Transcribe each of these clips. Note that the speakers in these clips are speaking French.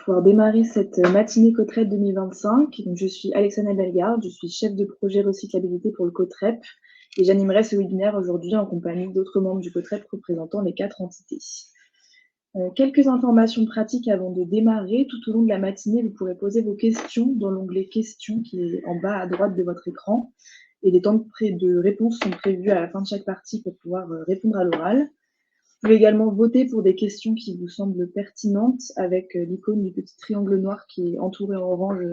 pouvoir démarrer cette matinée Cotrep 2025. Donc, je suis Alexandra Bellegarde, je suis chef de projet recyclabilité pour le Cotrep et j'animerai ce webinaire aujourd'hui en compagnie d'autres membres du Cotrep représentant les 4 entités. Quelques informations pratiques avant de démarrer. Tout au long de la matinée, vous pourrez poser vos questions dans l'onglet questions qui est en bas à droite de votre écran et les temps de réponse sont prévus à la fin de chaque partie pour pouvoir répondre à l'oral. Vous pouvez également voter pour des questions qui vous semblent pertinentes avec l'icône du petit triangle noir qui est entouré en orange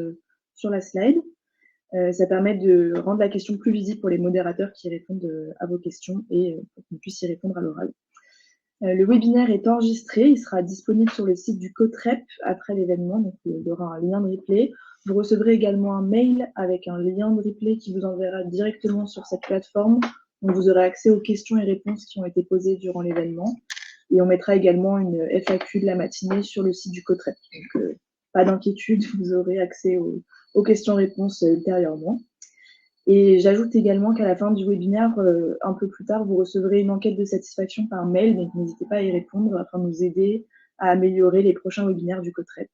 sur la slide. Ça permet de rendre la question plus visible pour les modérateurs qui répondent à vos questions et pour qu'on puisse y répondre à l'oral. Le webinaire est enregistré, il sera disponible sur le site du Cotrep après l'événement, donc il y aura un lien de replay. Vous recevrez également un mail avec un lien de replay qui vous enverra directement sur cette plateforme. Donc vous aurez accès aux questions et réponses qui ont été posées durant l'événement. Et on mettra également une FAQ de la matinée sur le site du Cotrep. Donc pas d'inquiétude, vous aurez accès aux questions-réponses ultérieurement. Et j'ajoute également qu'à la fin du webinaire, un peu plus tard, vous recevrez une enquête de satisfaction par mail, donc n'hésitez pas à y répondre afin de nous aider à améliorer les prochains webinaires du Cotrep.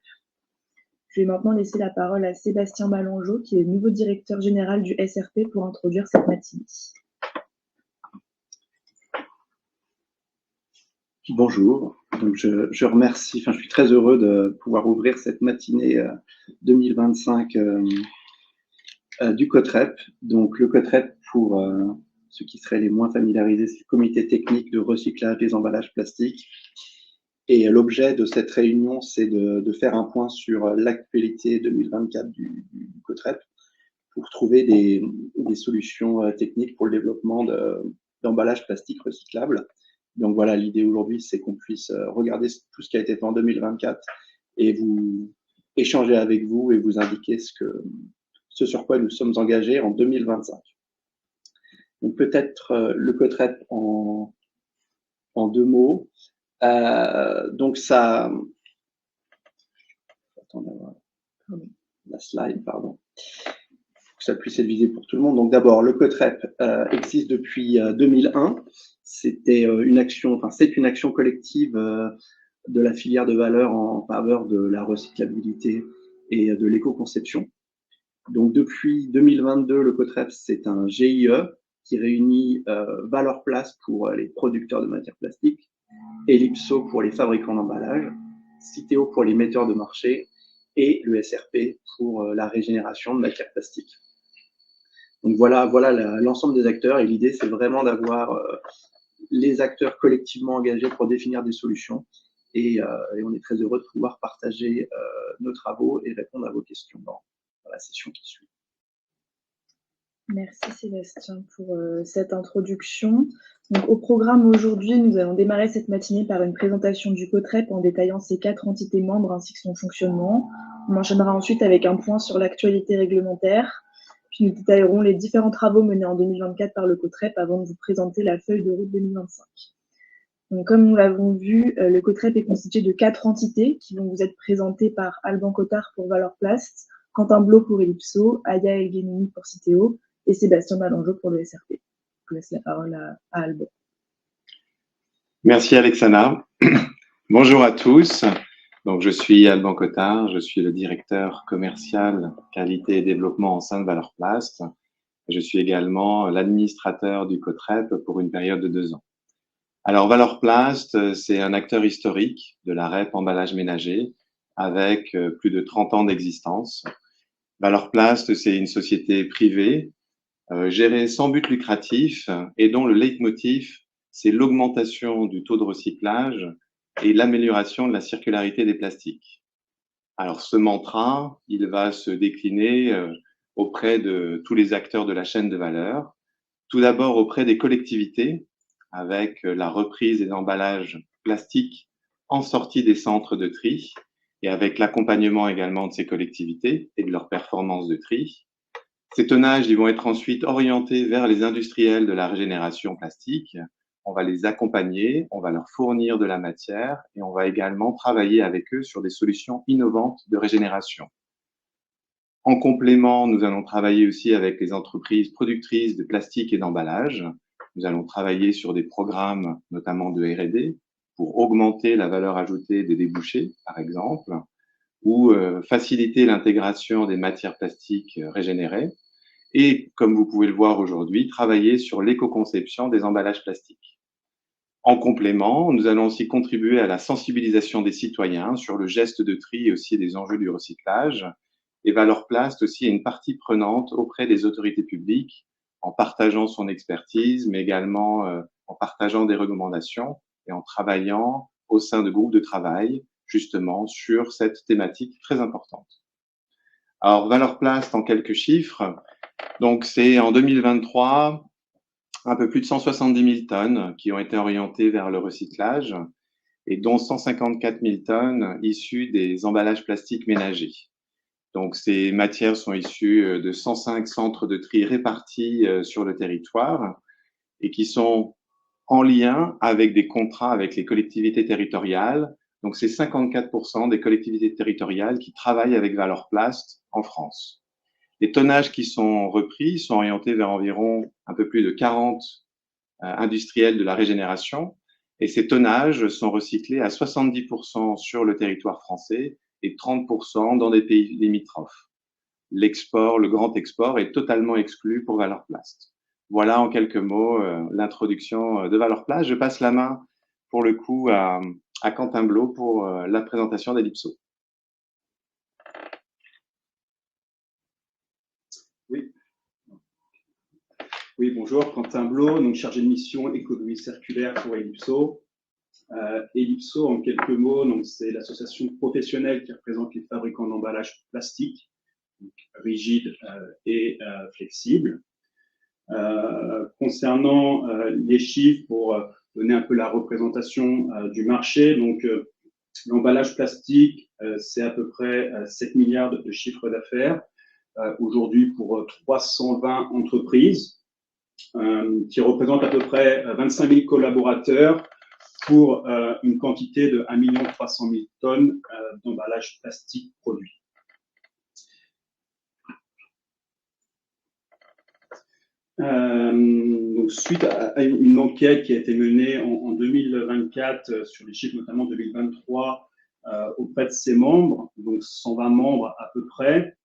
Je vais maintenant laisser la parole à Sébastien Balangeau, qui est le nouveau directeur général du SRP, pour introduire cette matinée. Bonjour, donc je remercie, je suis très heureux de pouvoir ouvrir cette matinée 2025 du Cotrep. Donc le Cotrep, pour ceux qui seraient les moins familiarisés, c'est le comité technique de recyclage des emballages plastiques. Et l'objet de cette réunion, c'est de faire un point sur l'actualité 2024 du Cotrep pour trouver des solutions techniques pour le développement d'emballages plastiques recyclables. Donc voilà, l'idée aujourd'hui, c'est qu'on puisse regarder tout ce qui a été fait en 2024 et vous échanger avec vous et vous indiquer ce sur quoi nous sommes engagés en 2025. Donc peut-être le Cotrep en 2 mots. Donc ça... Attendez, la slide, pardon. Que ça puisse être visible pour tout le monde. Donc d'abord, le Cotrep existe depuis 2001. C'était c'est une action collective de la filière de valeur en faveur de la recyclabilité et de l'éco-conception. Donc depuis 2022, le Cotrep, c'est un GIE qui réunit Valeur Place pour les producteurs de matières plastiques, Ellipso pour les fabricants d'emballage, Citeo pour les metteurs de marché et le SRP pour la régénération de matières plastiques. Donc voilà l'ensemble des acteurs et l'idée, c'est vraiment d'avoir les acteurs collectivement engagés pour définir des solutions et on est très heureux de pouvoir partager nos travaux et répondre à vos questions dans la session qui suit. Merci Sébastien pour cette introduction. Donc, au programme aujourd'hui, nous allons démarrer cette matinée par une présentation du Cotrep en détaillant ses 4 entités membres ainsi que son fonctionnement. On enchaînera ensuite avec un point sur l'actualité réglementaire. Puis nous détaillerons les différents travaux menés en 2024 par le Cotrep avant de vous présenter la feuille de route 2025. Donc, comme nous l'avons vu, le Cotrep est constitué de 4 entités qui vont vous être présentées par Alban Cottard pour Valeur Plast, Quentin Blot pour Ellipso, Aya Elgenini pour Citeo et Sébastien Balangeau pour le SRP. Je laisse la parole à Alban. Merci Alexandra. Bonjour à tous. Donc, je suis Alban Cottard, je suis le directeur commercial qualité et développement au sein de Valeur Plast. Je suis également l'administrateur du Cotrep pour une période de 2 ans. Alors, Valeur Plast, c'est un acteur historique de la REP emballage ménager avec plus de 30 ans d'existence. Valeur Plast, c'est une société privée gérée sans but lucratif et dont le leitmotiv, c'est l'augmentation du taux de recyclage et l'amélioration de la circularité des plastiques. Alors, ce mantra, il va se décliner auprès de tous les acteurs de la chaîne de valeur. Tout d'abord auprès des collectivités, avec la reprise des emballages plastiques en sortie des centres de tri et avec l'accompagnement également de ces collectivités et de leurs performances de tri. Ces tonnages, ils vont être ensuite orientés vers les industriels de la régénération plastique. On va les accompagner, on va leur fournir de la matière et on va également travailler avec eux sur des solutions innovantes de régénération. En complément, nous allons travailler aussi avec les entreprises productrices de plastique et d'emballage. Nous allons travailler sur des programmes, notamment de R&D, pour augmenter la valeur ajoutée des débouchés, par exemple, ou faciliter l'intégration des matières plastiques régénérées. Et, comme vous pouvez le voir aujourd'hui, travailler sur l'éco-conception des emballages plastiques. En complément, nous allons aussi contribuer à la sensibilisation des citoyens sur le geste de tri et aussi des enjeux du recyclage. Et Valorplast aussi est une partie prenante auprès des autorités publiques en partageant son expertise, mais également en partageant des recommandations et en travaillant au sein de groupes de travail justement sur cette thématique très importante. Alors, Valorplast en quelques chiffres. Donc, c'est en 2023, un peu plus de 170 000 tonnes qui ont été orientées vers le recyclage et dont 154 000 tonnes issues des emballages plastiques ménagers. Donc, ces matières sont issues de 105 centres de tri répartis sur le territoire et qui sont en lien avec des contrats avec les collectivités territoriales. Donc, c'est 54% des collectivités territoriales qui travaillent avec Valorplast en France. Les tonnages qui sont repris sont orientés vers environ un peu plus de 40 industriels de la régénération et ces tonnages sont recyclés à 70% sur le territoire français et 30% dans des pays limitrophes. L'export, le grand export est totalement exclu pour Valorplast. Voilà en quelques mots l'introduction de Valorplast. Je passe la main pour le coup à Quentin Blot pour la présentation d'Ellipso. Oui, bonjour, Quentin Blot, donc chargé de mission économie circulaire pour Ellipso. Ellipso, en quelques mots, c'est l'association professionnelle qui représente les fabricants d'emballages plastiques, rigides et flexibles. Concernant les chiffres, pour donner un peu la représentation du marché, donc l'emballage plastique, c'est à peu près 7 milliards de chiffre d'affaires aujourd'hui pour 320 entreprises. Qui représente à peu près 25 000 collaborateurs pour une quantité de 1 300 000 tonnes d'emballage plastique produit. Donc, suite à une enquête qui a été menée en 2024 sur les chiffres, notamment 2023, auprès de ses membres, donc 120 membres à peu près,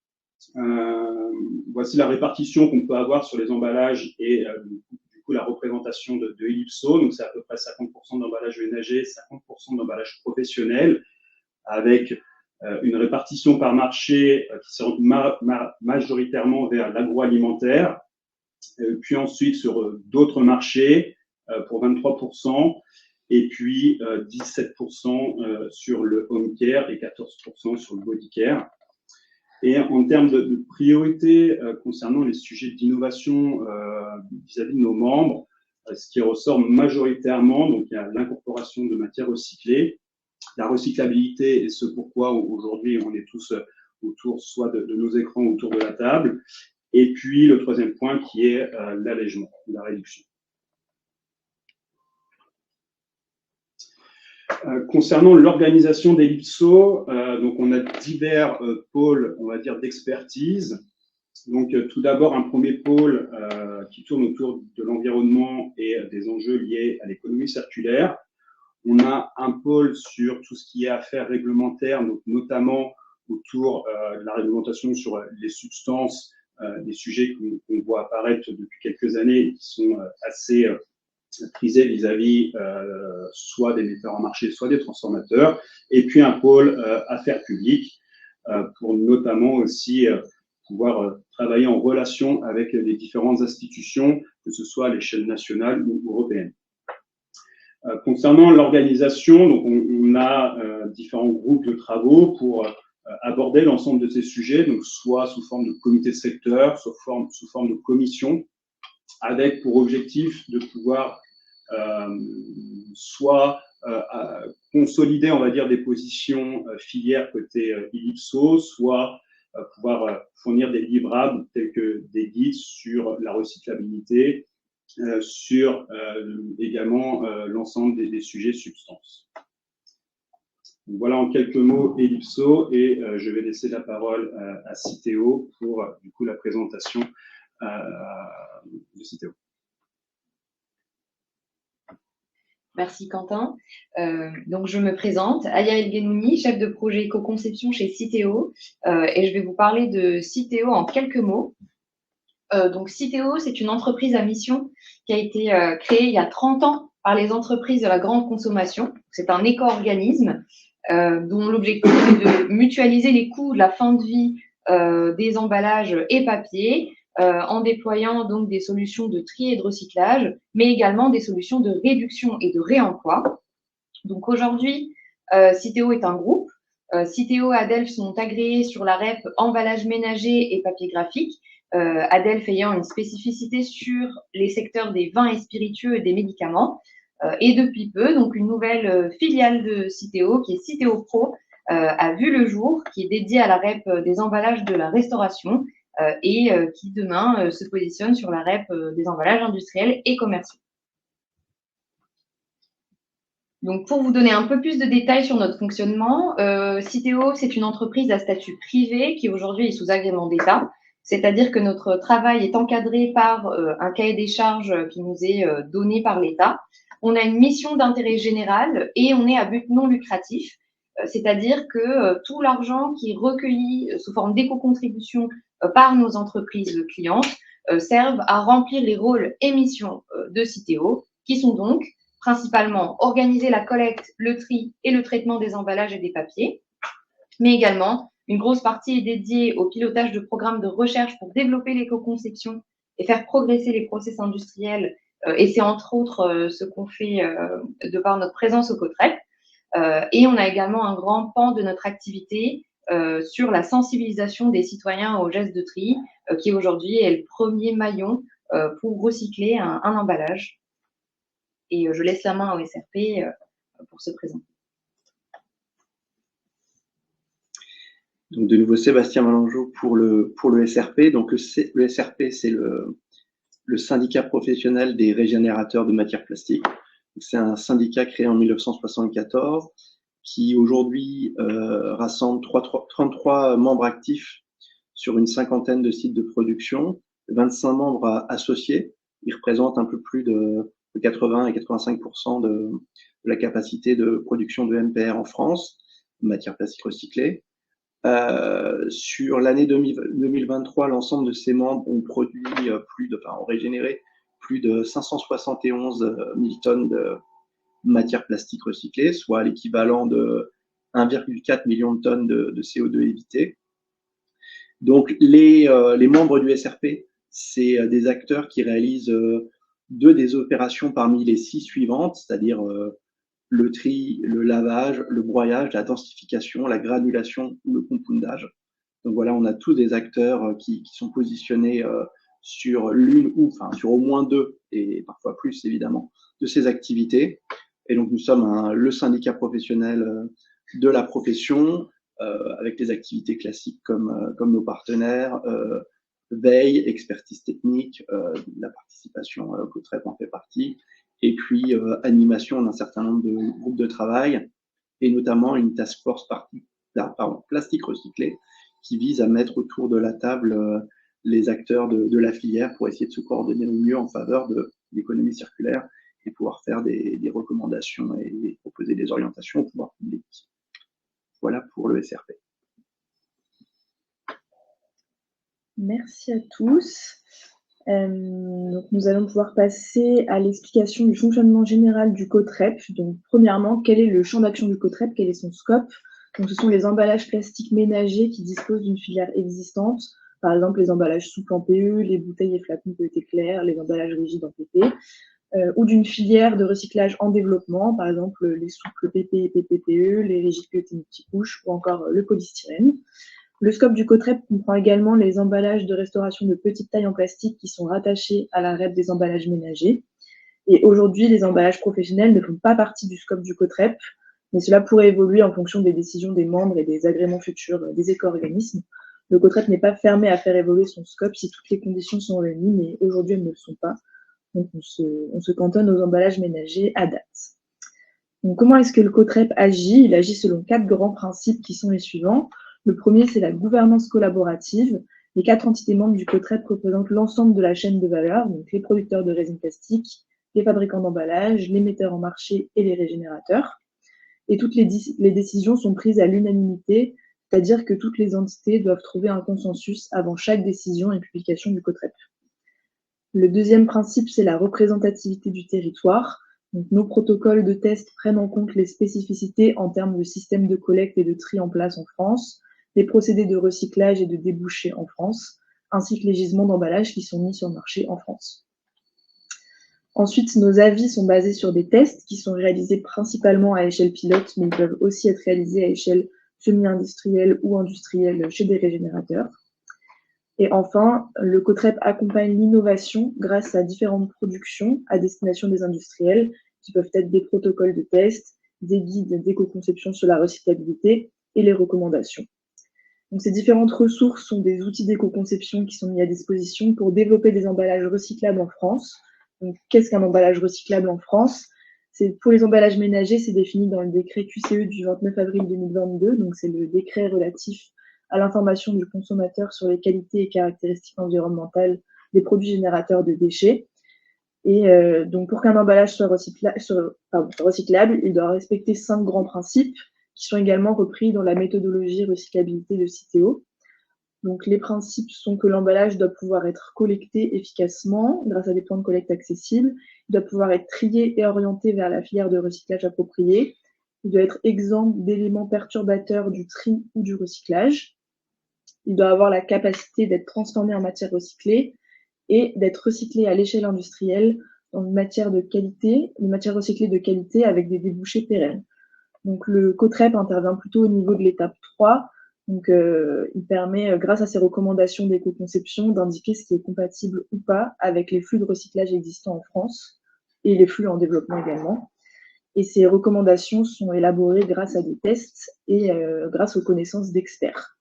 voici la répartition qu'on peut avoir sur les emballages et du coup la représentation de Ellipso. Donc c'est à peu près 50% d'emballage ménager, 50% d'emballage professionnel, avec une répartition par marché qui s'oriente majoritairement vers l'agroalimentaire, puis ensuite sur d'autres marchés pour 23%, et puis 17% sur le home care et 14% sur le body care. Et en termes de priorité concernant les sujets d'innovation vis-à-vis de nos membres, ce qui ressort majoritairement, donc il y a l'incorporation de matières recyclées, la recyclabilité et ce pourquoi aujourd'hui on est tous autour soit de nos écrans autour de la table, et puis le troisième point qui est l'allègement, la réduction. Concernant l'organisation d'Ellipso, donc on a divers pôles, on va dire, d'expertise. Donc tout d'abord un premier pôle qui tourne autour de l'environnement et des enjeux liés à l'économie circulaire. On a un pôle sur tout ce qui est affaires réglementaires, donc notamment autour de la réglementation sur les substances, des sujets qu'on voit apparaître depuis quelques années et qui sont assez prisés vis-à-vis soit des metteurs en marché, soit des transformateurs, et puis un pôle affaires publiques pour notamment aussi pouvoir travailler en relation avec les différentes institutions, que ce soit à l'échelle nationale ou européenne. Concernant l'organisation, donc on a différents groupes de travaux pour aborder l'ensemble de ces sujets, donc soit sous forme de comité de secteur, sous forme de commission, avec pour objectif de pouvoir soit consolider, on va dire, des positions filières côté Ellipso, soit pouvoir fournir des livrables tels que des guides sur la recyclabilité, sur également l'ensemble des sujets substances. Donc, voilà en quelques mots Ellipso, et je vais laisser la parole à Citeo pour du coup la présentation de Citeo. Merci Quentin. Donc je me présente, Aya El Ghenouni, chef de projet éco-conception chez Citeo, et je vais vous parler de Citeo en quelques mots. Donc Citeo, c'est une entreprise à mission qui a été créée il y a 30 ans par les entreprises de la grande consommation. C'est un éco-organisme dont l'objectif est de mutualiser les coûts de la fin de vie des emballages et papier, en déployant donc des solutions de tri et de recyclage, mais également des solutions de réduction et de réemploi. Donc aujourd'hui, Citeo est un groupe. Citeo et Adelph sont agréés sur la REP emballage ménager et papier graphique, Adelph ayant une spécificité sur les secteurs des vins et spiritueux et des médicaments. Et depuis peu, donc une nouvelle filiale de Citeo, qui est Citeo Pro, a vu le jour, qui est dédiée à la REP des emballages de la restauration et qui demain se positionne sur la REP des emballages industriels et commerciaux. Donc, pour vous donner un peu plus de détails sur notre fonctionnement, Citeo, c'est une entreprise à statut privé qui aujourd'hui est sous agrément d'État. C'est-à-dire que notre travail est encadré par un cahier des charges qui nous est donné par l'État. On a une mission d'intérêt général et on est à but non lucratif. C'est-à-dire que tout l'argent qui est recueilli sous forme d'éco-contribution par nos entreprises clientes servent à remplir les rôles et missions de Citeo, qui sont donc principalement organiser la collecte, le tri et le traitement des emballages et des papiers, mais également une grosse partie est dédiée au pilotage de programmes de recherche pour développer l'éco-conception et faire progresser les process industriels. Et c'est entre autres ce qu'on fait de par notre présence au COTREP. Et on a également un grand pan de notre activité sur la sensibilisation des citoyens aux gestes de tri, qui aujourd'hui est le premier maillon pour recycler un emballage. Et je laisse la main au SRP pour se présenter. Donc de nouveau Sébastien Malangeau pour le SRP. Donc le SRP, c'est le syndicat professionnel des régénérateurs de matières plastiques. C'est un syndicat créé en 1974 qui aujourd'hui rassemble 33 membres actifs sur une cinquantaine de sites de production, 25 membres associés. Ils représentent un peu plus de 80 et 85% de la capacité de production de MPR en France, matières plastiques recyclées. Sur l'année 2023, l'ensemble de ces membres ont produit ont régénéré plus de 571 000 tonnes de matières plastiques recyclées, soit l'équivalent de 1,4 million de tonnes de CO2 évitées. Donc, les membres du SRP, c'est des acteurs qui réalisent 2 des opérations parmi les 6 suivantes, c'est-à-dire le tri, le lavage, le broyage, la densification, la granulation ou le compoundage. Donc voilà, on a tous des acteurs qui sont positionnés sur sur au moins 2 et parfois plus évidemment de ces activités. Et donc nous sommes le syndicat professionnel de la profession avec des activités classiques comme nos partenaires, veille, expertise technique, la participation au COTREP en fait partie, et puis animation d'un certain nombre de groupes de travail, et notamment une task force plastique recyclé, qui vise à mettre autour de la table les acteurs de la filière pour essayer de se coordonner au mieux en faveur de l'économie circulaire et pouvoir faire des recommandations et proposer des orientations au pouvoir public. Voilà pour le SRP. Merci à tous. Donc nous allons pouvoir passer à l'explication du fonctionnement général du COTREP. Donc premièrement, quel est le champ d'action du COTREP, quel est son scope? Donc ce sont les emballages plastiques ménagers qui disposent d'une filière existante, par exemple les emballages souples en PE, les bouteilles et flacons PET clairs, les emballages rigides en PP, ou d'une filière de recyclage en développement, par exemple les souples PP et PPPE, les rigides PET multicouches ou encore le polystyrène. Le scope du COTREP comprend également les emballages de restauration de petite taille en plastique qui sont rattachés à la REP des emballages ménagers. Et aujourd'hui, les emballages professionnels ne font pas partie du scope du COTREP, mais cela pourrait évoluer en fonction des décisions des membres et des agréments futurs des éco-organismes. Le COTREP n'est pas fermé à faire évoluer son scope si toutes les conditions sont réunies, mais aujourd'hui, elles ne le sont pas. Donc, on se cantonne aux emballages ménagers à date. Donc, comment est-ce que le COTREP agit? Il agit selon 4 grands principes qui sont les suivants. Le premier, c'est la gouvernance collaborative. Les 4 entités membres du COTREP représentent l'ensemble de la chaîne de valeur, donc les producteurs de résine plastique, les fabricants d'emballage, les metteurs en marché et les régénérateurs. Et toutes les décisions sont prises à l'unanimité, c'est-à-dire que toutes les entités doivent trouver un consensus avant chaque décision et publication du COTREP. Le deuxième principe, c'est la représentativité du territoire. Donc, nos protocoles de test prennent en compte les spécificités en termes de système de collecte et de tri en place en France, les procédés de recyclage et de débouchés en France, ainsi que les gisements d'emballage qui sont mis sur le marché en France. Ensuite, nos avis sont basés sur des tests qui sont réalisés principalement à échelle pilote, mais ils peuvent aussi être réalisés à échelle semi-industrielle ou industrielle chez des régénérateurs. Et enfin, le COTREP accompagne l'innovation grâce à différentes productions à destination des industriels, qui peuvent être des protocoles de test, des guides d'éco-conception sur la recyclabilité et les recommandations. Donc, ces différentes ressources sont des outils d'éco-conception qui sont mis à disposition pour développer des emballages recyclables en France. Donc, qu'est-ce qu'un emballage recyclable en France? Pour les emballages ménagers, c'est défini dans le décret QCE du 29 avril 2022, donc c'est le décret relatif à l'information du consommateur sur les qualités et caractéristiques environnementales des produits générateurs de déchets. Et donc, pour qu'un emballage soit recyclable, il doit respecter 5 grands principes qui sont également repris dans la méthodologie recyclabilité de Citeo. Donc, les principes sont que l'emballage doit pouvoir être collecté efficacement grâce à des points de collecte accessibles, il doit pouvoir être trié et orienté vers la filière de recyclage appropriée, il doit être exempt d'éléments perturbateurs du tri ou du recyclage, il doit avoir la capacité d'être transformé en matière recyclée et d'être recyclé à l'échelle industrielle dans une matière recyclée de qualité avec des débouchés pérennes. Donc, le COTREP intervient plutôt au niveau de l'étape 3. Donc, il permet, grâce à ses recommandations d'éco-conception, d'indiquer ce qui est compatible ou pas avec les flux de recyclage existants en France et les flux en développement également. Et ces recommandations sont élaborées grâce à des tests et grâce aux connaissances d'experts.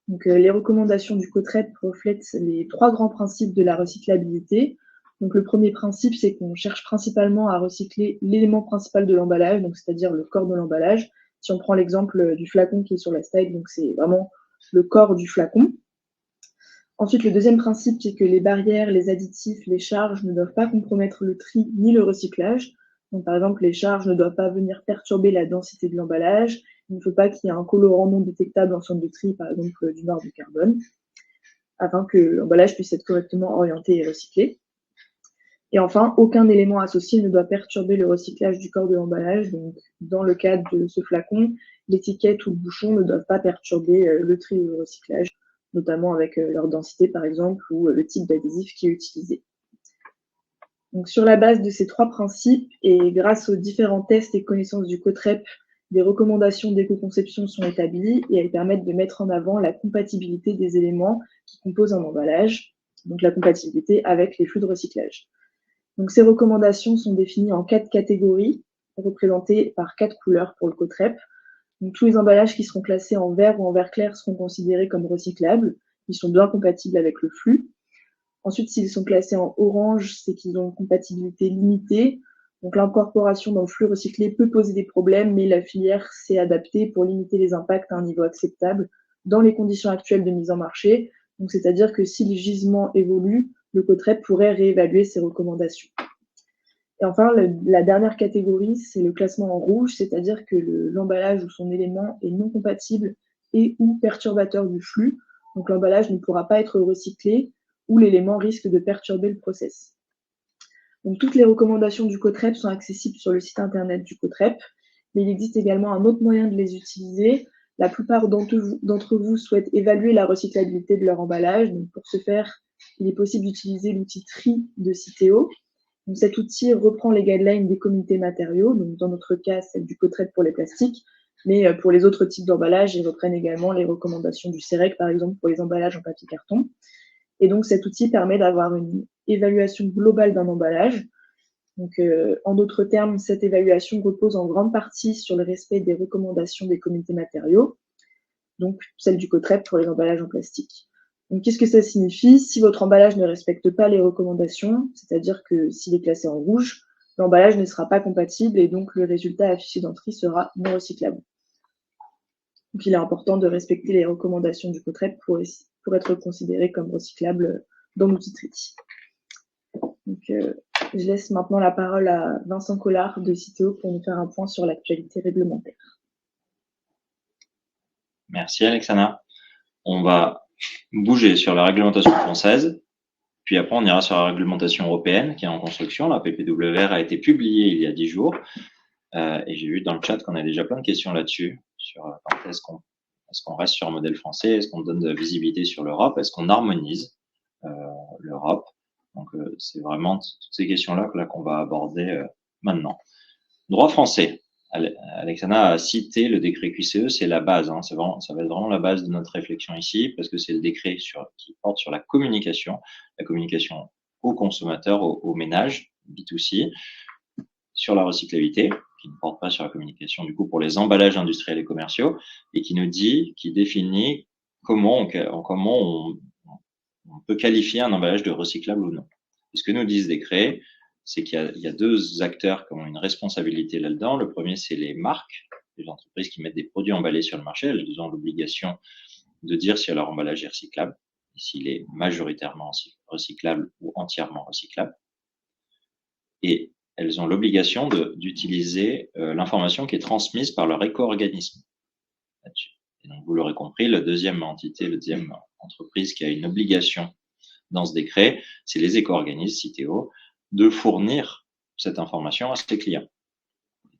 Donc, les recommandations du COTREP reflètent les 3 grands principes de la recyclabilité. Donc, le premier principe, c'est qu'on cherche principalement à recycler l'élément principal de l'emballage, donc c'est-à-dire le corps de l'emballage. Si on prend l'exemple du flacon qui est sur la slide, donc c'est vraiment le corps du flacon. Ensuite, le deuxième principe, c'est que les barrières, les additifs, les charges ne doivent pas compromettre le tri ni le recyclage. Donc, par exemple, les charges ne doivent pas venir perturber la densité de l'emballage. Il ne faut pas qu'il y ait un colorant non détectable en centre de tri, par exemple du noir de carbone, afin que l'emballage puisse être correctement orienté et recyclé. Et enfin, aucun élément associé ne doit perturber le recyclage du corps de l'emballage. Donc, dans le cadre de ce flacon, l'étiquette ou le bouchon ne doivent pas perturber le tri ou le recyclage, notamment avec leur densité, par exemple, ou le type d'adhésif qui est utilisé. Donc, sur la base de ces 3 principes, et grâce aux différents tests et connaissances du COTREP, des recommandations d'éco-conception sont établies et elles permettent de mettre en avant la compatibilité des éléments qui composent un emballage, donc la compatibilité avec les flux de recyclage. Donc, ces recommandations sont définies en 4 catégories, représentées par 4 couleurs pour le COTREP. Donc, tous les emballages qui seront classés en vert ou en vert clair seront considérés comme recyclables. Ils sont bien compatibles avec le flux. Ensuite, s'ils sont classés en orange, c'est qu'ils ont une compatibilité limitée. Donc, l'incorporation dans le flux recyclé peut poser des problèmes, mais la filière s'est adaptée pour limiter les impacts à un niveau acceptable dans les conditions actuelles de mise en marché. Donc, c'est-à-dire que si le gisement évolue, le COTREP pourrait réévaluer ses recommandations. Et enfin, la dernière catégorie, c'est le classement en rouge, c'est-à-dire que l'emballage ou son élément est non compatible et ou perturbateur du flux. Donc, l'emballage ne pourra pas être recyclé ou l'élément risque de perturber le process. Donc, toutes les recommandations du COTREP sont accessibles sur le site internet du COTREP, mais il existe également un autre moyen de les utiliser. La plupart d'entre vous souhaitent évaluer la recyclabilité de leur emballage. Donc, pour ce faire, il est possible d'utiliser l'outil TRI de Citeo. Donc, cet outil reprend les guidelines des comités matériaux, donc dans notre cas, celle du COTREP pour les plastiques, mais pour les autres types d'emballages, ils reprennent également les recommandations du CEREC, par exemple, pour les emballages en papier carton. Et donc, cet outil permet d'avoir une évaluation globale d'un emballage. Donc, en d'autres termes, cette évaluation repose en grande partie sur le respect des recommandations des comités matériaux, donc celle du COTREP pour les emballages en plastique. Donc, qu'est-ce que ça signifie? Si votre emballage ne respecte pas les recommandations, c'est-à-dire que s'il est classé en rouge, l'emballage ne sera pas compatible et donc le résultat affiché dans tri sera non recyclable. Donc, il est important de respecter les recommandations du COTREP pour être considéré comme recyclable dans l'outil tri. Donc, Je laisse maintenant la parole à Vincent Collard de Citeo pour nous faire un point sur l'actualité réglementaire. Merci Alexana. On va bouger sur la réglementation française, puis après on ira sur la réglementation européenne qui est en construction. La PPWR a été publiée il y a 10 jours et j'ai vu dans le chat qu'on a déjà plein de questions là-dessus, sur est-ce qu'on reste sur un modèle français, est-ce qu'on donne de la visibilité sur l'Europe, est-ce qu'on harmonise l'Europe. Donc c'est vraiment toutes ces questions-là qu'on va aborder maintenant. Droit français. Alexana a cité le décret QCE, c'est la base, hein, ça va être vraiment la base de notre réflexion ici, parce que c'est le décret qui porte sur la communication aux consommateurs, aux ménages, B2C, sur la recyclabilité, qui ne porte pas sur la communication du coup pour les emballages industriels et commerciaux, et qui définit comment on peut qualifier un emballage de recyclable ou non. Et ce que nous dit ce décret, c'est qu'il y a deux acteurs qui ont une responsabilité là-dedans. Le premier, c'est les marques, les entreprises qui mettent des produits emballés sur le marché. Elles ont l'obligation de dire si leur emballage est recyclable, s'il est majoritairement recyclable ou entièrement recyclable. Et elles ont l'obligation d'utiliser l'information qui est transmise par leur éco-organisme là-dessus. Et donc, vous l'aurez compris, la deuxième entreprise qui a une obligation dans ce décret, c'est les éco-organismes, Citeo, de fournir cette information à ses clients.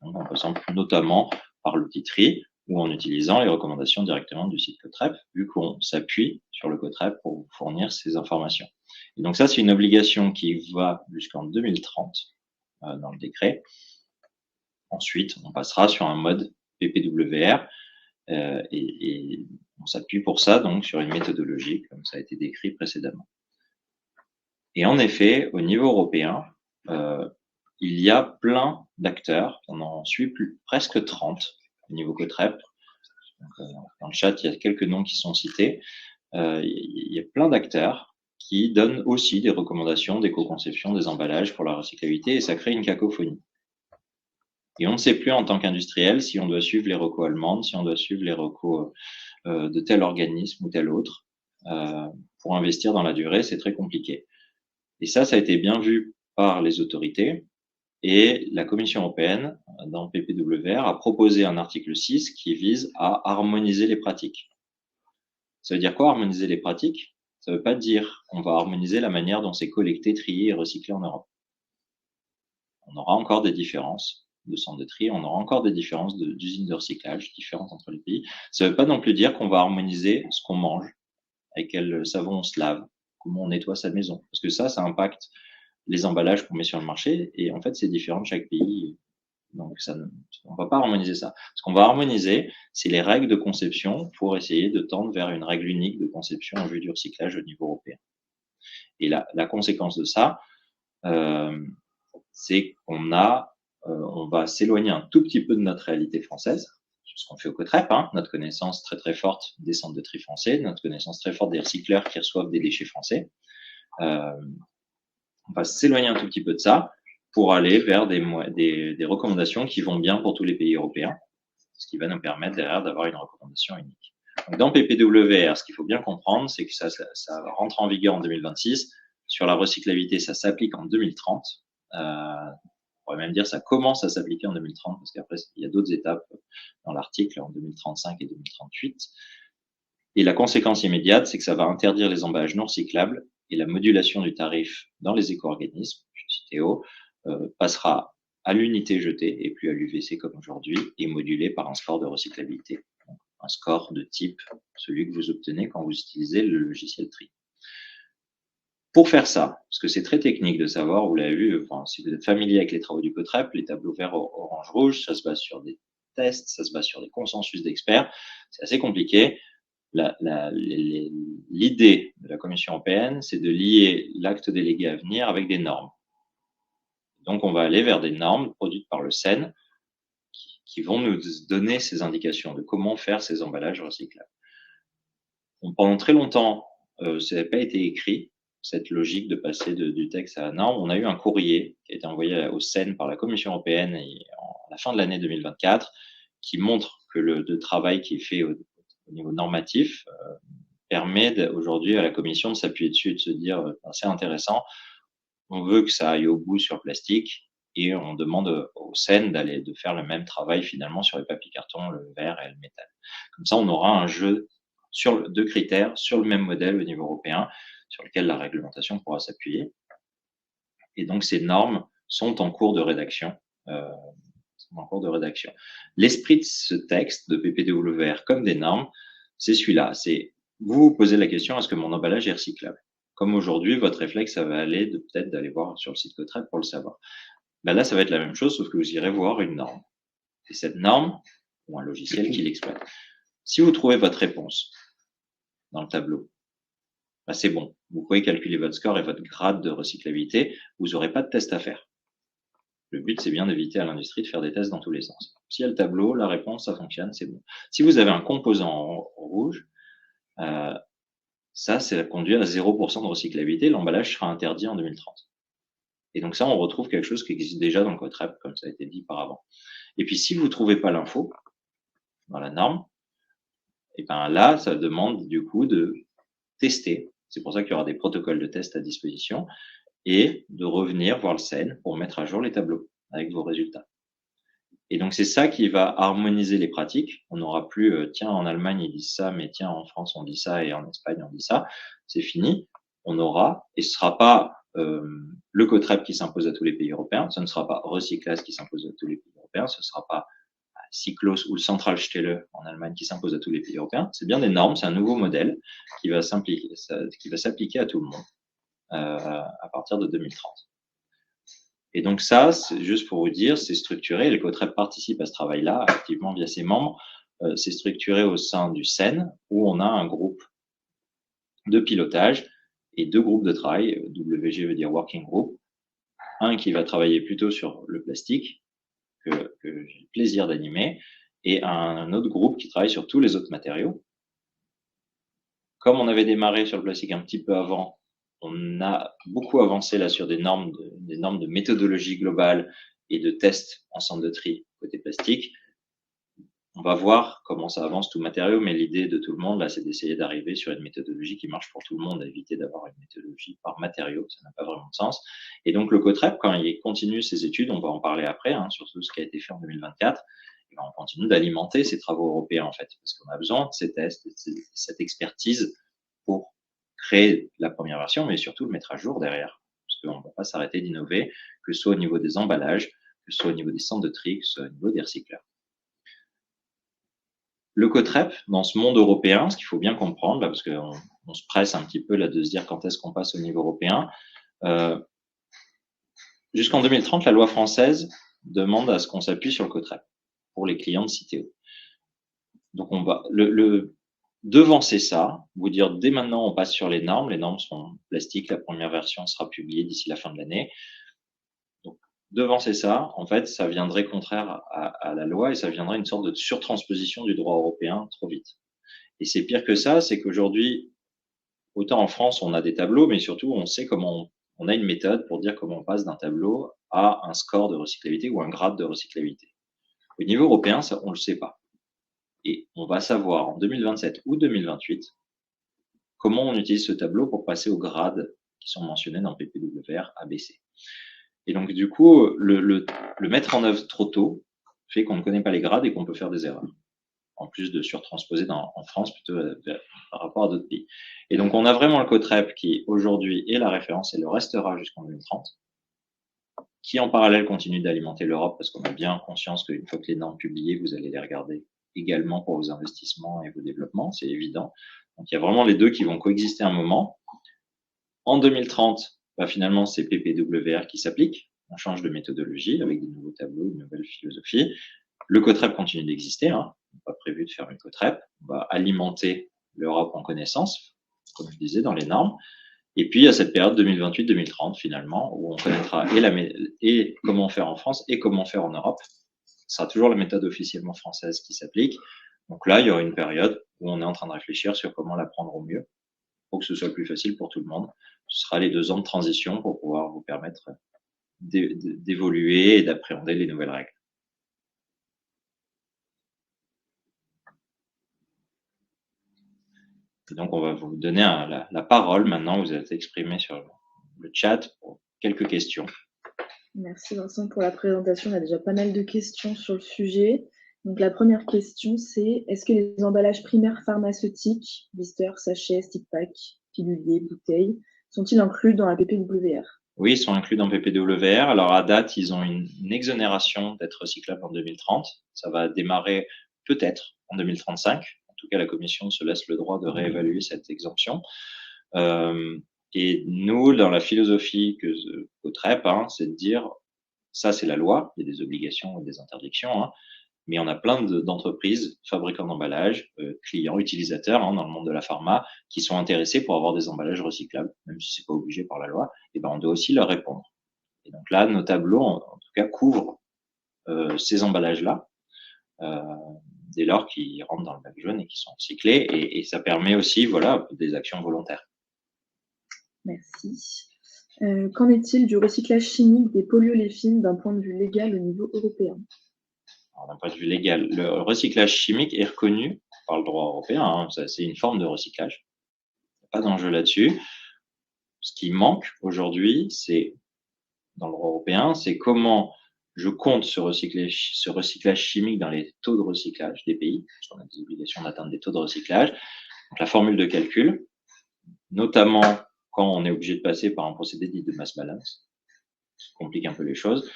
Donc, on passe notamment par l'outil TRI ou en utilisant les recommandations directement du site Cotrep, vu qu'on s'appuie sur le Cotrep pour vous fournir ces informations. Et donc ça, c'est une obligation qui va jusqu'en 2030 dans le décret. Ensuite, on passera sur un mode PPWR et on s'appuie pour ça donc sur une méthodologie, comme ça a été décrit précédemment. Et en effet, au niveau européen, il y a plein d'acteurs, on en suit presque 30 au niveau Cotrep. Donc, dans le chat, il y a quelques noms qui sont cités. Il y a plein d'acteurs qui donnent aussi des recommandations d'éco-conception des emballages pour la recyclabilité et ça crée une cacophonie. Et on ne sait plus en tant qu'industriel si on doit suivre les recos allemandes, si on doit suivre les recos de tel organisme ou tel autre. Pour investir dans la durée, c'est très compliqué. Et ça a été bien vu par les autorités et la Commission européenne, dans PPWR, a proposé un article 6 qui vise à harmoniser les pratiques. Ça veut dire quoi, harmoniser les pratiques? Ça ne veut pas dire qu'on va harmoniser la manière dont c'est collecté, trié et recyclé en Europe. On aura encore des différences de centres de tri, on aura encore des différences d'usines de recyclage différentes entre les pays. Ça ne veut pas non plus dire qu'on va harmoniser ce qu'on mange, avec quel savon on se lave, comment on nettoie sa maison. Parce que ça impacte les emballages qu'on met sur le marché et en fait, c'est différent de chaque pays. Donc, on ne va pas harmoniser ça. Ce qu'on va harmoniser, c'est les règles de conception pour essayer de tendre vers une règle unique de conception en vue du recyclage au niveau européen. Et la conséquence de ça, c'est qu'on on va s'éloigner un tout petit peu de notre réalité française, ce qu'on fait au Cotrep, notre connaissance très très forte des centres de tri français, notre connaissance très forte des recycleurs qui reçoivent des déchets français. On va s'éloigner un tout petit peu de ça pour aller vers des recommandations qui vont bien pour tous les pays européens, ce qui va nous permettre derrière d'avoir une recommandation unique. Donc, dans PPWR, ce qu'il faut bien comprendre, c'est que ça rentre en vigueur en 2026. Sur la recyclabilité, ça s'applique en 2030. On pourrait même dire que ça commence à s'appliquer en 2030, parce qu'après, il y a d'autres étapes dans l'article en 2035 et 2038. Et la conséquence immédiate, c'est que ça va interdire les emballages non recyclables et la modulation du tarif dans les éco-organismes, Citeo, passera à l'unité jetée et plus à l'UVC comme aujourd'hui, et modulé par un score de recyclabilité. Donc, un score de type celui que vous obtenez quand vous utilisez le logiciel TRI. Pour faire ça, parce que c'est très technique de savoir, vous l'avez vu, si vous êtes familier avec les travaux du Cotrep, les tableaux verts, orange, rouge, ça se base sur des tests, ça se base sur des consensus d'experts, c'est assez compliqué. L'idée de la Commission européenne, c'est de lier l'acte délégué à venir avec des normes. Donc, on va aller vers des normes produites par le SEN qui vont nous donner ces indications de comment faire ces emballages recyclables. Pendant très longtemps, ça n'a pas été écrit, cette logique de passer du texte à la norme. On a eu un courrier qui a été envoyé au SEN par la Commission européenne à la fin de l'année 2024 qui montre que le travail qui est fait au niveau normatif permet aujourd'hui à la Commission de s'appuyer dessus et de se dire c'est intéressant, on veut que ça aille au bout sur le plastique et on demande aux SEN de faire le même travail finalement sur les papiers cartons, le verre et le métal. Comme ça, on aura un jeu de critères sur le même modèle au niveau européen sur lequel la réglementation pourra s'appuyer. Et donc, ces normes sont en cours de rédaction. L'esprit de ce texte de PPWR comme des normes, c'est celui-là. C'est vous vous posez la question, est-ce que mon emballage est recyclable? Comme aujourd'hui, votre réflexe, ça va aller peut-être d'aller voir sur le site Cotrep pour le savoir. Ben là, ça va être la même chose, sauf que vous irez voir une norme. Et cette norme, ou un logiciel qui l'exploite. Si vous trouvez votre réponse dans le tableau, ben c'est bon. Vous pouvez calculer votre score et votre grade de recyclabilité. Vous n'aurez pas de test à faire. Le but, c'est bien d'éviter à l'industrie de faire des tests dans tous les sens. Si il y a le tableau, la réponse, ça fonctionne, c'est bon. Si vous avez un composant en rouge, ça conduit à 0% de recyclabilité. L'emballage sera interdit en 2030. Et donc ça, on retrouve quelque chose qui existe déjà dans le Cotrep, comme ça a été dit par avant. Et puis, si vous ne trouvez pas l'info dans la norme, et ben là, ça demande du coup de tester. C'est pour ça qu'il y aura des protocoles de test à disposition et de revenir voir le SEN pour mettre à jour les tableaux avec vos résultats. Et donc, c'est ça qui va harmoniser les pratiques. On n'aura plus, tiens, en Allemagne, ils disent ça, mais tiens, en France, on dit ça, et en Espagne, on dit ça. C'est fini. On aura, et ce sera pas le Cotrep qui s'impose à tous les pays européens, ce ne sera pas Recyclas qui s'impose à tous les pays européens, ce ne sera pas Cyclos ou le Zentralstelle en Allemagne qui s'impose à tous les pays européens. C'est bien des normes, c'est un nouveau modèle qui va s'appliquer à tout le monde à partir de 2030. Et donc ça, c'est juste pour vous dire, c'est structuré, le Cotrep participe à ce travail-là activement via ses membres. C'est structuré au sein du SEN, où on a un groupe de pilotage et 2 groupes de travail. WG veut dire Working Group. Un qui va travailler plutôt sur le plastique, que j'ai le plaisir d'animer, et un autre groupe qui travaille sur tous les autres matériaux. Comme on avait démarré sur le plastique un petit peu avant, on a beaucoup avancé là sur des normes de méthodologie globale et de tests en centre de tri côté plastique. On va voir comment ça avance tout matériau, mais l'idée de tout le monde, là, c'est d'essayer d'arriver sur une méthodologie qui marche pour tout le monde, à éviter d'avoir une méthodologie par matériau, ça n'a pas vraiment de sens. Et donc, le Cotrep, quand il continue ses études, on va en parler après, sur tout ce qui a été fait en 2024, et on continue d'alimenter ces travaux européens, en fait, parce qu'on a besoin de ces tests, de cette expertise pour créer la première version, mais surtout le mettre à jour derrière, parce qu'on ne va pas s'arrêter d'innover, que ce soit au niveau des emballages, que ce soit au niveau des centres de tri, que ce soit au niveau des recycleurs. Le Cotrep, dans ce monde européen, ce qu'il faut bien comprendre, là, parce qu'on se presse un petit peu là de se dire quand est-ce qu'on passe au niveau européen, jusqu'en 2030, la loi française demande à ce qu'on s'appuie sur le Cotrep pour les clients de Citeo. Donc on va devancer ça, vous dire dès maintenant on passe sur les normes sont plastiques, la première version sera publiée d'ici la fin de l'année. Devancer ça, en fait, ça viendrait contraire à la loi et ça viendrait une sorte de surtransposition du droit européen trop vite. Et c'est pire que ça, c'est qu'aujourd'hui, autant en France, on a des tableaux, mais surtout, on sait comment on a une méthode pour dire comment on passe d'un tableau à un score de recyclabilité ou un grade de recyclabilité. Au niveau européen, ça, on le sait pas. Et on va savoir en 2027 ou 2028 comment on utilise ce tableau pour passer aux grades qui sont mentionnés dans PPWR ABC. Et donc, du coup, le mettre en œuvre trop tôt fait qu'on ne connaît pas les grades et qu'on peut faire des erreurs. En plus de surtransposer en France plutôt par rapport à d'autres pays. Et donc, on a vraiment le Cotrep qui, aujourd'hui, est la référence et le restera jusqu'en 2030, qui, en parallèle, continue d'alimenter l'Europe parce qu'on a bien conscience qu'une fois que les normes publiées, vous allez les regarder également pour vos investissements et vos développements, c'est évident. Donc, il y a vraiment les deux qui vont coexister un moment. En 2030, finalement, c'est PPWR qui s'applique. On change de méthodologie avec des nouveaux tableaux, une nouvelle philosophie. Le Cotrep continue d'exister. On n'a pas prévu de faire une Cotrep. On va alimenter l'Europe en connaissances, comme je disais, dans les normes. Et puis, il y a cette période 2028-2030, finalement, où on connaîtra et comment faire en France et comment faire en Europe. Ce sera toujours la méthode officiellement française qui s'applique. Donc là, il y aura une période où on est en train de réfléchir sur comment la prendre au mieux pour que ce soit plus facile pour tout le monde. Ce sera les 2 ans de transition pour pouvoir vous permettre d'évoluer et d'appréhender les nouvelles règles. Et donc, on va vous donner la parole maintenant. Vous êtes exprimé sur le chat pour quelques questions. Merci Vincent pour la présentation. On a déjà pas mal de questions sur le sujet. Donc la première question, c'est est-ce que les emballages primaires pharmaceutiques, blisters, sachets, stick pack, piluliers, bouteilles, sont-ils inclus dans la PPWR? Oui, ils sont inclus dans PPWR. Alors à date, ils ont une exonération d'être recyclables en 2030. Ça va démarrer peut-être en 2035. En tout cas, la Commission se laisse le droit de réévaluer cette exemption. Et nous, dans la philosophie que COTREP, c'est de dire, ça c'est la loi, il y a des obligations et des interdictions, mais on a plein d'entreprises, fabricants d'emballages, clients, utilisateurs dans le monde de la pharma, qui sont intéressés pour avoir des emballages recyclables, même si c'est pas obligé par la loi, et ben on doit aussi leur répondre. Et donc là, nos tableaux, en tout cas, couvrent ces emballages-là, dès lors qu'ils rentrent dans le bac jaune et qu'ils sont recyclés, et ça permet aussi, voilà, des actions volontaires. Merci. Qu'en est-il du recyclage chimique des polyolépines d'un point de vue légal au niveau européen? D'un point de vue légal, le recyclage chimique est reconnu par le droit européen. C'est une forme de recyclage. Il n'y a pas d'enjeu là-dessus. Ce qui manque aujourd'hui, c'est dans le droit européen, c'est comment je compte ce recyclage chimique dans les taux de recyclage des pays, parce qu'on a des obligations d'atteindre des taux de recyclage. Donc la formule de calcul, notamment quand on est obligé de passer par un procédé dit de mass balance, qui complique un peu les choses.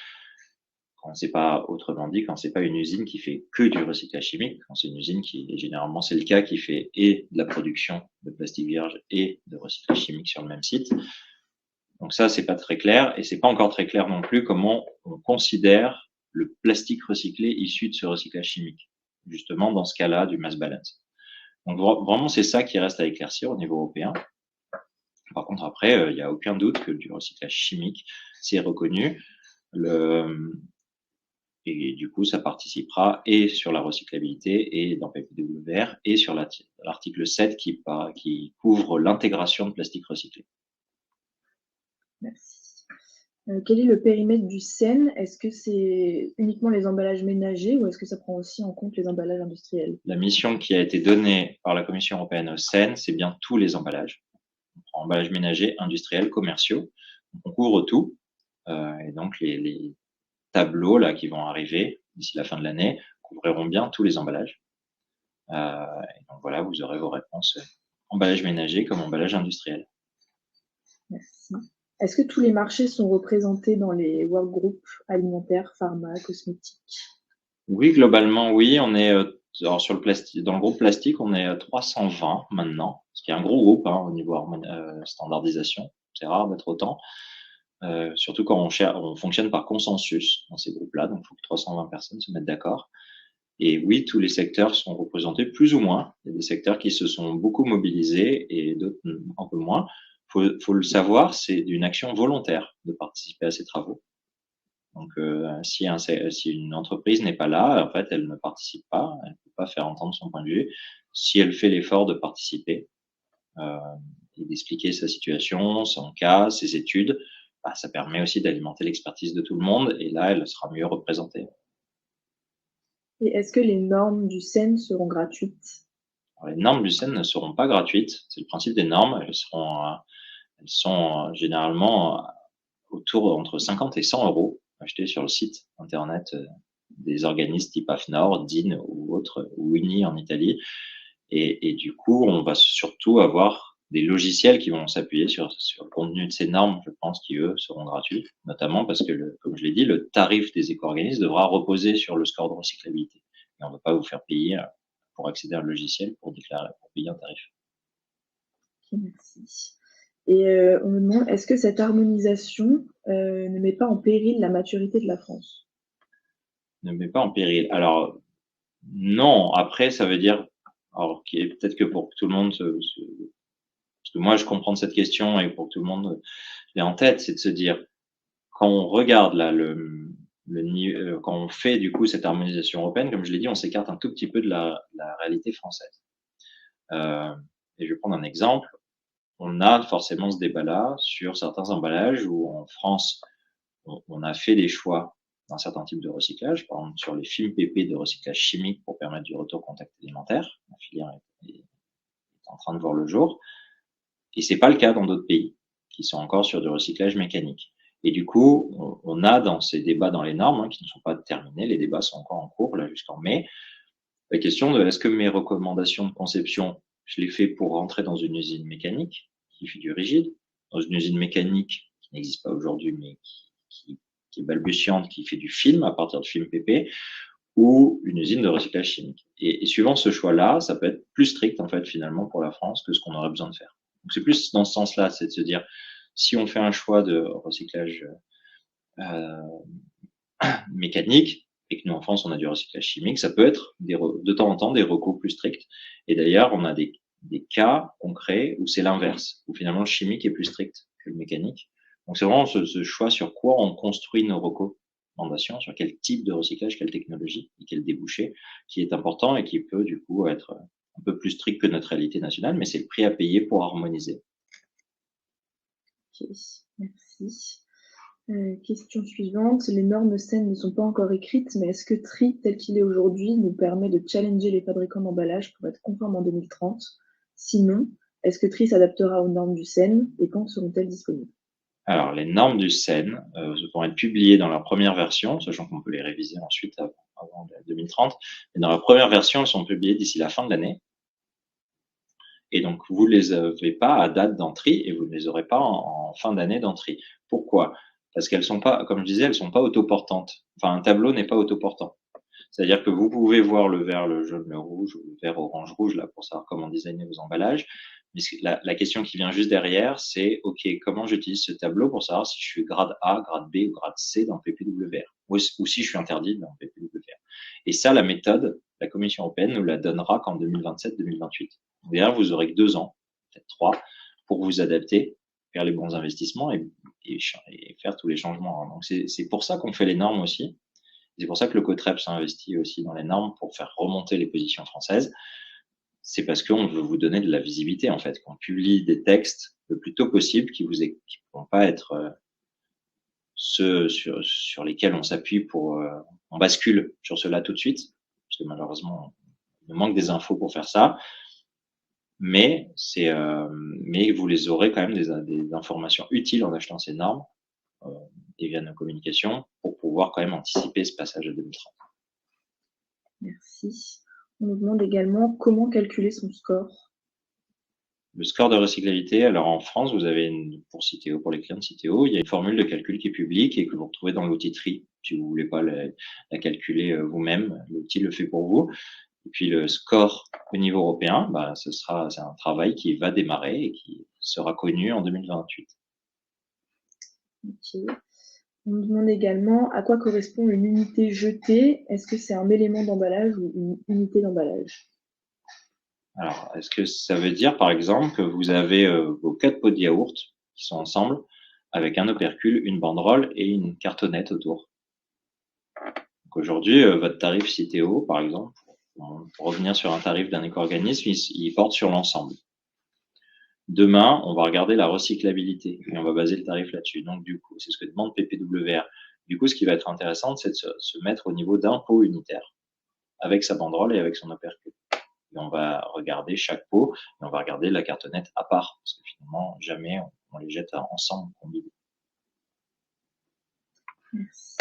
Quand c'est pas, autrement dit, quand c'est pas une usine qui fait que du recyclage chimique, quand c'est une usine qui, et généralement c'est le cas, qui fait et de la production de plastique vierge et de recyclage chimique sur le même site. Donc ça, c'est pas très clair, et c'est pas encore très clair non plus comment on considère le plastique recyclé issu de ce recyclage chimique, justement dans ce cas-là du mass balance. Donc vraiment, c'est ça qui reste à éclaircir au niveau européen. Par contre, après, il n'y a aucun doute que du recyclage chimique, c'est reconnu. Et du coup, ça participera et sur la recyclabilité et dans PPWR et sur l'article 7 qui couvre l'intégration de plastique recyclé. Merci. Quel est le périmètre du CEN? Est-ce que c'est uniquement les emballages ménagers ou est-ce que ça prend aussi en compte les emballages industriels? La mission qui a été donnée par la Commission européenne au CEN, c'est bien tous les emballages. On prend emballages ménagers, industriels, commerciaux. On couvre tout. Et donc, les tableaux là qui vont arriver d'ici la fin de l'année couvriront bien tous les emballages. Et donc voilà, vous aurez vos réponses emballage ménager comme emballage industriel. Merci. Est-ce que tous les marchés sont représentés dans les workgroups alimentaires, pharma, cosmétiques? Oui, globalement, oui. On est alors sur le plastique, dans le groupe plastique, on est 320 maintenant, ce qui est un gros groupe au niveau standardisation. C'est rare d'être autant. Surtout quand on fonctionne par consensus dans ces groupes-là, donc il faut que 320 personnes se mettent d'accord. Et oui, tous les secteurs sont représentés plus ou moins. Il y a des secteurs qui se sont beaucoup mobilisés et d'autres un peu moins. Faut le savoir, c'est une action volontaire de participer à ces travaux. Donc, si une entreprise n'est pas là, en fait, elle ne participe pas, elle ne peut pas faire entendre son point de vue. Si elle fait l'effort de participer et d'expliquer sa situation, son cas, ses études, ça permet aussi d'alimenter l'expertise de tout le monde et là, elle sera mieux représentée. Et est-ce que les normes du CEN seront gratuites? Alors, les normes du CEN ne seront pas gratuites. C'est le principe des normes. Elles sont généralement autour entre 50 et 100 euros achetées sur le site internet des organismes type AFNOR, DIN ou autres, ou UNI en Italie. Et du coup, on va surtout avoir des logiciels qui vont s'appuyer sur le contenu de ces normes, je pense, qui, eux, seront gratuits, notamment parce que, comme je l'ai dit, le tarif des éco-organismes devra reposer sur le score de recyclabilité. Et on ne va pas vous faire payer pour accéder à un logiciel pour payer un tarif. Okay, merci. Et on me demande, est-ce que cette harmonisation ne met pas en péril la maturité de la France? Ne met pas en péril. Alors, non. Après, ça veut dire, alors, peut-être que pour que tout le monde parce que moi, je comprends cette question et pour que tout le monde l'ait en tête, c'est de se dire, quand on regarde là quand on fait du coup cette harmonisation européenne, comme je l'ai dit, on s'écarte un tout petit peu de la réalité française. Et je vais prendre un exemple. On a forcément ce débat-là sur certains emballages où en France, on a fait des choix d'un certain type de recyclage, par exemple sur les films PP de recyclage chimique pour permettre du retour contact alimentaire. La filière est en train de voir le jour. Et c'est pas le cas dans d'autres pays qui sont encore sur du recyclage mécanique. Et du coup, on a dans ces débats dans les normes, qui ne sont pas terminés, les débats sont encore en cours là jusqu'en mai, la question de est-ce que mes recommandations de conception, je les fais pour rentrer dans une usine mécanique qui fait du rigide, dans une usine mécanique qui n'existe pas aujourd'hui mais qui est balbutiante, qui fait du film à partir de film PP, ou une usine de recyclage chimique. Et suivant ce choix-là, ça peut être plus strict en fait finalement pour la France que ce qu'on aurait besoin de faire. Donc c'est plus dans ce sens-là, c'est de se dire si on fait un choix de recyclage mécanique et que nous en France on a du recyclage chimique, ça peut être de temps en temps des recours plus stricts. Et d'ailleurs, on a des cas concrets où c'est l'inverse, où finalement le chimique est plus strict que le mécanique. Donc c'est vraiment ce choix sur quoi on construit nos recommandations, sur quel type de recyclage, quelle technologie et quel débouché qui est important et qui peut du coup être un peu plus strict que notre réalité nationale, mais c'est le prix à payer pour harmoniser. Ok, merci. Question suivante. Les normes SAIN ne sont pas encore écrites, mais est-ce que TRI, tel qu'il est aujourd'hui, nous permet de challenger les fabricants d'emballage pour être conformes en 2030? Sinon, est-ce que TRI s'adaptera aux normes du SAIN et quand seront-elles disponibles? Alors, les normes du SAIN vont être publiées dans leur première version, sachant qu'on peut les réviser ensuite avant 2030. Mais dans leur première version, elles sont publiées d'ici la fin de l'année. Et donc, vous ne les avez pas à date d'entrée et vous ne les aurez pas en fin d'année d'entrée. Pourquoi? Parce qu'elles sont pas, comme je disais, elles sont pas autoportantes. Enfin, un tableau n'est pas autoportant. C'est-à-dire que vous pouvez voir le vert, le jaune, le rouge, ou le vert, orange, rouge, là, pour savoir comment designer vos emballages. Mais la question qui vient juste derrière, c'est, OK, comment j'utilise ce tableau pour savoir si je suis grade A, grade B ou grade C dans le PPWR, ou si je suis interdit dans le PPWR. Et ça, la méthode, la Commission européenne nous la donnera qu'en 2027-2028. D'ailleurs, vous aurez que 2 ans, peut-être 3, pour vous adapter, faire les bons investissements et faire tous les changements. Donc, c'est pour ça qu'on fait les normes aussi. C'est pour ça que le COTREP s'investit aussi dans les normes pour faire remonter les positions françaises. C'est parce qu'on veut vous donner de la visibilité, en fait, qu'on publie des textes le plus tôt possible qui ne vont pas être ceux sur lesquels on s'appuie pour, on bascule sur cela tout de suite, parce que malheureusement, il nous manque des infos pour faire ça. Mais vous les aurez quand même des informations utiles en achetant ces normes et via nos communications pour pouvoir quand même anticiper ce passage à 2030. Merci. On nous demande également comment calculer son score. Le score de recyclabilité, alors en France, vous avez pour Citeo, pour les clients de Citeo, il y a une formule de calcul qui est publique et que vous retrouvez dans l'outil TRI. Si vous voulez pas la calculer vous-même, l'outil le fait pour vous. Et puis le score au niveau européen, c'est un travail qui va démarrer et qui sera connu en 2028. Ok. On nous demande également à quoi correspond une unité jetée. Est-ce que c'est un élément d'emballage ou une unité d'emballage? Alors, est-ce que ça veut dire, par exemple, que vous avez vos 4 pots de yaourt qui sont ensemble avec un opercule, une banderole et une cartonnette autour? Donc aujourd'hui, votre tarif Citeo, par exemple, pour revenir sur un tarif d'un éco-organisme, il porte sur l'ensemble. Demain, on va regarder la recyclabilité et on va baser le tarif là-dessus. Donc, du coup, c'est ce que demande PPWR. Du coup, ce qui va être intéressant, c'est de se mettre au niveau d'un pot unitaire avec sa banderole et avec son opercule. Et on va regarder chaque pot et on va regarder la cartonnette à part parce que finalement, jamais on les jette ensemble combinés. Merci.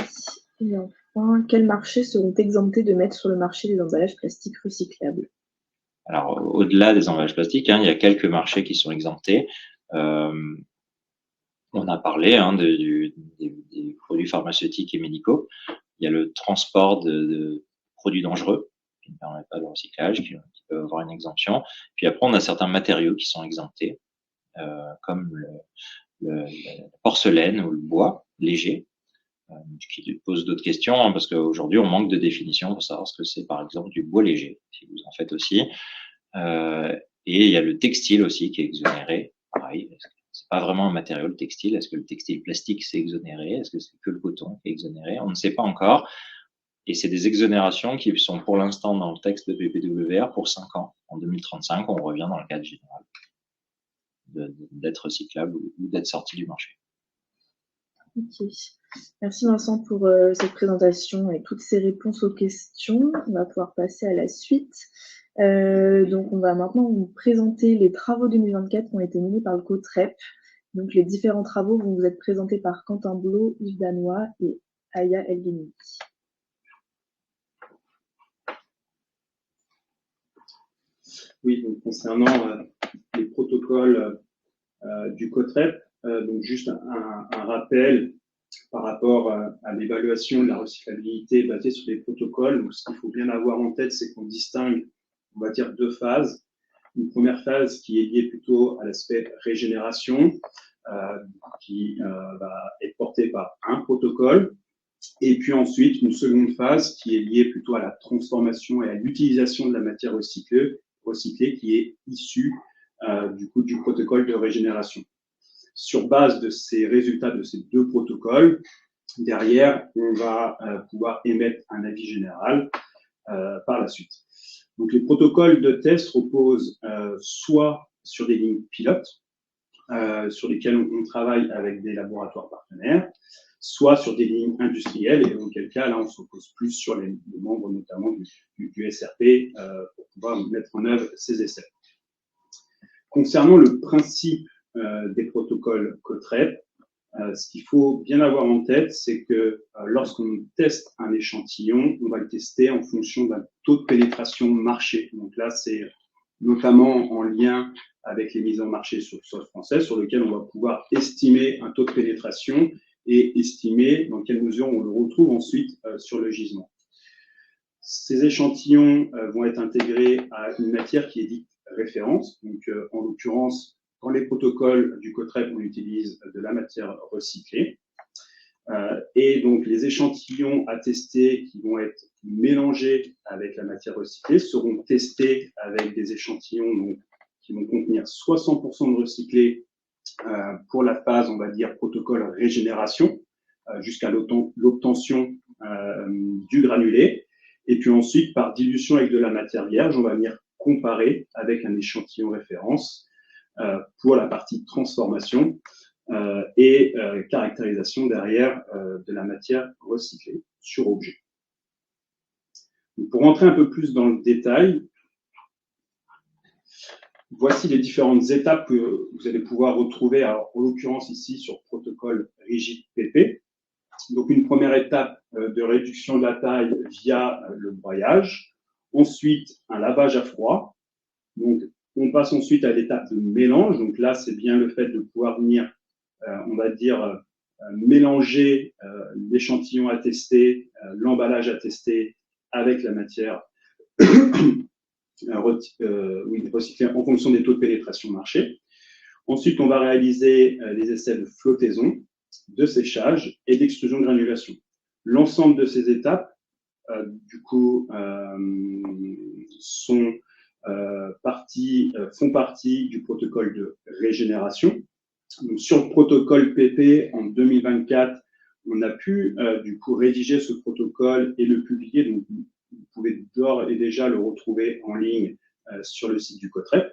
Et enfin, quels marchés seront exemptés de mettre sur le marché des emballages plastiques recyclables? Alors, au-delà des emballages plastiques, il y a quelques marchés qui sont exemptés. On a parlé des produits pharmaceutiques et médicaux. Il y a le transport de produits dangereux qui ne permettent pas de recyclage, qui peuvent avoir une exemption. Puis après, on a certains matériaux qui sont exemptés, comme la porcelaine ou le bois léger, qui pose d'autres questions, parce qu'aujourd'hui, on manque de définition pour savoir ce que c'est, par exemple, du bois léger, si vous en faites aussi. Et il y a le textile aussi qui est exonéré. Pareil, c'est pas vraiment un matériau, le textile. Est-ce que le textile plastique c'est exonéré? Est-ce que c'est que le coton qui est exonéré? On ne sait pas encore. Et c'est des exonérations qui sont pour l'instant dans le texte de PPWR pour 5 ans. En 2035, on revient dans le cadre général d'être recyclable ou d'être sorti du marché. Ok. Merci Vincent pour cette présentation et toutes ces réponses aux questions. On va pouvoir passer à la suite. Donc on va maintenant vous présenter les travaux 2024 qui ont été menés par le COTREP Donc, les différents travaux vont vous être présentés par Quentin Blot, Yves Danois et Aya Elgueni. Oui, donc concernant les protocoles du COTREP, donc juste un rappel par rapport à l'évaluation de la recyclabilité basée sur les protocoles. Donc, ce qu'il faut bien avoir en tête, c'est qu'on distingue, on va dire, deux phases. Une première phase qui est liée plutôt à l'aspect régénération, qui va être portée par un protocole. Et puis ensuite, une seconde phase qui est liée plutôt à la transformation et à l'utilisation de la matière recyclée qui est issue du coup du protocole de régénération. Sur base de ces résultats de ces deux protocoles, derrière, on va pouvoir émettre un avis général par la suite. Donc, les protocoles de test reposent soit sur des lignes pilotes, sur lesquelles on travaille avec des laboratoires partenaires, soit sur des lignes industrielles, et auquel cas, là, on se repose plus sur les membres, notamment du SRP, pour pouvoir mettre en œuvre ces essais. Concernant le principe des protocoles COTREP, ce qu'il faut bien avoir en tête, c'est que lorsqu'on teste un échantillon, on va le tester en fonction d'un taux de pénétration marché. Donc là, c'est notamment en lien avec les mises en marché sur le sol français, sur lequel on va pouvoir estimer un taux de pénétration et estimer dans quelle mesure on le retrouve ensuite sur le gisement. Ces échantillons vont être intégrés à une matière qui est dite référence. Donc, en l'occurrence, dans les protocoles du COTREP, on utilise de la matière recyclée. Et donc, les échantillons à tester qui vont être mélangés avec la matière recyclée seront testés avec des échantillons donc, qui vont contenir soit 100% de recyclé pour la phase, on va dire, protocole régénération, jusqu'à l'obtention du granulé. Et puis ensuite, par dilution avec de la matière vierge, on va venir comparer avec un échantillon référence pour la partie transformation et caractérisation derrière de la matière recyclée sur objet. Donc, pour rentrer un peu plus dans le détail, voici les différentes étapes que vous allez pouvoir retrouver, alors, en l'occurrence ici sur protocole rigide PP. Donc, une première étape de réduction de la taille via le broyage. Ensuite, un lavage à froid. Donc, on passe ensuite à l'étape de mélange. Donc là, c'est bien le fait de pouvoir venir, on va dire, mélanger l'échantillon à tester, l'emballage à tester avec la matière recyclée en fonction des taux de pénétration marché. Ensuite, on va réaliser les essais de flottaison, de séchage et d'extrusion de granulation. L'ensemble de ces étapes, du coup, font partie du protocole de régénération. Donc, sur le protocole PP en 2024, on a pu du coup rédiger ce protocole et le publier. Donc, vous pouvez d'ores et déjà le retrouver en ligne sur le site du COTREP.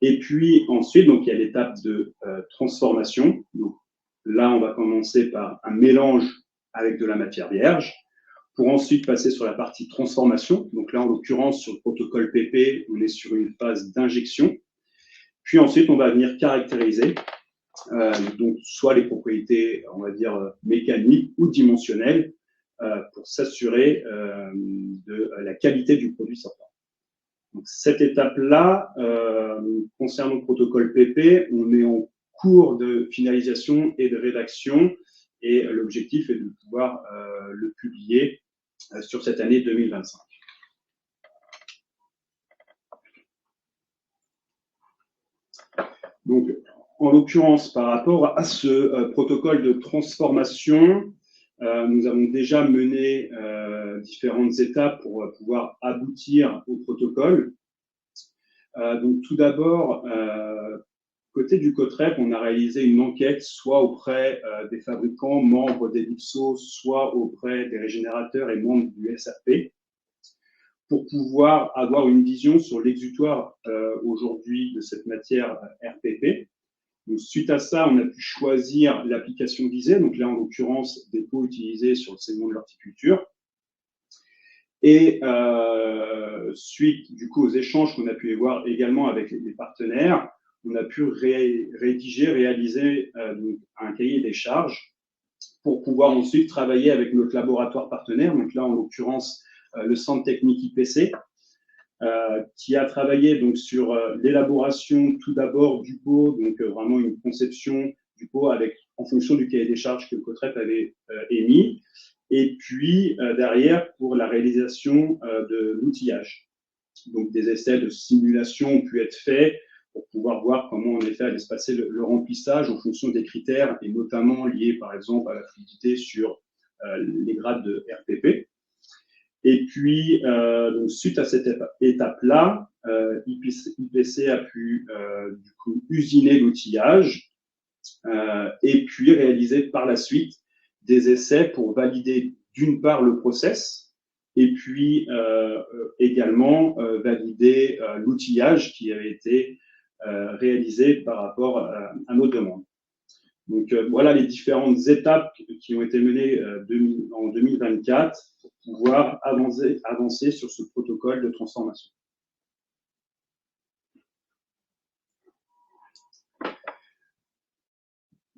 Et puis ensuite, donc, il y a l'étape de transformation. Donc, là, on va commencer par un mélange avec de la matière vierge, pour ensuite passer sur la partie transformation. Donc là, en l'occurrence, sur le protocole PP, on est sur une phase d'injection. Puis ensuite, on va venir caractériser donc soit les propriétés, on va dire, mécaniques ou dimensionnelles pour s'assurer de la qualité du produit sortant. Donc, cette étape-là, concernant le protocole PP, on est en cours de finalisation et de rédaction et l'objectif est de pouvoir le publier sur cette année 2025. Donc, en l'occurrence, par rapport à ce protocole de transformation, nous avons déjà mené différentes étapes pour pouvoir aboutir au protocole. Donc, tout d'abord, côté du COTREP, on a réalisé une enquête soit auprès des fabricants, membres des LIPSO, soit auprès des régénérateurs et membres du SRP, pour pouvoir avoir une vision sur l'exutoire aujourd'hui de cette matière RPP. Donc, suite à ça, on a pu choisir l'application visée, donc là en l'occurrence des pots utilisés sur le segment de l'horticulture. Et suite du coup aux échanges qu'on a pu avoir également avec les partenaires, on a pu réaliser un cahier des charges pour pouvoir ensuite travailler avec notre laboratoire partenaire, donc là en l'occurrence le Centre technique IPC, qui a travaillé donc sur l'élaboration tout d'abord du pot, donc vraiment une conception du pot en fonction du cahier des charges que le COTREP avait émis, et puis derrière pour la réalisation de l'outillage. Donc des essais de simulation ont pu être faits pour pouvoir voir comment en effet allait se passer le remplissage en fonction des critères et notamment liés par exemple à la fluidité sur les grades de RPP. Et puis, donc, suite à cette étape-là, IPC a pu du coup usiner l'outillage et puis réaliser par la suite des essais pour valider d'une part le process et puis également valider l'outillage qui avait été réalisé par rapport à nos demandes. Donc voilà les différentes étapes qui ont été menées en 2024 pour pouvoir avancer sur ce protocole de transformation.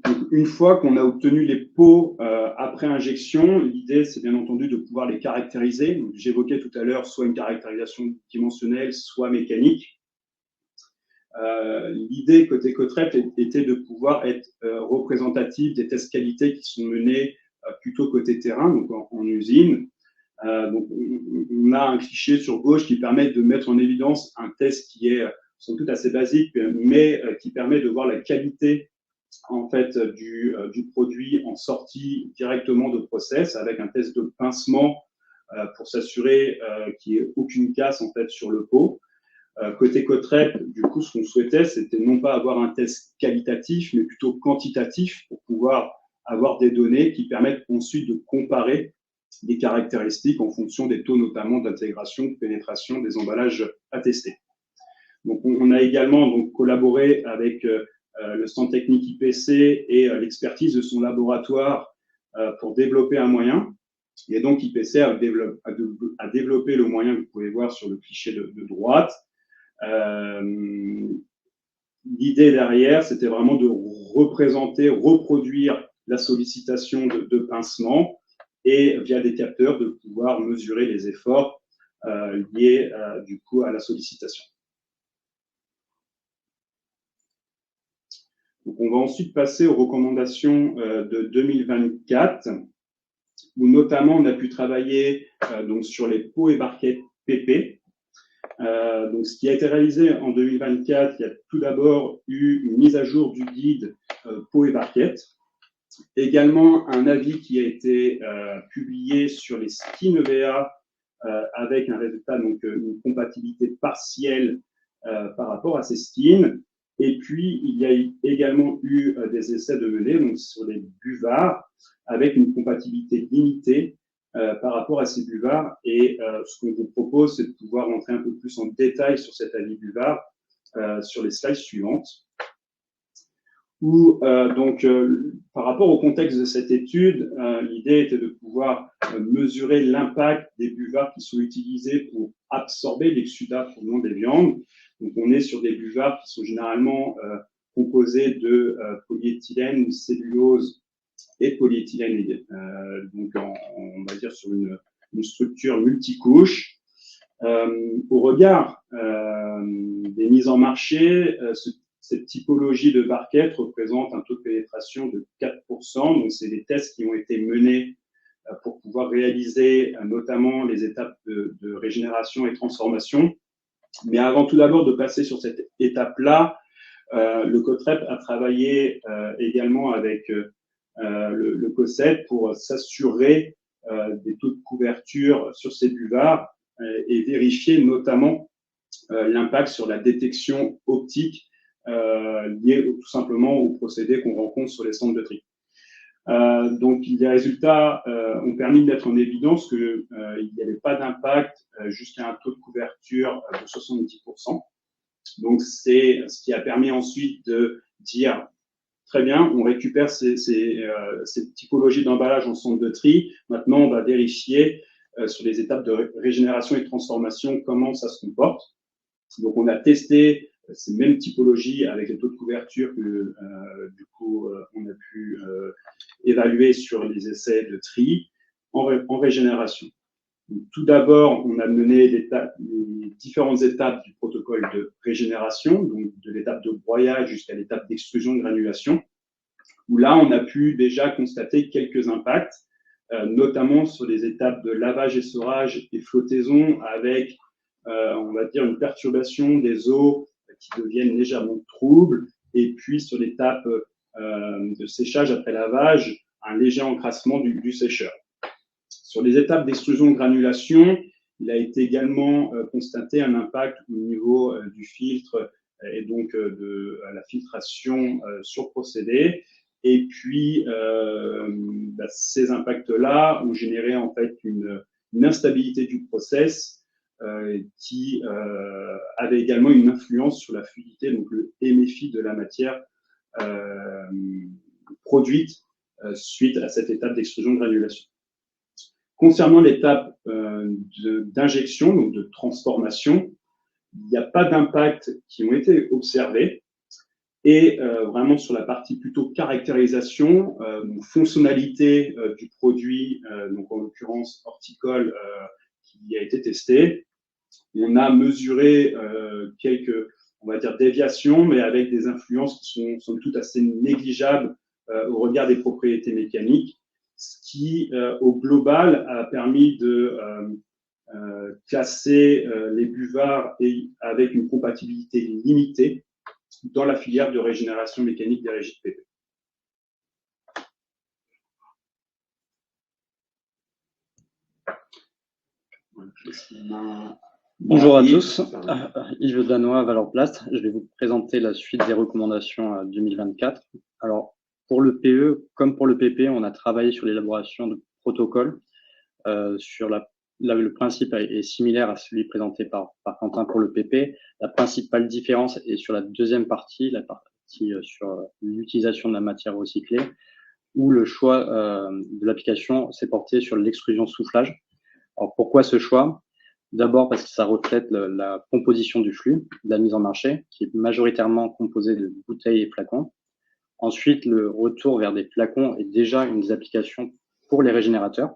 Donc, une fois qu'on a obtenu les pots après injection, l'idée c'est bien entendu de pouvoir les caractériser. J'évoquais tout à l'heure soit une caractérisation dimensionnelle, soit mécanique. L'idée côté COTREP était de pouvoir être représentative des tests qualité qui sont menés plutôt côté terrain, donc en usine. Donc on a un cliché sur gauche qui permet de mettre en évidence un test qui est sans doute assez basique, mais qui permet de voir la qualité en fait du produit en sortie directement de process avec un test de pincement pour s'assurer qu'il n'y ait aucune casse en fait sur le pot. Côté COTREP, du coup, ce qu'on souhaitait, c'était non pas avoir un test qualitatif, mais plutôt quantitatif pour pouvoir avoir des données qui permettent ensuite de comparer des caractéristiques en fonction des taux notamment d'intégration, de pénétration des emballages à tester. Donc, on a également donc collaboré avec le Centre technique IPC et l'expertise de son laboratoire pour développer un moyen. Et donc, IPC a développé le moyen que vous pouvez voir sur le cliché de droite. L'idée derrière, c'était vraiment de reproduire la sollicitation de pincement et via des capteurs de pouvoir mesurer les efforts liés du coup à la sollicitation. Donc, on va ensuite passer aux recommandations de 2024, où notamment on a pu travailler donc sur les pots et barquettes PP. Donc, ce qui a été réalisé en 2024, il y a tout d'abord eu une mise à jour du guide pot et barquettes. Également, un avis qui a été publié sur les skins EVA avec un résultat, donc une compatibilité partielle par rapport à ces skins. Et puis, il y a également eu des essais de menée donc sur les buvards avec une compatibilité limitée par rapport à ces buvards. Et ce qu'on vous propose, c'est de pouvoir rentrer un peu plus en détail sur cet avis buvard sur les slides suivantes. Où, par rapport au contexte de cette étude, l'idée était de pouvoir mesurer l'impact des buvards qui sont utilisés pour absorber l'exsudat provenant des viandes. Donc, on est sur des buvards qui sont généralement composés de polyéthylène, cellulose et polyéthylène, donc on va dire sur une structure multicouche. Au regard des mises en marché, cette typologie de barquette représente un taux de pénétration de 4%. Donc, c'est des tests qui ont été menés pour pouvoir réaliser notamment les étapes de régénération et transformation. Mais avant tout d'abord de passer sur cette étape-là, le COTREP a travaillé également avec le COCET pour s'assurer des taux de couverture sur ces buvards et vérifier notamment l'impact sur la détection optique liée tout simplement aux procédés qu'on rencontre sur les centres de tri. Donc, les résultats ont permis de mettre en évidence qu'il n'y avait pas d'impact jusqu'à un taux de couverture de 70%. Donc, c'est ce qui a permis ensuite de dire très bien, on récupère ces typologies d'emballage en centre de tri. Maintenant, on va vérifier sur les étapes de régénération et de transformation comment ça se comporte. Donc, on a testé ces mêmes typologies avec les taux de couverture que du coup on a pu évaluer sur les essais de tri en régénération. Donc, tout d'abord, on a mené les différentes étapes du protocole de régénération, donc de l'étape de broyage jusqu'à l'étape d'extrusion de granulation, où là, on a pu déjà constater quelques impacts, notamment sur les étapes de lavage, essorage et flottaison, avec, on va dire, une perturbation des eaux qui deviennent légèrement troubles, et puis sur l'étape de séchage après lavage, un léger encrassement du sécheur. Sur les étapes d'extrusion de granulation, il a été également constaté un impact au niveau du filtre et donc de la filtration sur procédé. Et puis, ces impacts-là ont généré en fait une instabilité du process qui avait également une influence sur la fluidité, donc le MFI de la matière produite suite à cette étape d'extrusion de granulation. Concernant l'étape d'injection, donc de transformation, il n'y a pas d'impact qui ont été observés. Et vraiment sur la partie plutôt caractérisation, fonctionnalité du produit, donc en l'occurrence horticole, qui a été testé, on a mesuré quelques, on va dire, déviations, mais avec des influences qui sont somme toute assez négligeables au regard des propriétés mécaniques, ce qui, au global, a permis de classer les buvards avec une compatibilité limitée dans la filière de régénération mécanique des régies de PP. Bonjour à tous, Yves Danois, Valorplast. Je vais vous présenter la suite des recommandations 2024. Alors, pour le PE comme pour le PP, on a travaillé sur l'élaboration de protocoles. Le principe est similaire à celui présenté par Quentin pour le PP. La principale différence est sur la deuxième partie, la partie sur l'utilisation de la matière recyclée, où le choix de l'application s'est porté sur l'extrusion soufflage. Alors, pourquoi ce choix? D'abord parce que ça reflète la composition du flux, de la mise en marché, qui est majoritairement composée de bouteilles et flacons. Ensuite, le retour vers des flacons est déjà une des applications pour les régénérateurs.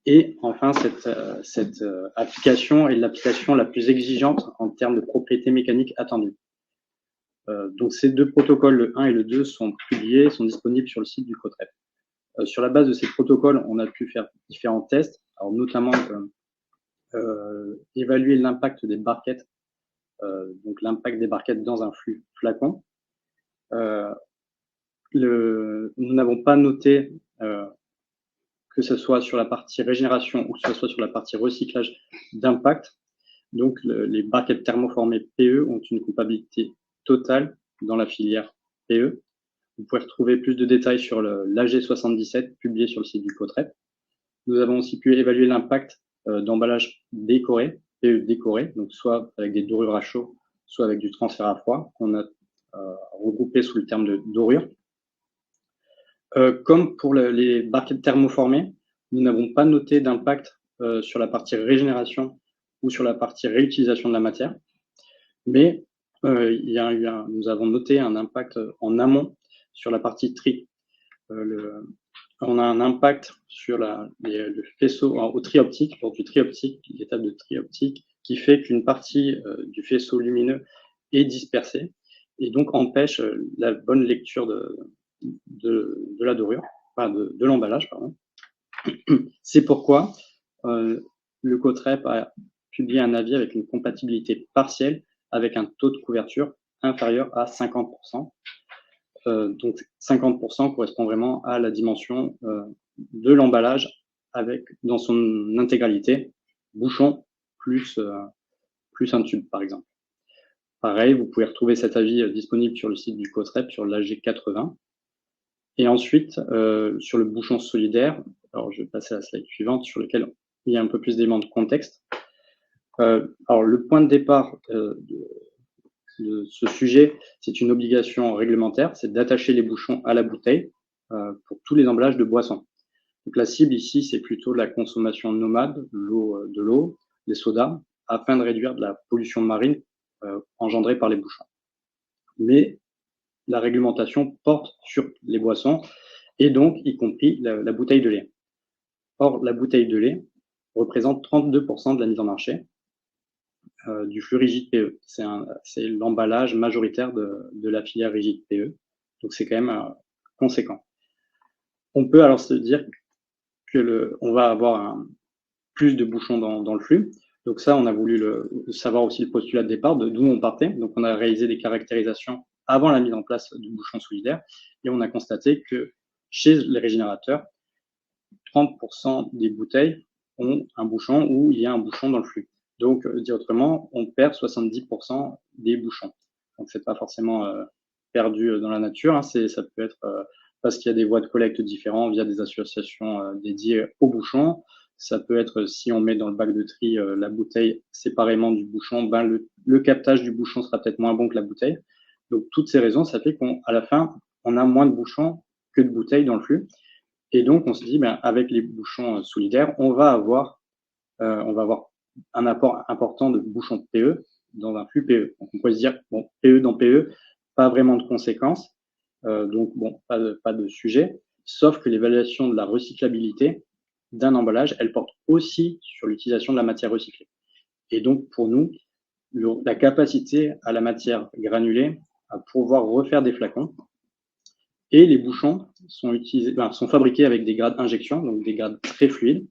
Et enfin, cette application est l'application la plus exigeante en termes de propriétés mécaniques attendues. Donc, ces deux protocoles, le 1 et le 2, sont publiés, sont disponibles sur le site du COTREP. Sur la base de ces protocoles, on a pu faire différents tests, alors notamment évaluer l'impact des barquettes, donc l'impact des barquettes dans un flux flacon. Nous n'avons pas noté que ce soit sur la partie régénération ou que ce soit sur la partie recyclage d'impact. Donc, les barquettes thermoformées PE ont une compatibilité totale dans la filière PE. Vous pouvez retrouver plus de détails sur l'AG77 publié sur le site du COTREP. Nous avons aussi pu évaluer l'impact d'emballage décoré, PE décoré, donc soit avec des dorures à chaud, soit avec du transfert à froid, qu'on a regroupé sous le terme de dorure. Comme pour les barquettes thermoformées, nous n'avons pas noté d'impact sur la partie régénération ou sur la partie réutilisation de la matière, mais nous avons noté un impact en amont sur la partie tri. On a un impact sur le faisceau au tri optique, lors du tri optique, l'étape de tri optique, qui fait qu'une partie du faisceau lumineux est dispersée et donc empêche la bonne lecture de la dorure, enfin de l'emballage, pardon. C'est pourquoi le COTREP a publié un avis avec une compatibilité partielle avec un taux de couverture inférieur à 50%. Donc 50% correspond vraiment à la dimension de l'emballage dans son intégralité, bouchon plus un tube par exemple. Pareil, vous pouvez retrouver cet avis disponible sur le site du COTREP sur l'AG80. Et ensuite, sur le bouchon solidaire, alors je vais passer à la slide suivante sur lequel il y a un peu plus d'éléments de contexte. Alors le point de départ de ce sujet, c'est une obligation réglementaire, c'est d'attacher les bouchons à la bouteille pour tous les emballages de boissons. Donc la cible ici, c'est plutôt la consommation nomade de l'eau, les sodas, afin de réduire de la pollution marine engendrées par les bouchons. Mais la réglementation porte sur les boissons et donc y compris la bouteille de lait. Or, la bouteille de lait représente 32% de la mise en marché du flux rigide PE. C'est l'emballage majoritaire de la filière rigide PE. Donc, c'est quand même conséquent. On peut alors se dire on va avoir plus de bouchons dans le flux. Donc ça, on a voulu savoir aussi le postulat de départ, d'où on partait. Donc, on a réalisé des caractérisations avant la mise en place du bouchon solidaire et on a constaté que chez les régénérateurs, 30% des bouteilles ont un bouchon ou il y a un bouchon dans le flux. Donc, dit autrement, on perd 70% des bouchons. Donc, c'est pas forcément perdu dans la nature. Hein, ça peut être parce qu'il y a des voies de collecte différentes via des associations dédiées aux bouchons. Ça peut être si on met dans le bac de tri la bouteille séparément du bouchon, ben le captage du bouchon sera peut-être moins bon que la bouteille. Donc, toutes ces raisons, ça fait qu'à la fin, on a moins de bouchons que de bouteilles dans le flux. Et donc, on se dit, ben, avec les bouchons solidaires, on va avoir un apport important de bouchons PE dans un flux PE. Donc, on pourrait se dire, bon, PE dans PE, pas vraiment de conséquences. Donc, bon, pas de sujet. Sauf que l'évaluation de la recyclabilité d'un emballage, elle porte aussi sur l'utilisation de la matière recyclée. Et donc, pour nous, la capacité à la matière granulée à pouvoir refaire des flacons. Et les bouchons sont fabriqués avec des grades injection, donc des grades très fluides.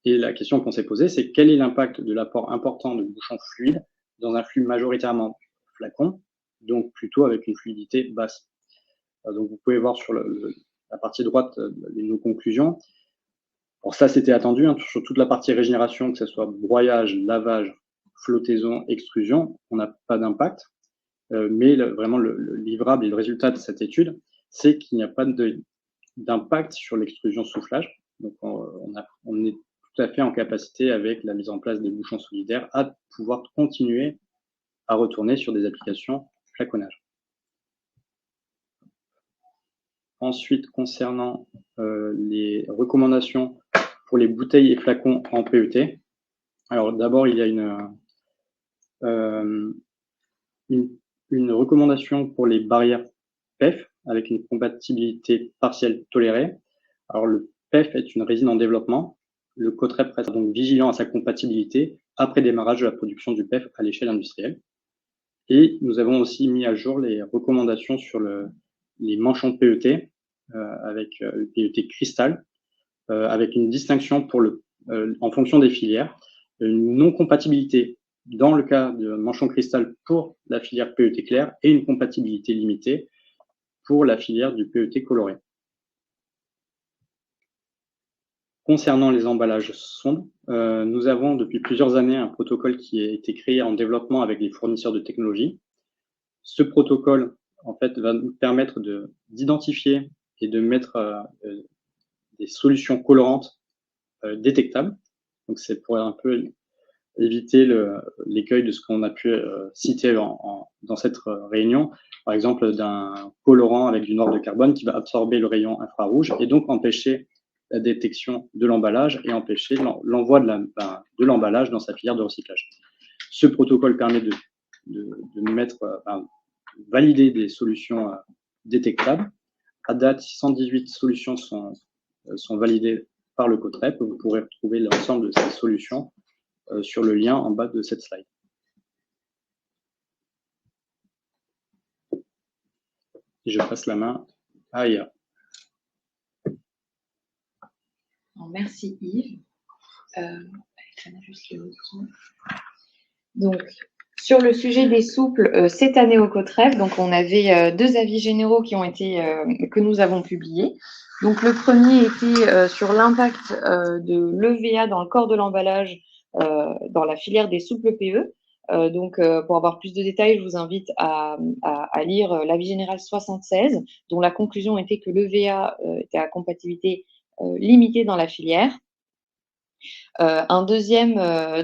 Et la question qu'on s'est posée, c'est quel est l'impact de l'apport important de bouchons fluides dans un flux majoritairement flacon, donc plutôt avec une fluidité basse. Donc vous pouvez voir sur la partie droite nos conclusions. Alors ça, c'était attendu, hein, sur toute la partie régénération, que ce soit broyage, lavage, flottaison, extrusion, on n'a pas d'impact. Mais vraiment, le livrable et le résultat de cette étude, c'est qu'il n'y a pas d'impact sur l'extrusion soufflage. Donc, on est tout à fait en capacité, avec la mise en place des bouchons solidaires, à pouvoir continuer à retourner sur des applications flaconnage. Ensuite, concernant les recommandations pour les bouteilles et flacons en PET. Alors, d'abord, il y a une recommandation pour les barrières PEF avec une compatibilité partielle tolérée. Alors, le PEF est une résine en développement. Le COTREP reste donc vigilant à sa compatibilité après démarrage de la production du PEF à l'échelle industrielle. Et nous avons aussi mis à jour les recommandations sur les manchons PET avec le PET cristal, avec une distinction en fonction des filières, une non-compatibilité dans le cas de manchon cristal pour la filière PET clair et une compatibilité limitée pour la filière du PET coloré. Concernant les emballages sombres, nous avons depuis plusieurs années un protocole qui a été créé en développement avec les fournisseurs de technologies. Ce protocole, en fait, va nous permettre d'identifier et de mettre des solutions colorantes détectables. Donc, c'est pour un peu éviter l'écueil de ce qu'on a pu citer dans cette réunion, par exemple d'un colorant avec du noir de carbone qui va absorber le rayon infrarouge et donc empêcher la détection de l'emballage et empêcher l'envoi de l'emballage dans sa filière de recyclage. Ce protocole permet de valider des solutions détectables. À date, 118 solutions sont validées par le COTREP. Vous pourrez retrouver l'ensemble de ces solutions sur le lien en bas de cette slide. Et je passe la main à Aya. Merci Yves. Donc, sur le sujet des souples, cette année au COTREP, donc on avait 2 avis généraux que nous avons publiés. Donc, le premier était sur l'impact de l'EVA dans le corps de l'emballage dans la filière des souples PE. Donc, pour avoir plus de détails, je vous invite à lire l'avis général 76, dont la conclusion était que l'EVA était à compatibilité limitée dans la filière. Un deuxième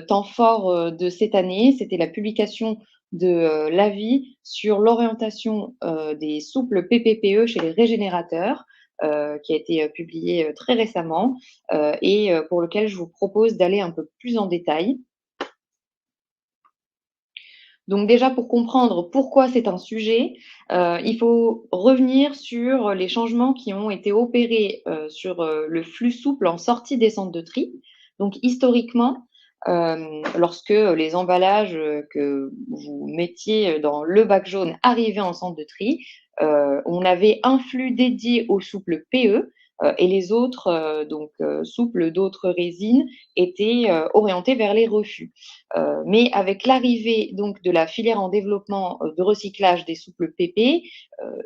temps fort de cette année, c'était la publication de l'avis sur l'orientation des souples PPPE chez les régénérateurs, qui a été publié très récemment et pour lequel je vous propose d'aller un peu plus en détail. Donc déjà, pour comprendre pourquoi c'est un sujet, il faut revenir sur les changements qui ont été opérés sur le flux souple en sortie des centres de tri. Donc historiquement, lorsque les emballages que vous mettiez dans le bac jaune arrivaient en centre de tri, on avait un flux dédié au souple PE et les autres souples d'autres résines étaient orientés vers les refus. Mais avec l'arrivée donc de la filière en développement de recyclage des souples PP,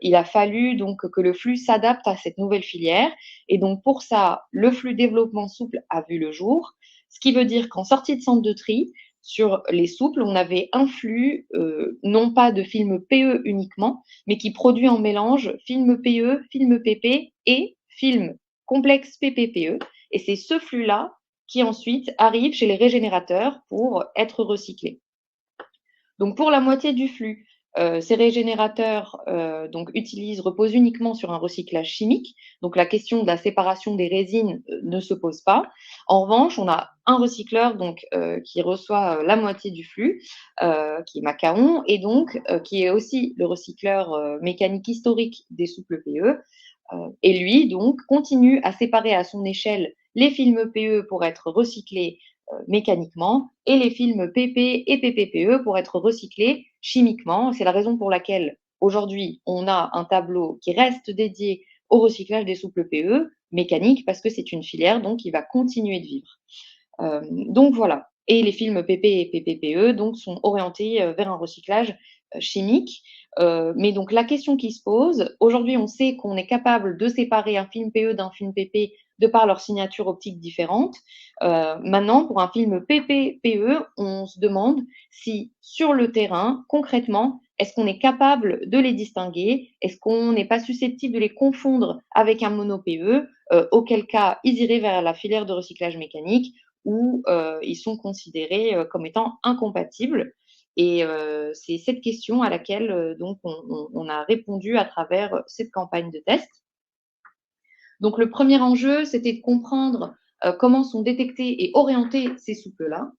il a fallu donc que le flux s'adapte à cette nouvelle filière. Et donc pour ça, le flux développement souple a vu le jour, ce qui veut dire qu'en sortie de centre de tri, sur les souples, on avait un flux, non pas de film PE uniquement, mais qui produit en mélange film PE, film PP et film complexe PP-PE. Et c'est ce flux-là qui ensuite arrive chez les régénérateurs pour être recyclés. Donc pour la moitié du flux, ces régénérateurs reposent uniquement sur un recyclage chimique. Donc la question de la séparation des résines ne se pose pas. En revanche, on a un recycleur qui reçoit la moitié du flux, qui est Macaon, et donc qui est aussi le recycleur mécanique historique des souples PE. Et lui, donc, continue à séparer à son échelle les films PE pour être recyclés mécaniquement et les films PP et PPPE pour être recyclés chimiquement. C'est la raison pour laquelle aujourd'hui, on a un tableau qui reste dédié au recyclage des souples PE mécaniques parce que c'est une filière donc qui va continuer de vivre. Donc voilà. Et les films PP et PPPE donc sont orientés vers un recyclage chimique. Mais donc la question qui se pose, aujourd'hui on sait qu'on est capable de séparer un film PE d'un film PP de par leur signature optique différente. Maintenant, pour un film PP-PE, on se demande si sur le terrain, concrètement, est-ce qu'on est capable de les distinguer? Est-ce qu'on n'est pas susceptible de les confondre avec un mono-PE? Auquel cas, ils iraient vers la filière de recyclage mécanique où ils sont considérés comme étant incompatibles. Et c'est cette question à laquelle donc on a répondu à travers cette campagne de test. Donc le premier enjeu, c'était de comprendre comment sont détectés et orientés ces souples-là.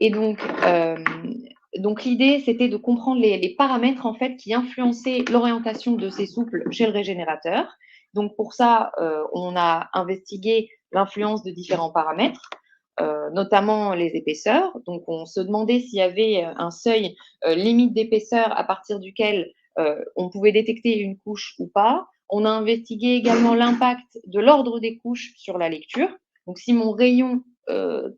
Et donc l'idée, c'était de comprendre les paramètres en fait qui influençaient l'orientation de ces souples chez le régénérateur. Donc pour ça, on a investigué l'influence de différents paramètres, notamment les épaisseurs. Donc on se demandait s'il y avait un seuil limite d'épaisseur à partir duquel on pouvait détecter une couche ou pas. On a investigué également l'impact de l'ordre des couches sur la lecture. Donc si mon rayon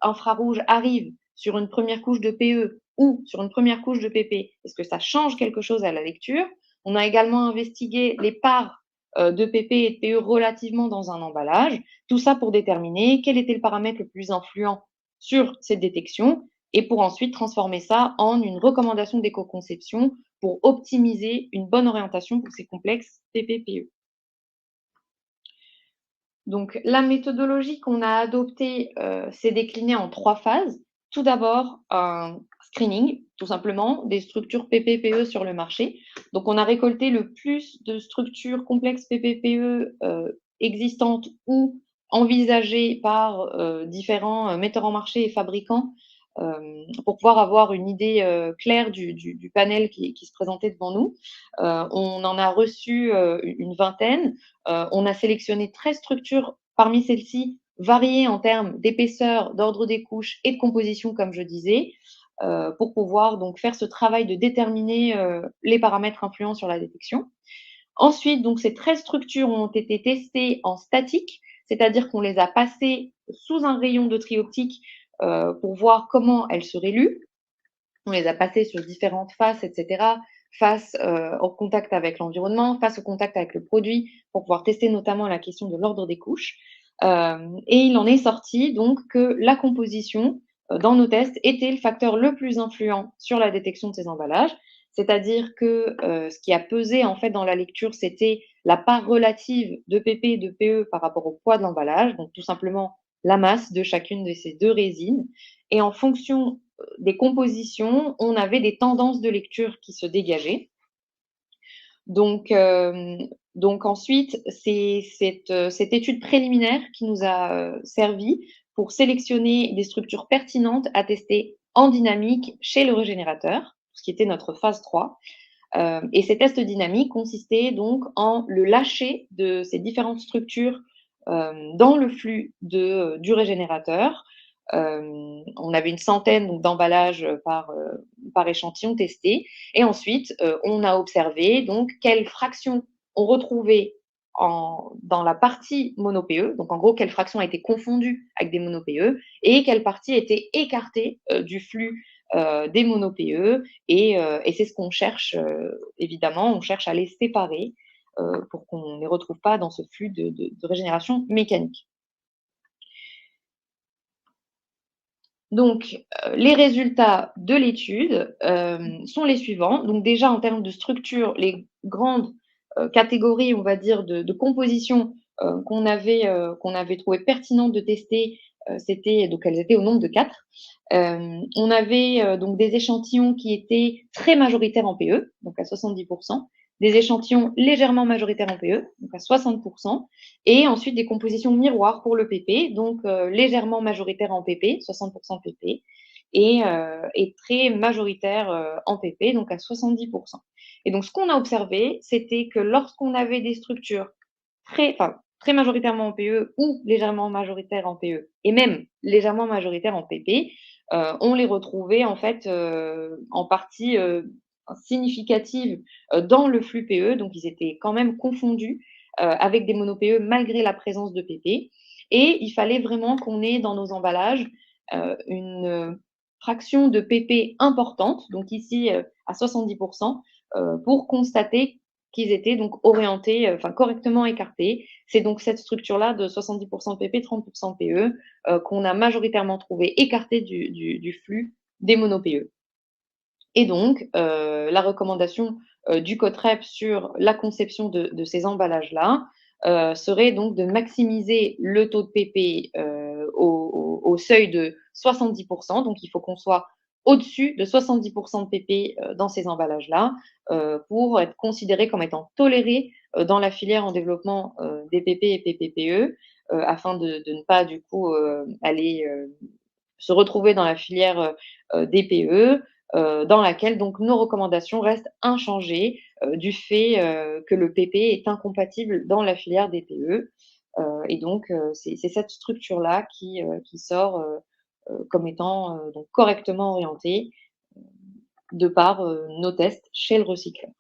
infrarouge arrive sur une première couche de PE ou sur une première couche de PP, est-ce que ça change quelque chose à la lecture? On a également investigué les parts de PP et de PE relativement dans un emballage, tout ça pour déterminer quel était le paramètre le plus influent sur cette détection et pour ensuite transformer ça en une recommandation d'éco-conception pour optimiser une bonne orientation pour ces complexes PP-PE. Donc, la méthodologie qu'on a adoptée s'est déclinée en 3 phases. Tout d'abord, un screening, tout simplement, des structures PPPE sur le marché. Donc, on a récolté le plus de structures complexes PPPE existantes ou envisagées par différents metteurs en marché et fabricants pour pouvoir avoir une idée claire du panel qui se présentait devant nous. On en a reçu une vingtaine. On a sélectionné 13 structures parmi celles-ci, variées en termes d'épaisseur, d'ordre des couches et de composition, comme je disais, pour pouvoir donc faire ce travail de déterminer les paramètres influents sur la détection. Ensuite, donc, ces 13 structures ont été testées en statique, c'est-à-dire qu'on les a passées sous un rayon de tri optique pour voir comment elles seraient lues. On les a passées sur différentes faces, etc., face au contact avec l'environnement, face au contact avec le produit, pour pouvoir tester notamment la question de l'ordre des couches. Et il en est sorti donc que la composition dans nos tests était le facteur le plus influent sur la détection de ces emballages. C'est-à-dire que ce qui a pesé en fait dans la lecture, c'était la part relative de PP et de PE par rapport au poids de l'emballage, donc tout simplement la masse de chacune de ces deux résines. Et en fonction des compositions, on avait des tendances de lecture qui se dégageaient. Donc ensuite, c'est cette étude préliminaire qui nous a servi pour sélectionner des structures pertinentes à tester en dynamique chez le régénérateur, ce qui était notre phase 3. Et ces tests dynamiques consistaient donc en le lâcher de ces différentes structures dans le flux du régénérateur. On avait une centaine d'emballages par échantillon testé. Et ensuite, on a observé donc quelles fractions on retrouvait dans la partie mono-PE, donc en gros, quelle fraction a été confondue avec des mono-PE et quelle partie a été écartée du flux des mono-PE. Et c'est ce qu'on cherche, évidemment, on cherche à les séparer pour qu'on ne les retrouve pas dans ce flux de régénération mécanique. Donc, les résultats de l'étude sont les suivants. Donc déjà, en termes de structure, les grandes catégories, on va dire, de composition qu'on avait trouvé pertinentes de tester, donc elles étaient au nombre de 4. On avait donc des échantillons qui étaient très majoritaires en PE, donc à 70%, des échantillons légèrement majoritaires en PE, donc à 60%, et ensuite des compositions miroirs pour le PP, donc légèrement majoritaires en PP, 60% PP, et très majoritaires en PP, donc à 70%. Et donc ce qu'on a observé, c'était que lorsqu'on avait des structures très majoritairement en PE ou légèrement majoritaires en PE, et même légèrement majoritaires en PP, on les retrouvait en fait en partie significative dans le flux PE, donc ils étaient quand même confondus avec des mono-PE malgré la présence de PP. Et il fallait vraiment qu'on ait dans nos emballages une fraction de PP importante, donc ici à 70%, pour constater qu'ils étaient donc orientés, correctement écartés. C'est donc cette structure-là de 70% PP, 30% PE qu'on a majoritairement trouvé écartée du flux des mono-PE. Et donc, la recommandation du COTREP sur la conception de ces emballages-là serait donc de maximiser le taux de PP au seuil de 70%. Donc, il faut qu'on soit au-dessus de 70% de PP dans ces emballages-là pour être considéré comme étant toléré dans la filière en développement des PP et PPPE afin de ne pas du coup aller se retrouver dans la filière des PE dans laquelle donc nos recommandations restent inchangées du fait que le PP est incompatible dans la filière des PE. Et donc, c'est cette structure-là qui sort comme étant donc correctement orientée de par nos tests chez le recycleur.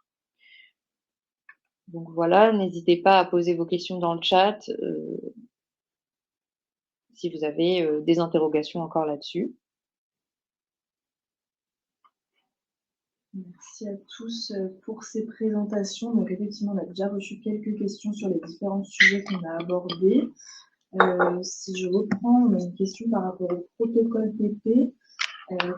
Donc voilà, n'hésitez pas à poser vos questions dans le chat si vous avez des interrogations encore là-dessus. Merci à tous pour ces présentations. Donc effectivement, on a déjà reçu quelques questions sur les différents sujets qu'on a abordés. Si je reprends, on a une question par rapport au protocole PP.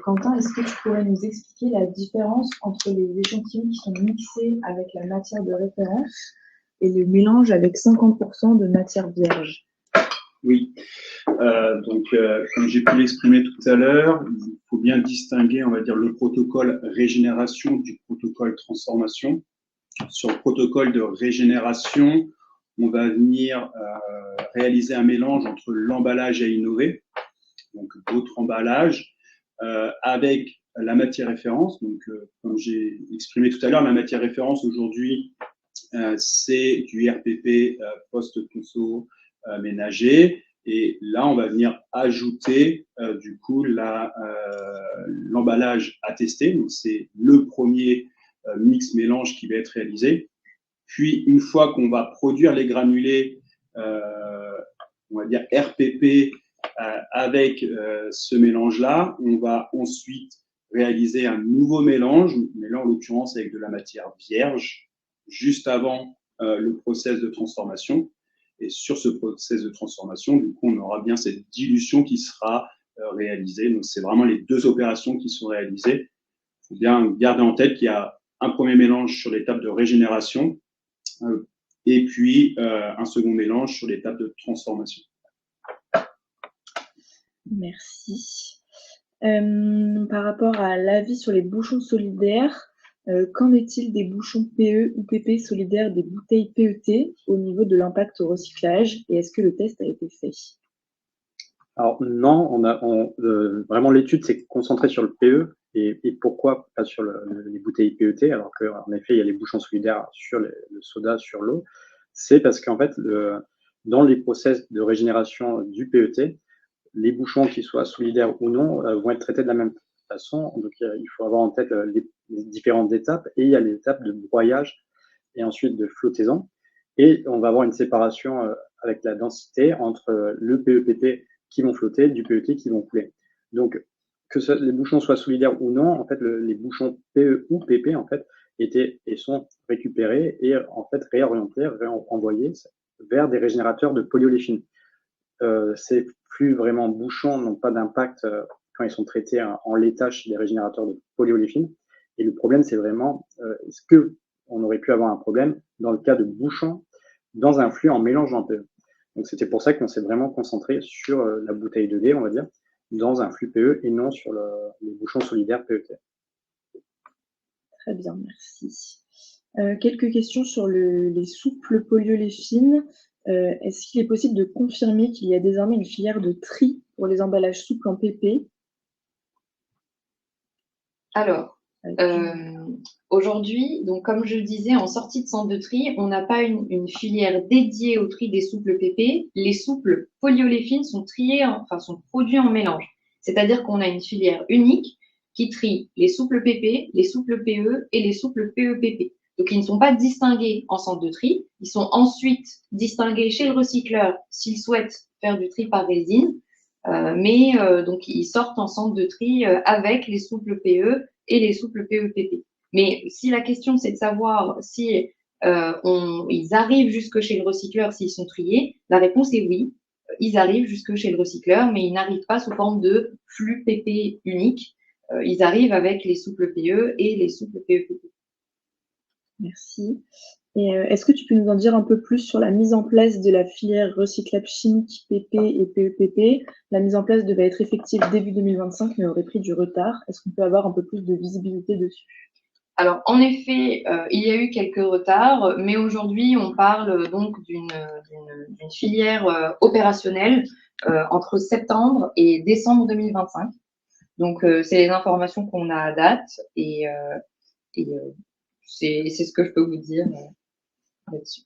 Quentin, est-ce que tu pourrais nous expliquer la différence entre les échantillons qui sont mixés avec la matière de référence et le mélange avec 50% de matière vierge? Oui, comme j'ai pu l'exprimer tout à l'heure, il faut bien distinguer, on va dire, le protocole régénération du protocole transformation. Sur le protocole de régénération, on va venir réaliser un mélange entre l'emballage à innover, donc d'autres emballages, avec la matière référence. Donc, comme j'ai exprimé tout à l'heure, la matière référence aujourd'hui, c'est du RPP post-conso ménager. Et là, on va venir ajouter du coup l'emballage à tester. Donc, c'est le premier mix mélange qui va être réalisé. Puis, une fois qu'on va produire les granulés, on va dire RPP avec ce mélange-là, on va ensuite réaliser un nouveau mélange, mais là en l'occurrence avec de la matière vierge, juste avant le process de transformation. Et sur ce process de transformation, du coup, on aura bien cette dilution qui sera réalisée. Donc, c'est vraiment les deux opérations qui sont réalisées. Il faut bien garder en tête qu'il y a un premier mélange sur l'étape de régénération et puis un second mélange sur l'étape de transformation. Merci. Par rapport à l'avis sur les bouchons solidaires, qu'en est-il des bouchons PE ou PP solidaires des bouteilles PET au niveau de l'impact au recyclage et est-ce que le test a été fait? Alors non, vraiment l'étude s'est concentrée sur le PE et pourquoi pas sur les bouteilles PET, alors qu'en effet, il y a les bouchons solidaires sur le soda, sur l'eau. C'est parce qu'en fait, dans les process de régénération du PET, les bouchons, qu'ils soient solidaires ou non, vont être traités de la même façon. Donc, il faut avoir en tête les différentes étapes. Et il y a l'étape de broyage et ensuite de flottaison. Et on va avoir une séparation avec la densité entre le PEPP qui vont flotter, du PET qui vont couler. Donc, les bouchons soient solidaires ou non, en fait, les bouchons PE ou PP, en fait, étaient et sont récupérés et en fait réorientés, renvoyés vers des régénérateurs de polyoléphine. Ces flux vraiment bouchons n'ont pas d'impact quand ils sont traités en laitage chez les régénérateurs de polyoléphine. Et le problème, c'est vraiment, est-ce qu'on aurait pu avoir un problème dans le cas de bouchons dans un flux en mélange en PE. Donc, c'était pour ça qu'on s'est vraiment concentré sur la bouteille de lait, on va dire, dans un flux PE et non sur les bouchons solidaires PET. Très bien, merci. Quelques questions sur les souples polyoléphines. Est-ce qu'il est possible de confirmer qu'il y a désormais une filière de tri pour les emballages souples en PP? Alors, aujourd'hui, donc comme je le disais, en sortie de centre de tri, on n'a pas une filière dédiée au tri des souples PP. Les souples polyoléphines sont sont produits en mélange. C'est-à-dire qu'on a une filière unique qui trie les souples PP, les souples PE et les souples PE-PP. Donc, ils ne sont pas distingués en centre de tri. Ils sont ensuite distingués chez le recycleur s'il souhaite faire du tri par résine. Donc, ils sortent en centre de tri avec les souples PE et les souples PE-PP. Mais si la question, c'est de savoir si ils arrivent jusque chez le recycleur s'ils sont triés, la réponse est oui. Ils arrivent jusque chez le recycleur, mais ils n'arrivent pas sous forme de flux PP unique. Ils arrivent avec les souples PE et les souples PE-PP. Merci. Et est-ce que tu peux nous en dire un peu plus sur la mise en place de la filière recyclable chimique PP et PEPP? La mise en place devait être effective début 2025, mais aurait pris du retard. Est-ce qu'on peut avoir un peu plus de visibilité dessus? Alors, en effet, il y a eu quelques retards, mais aujourd'hui, on parle donc d'une filière opérationnelle entre septembre et décembre 2025. Donc, c'est les informations qu'on a à date et c'est ce que je peux vous dire là-dessus.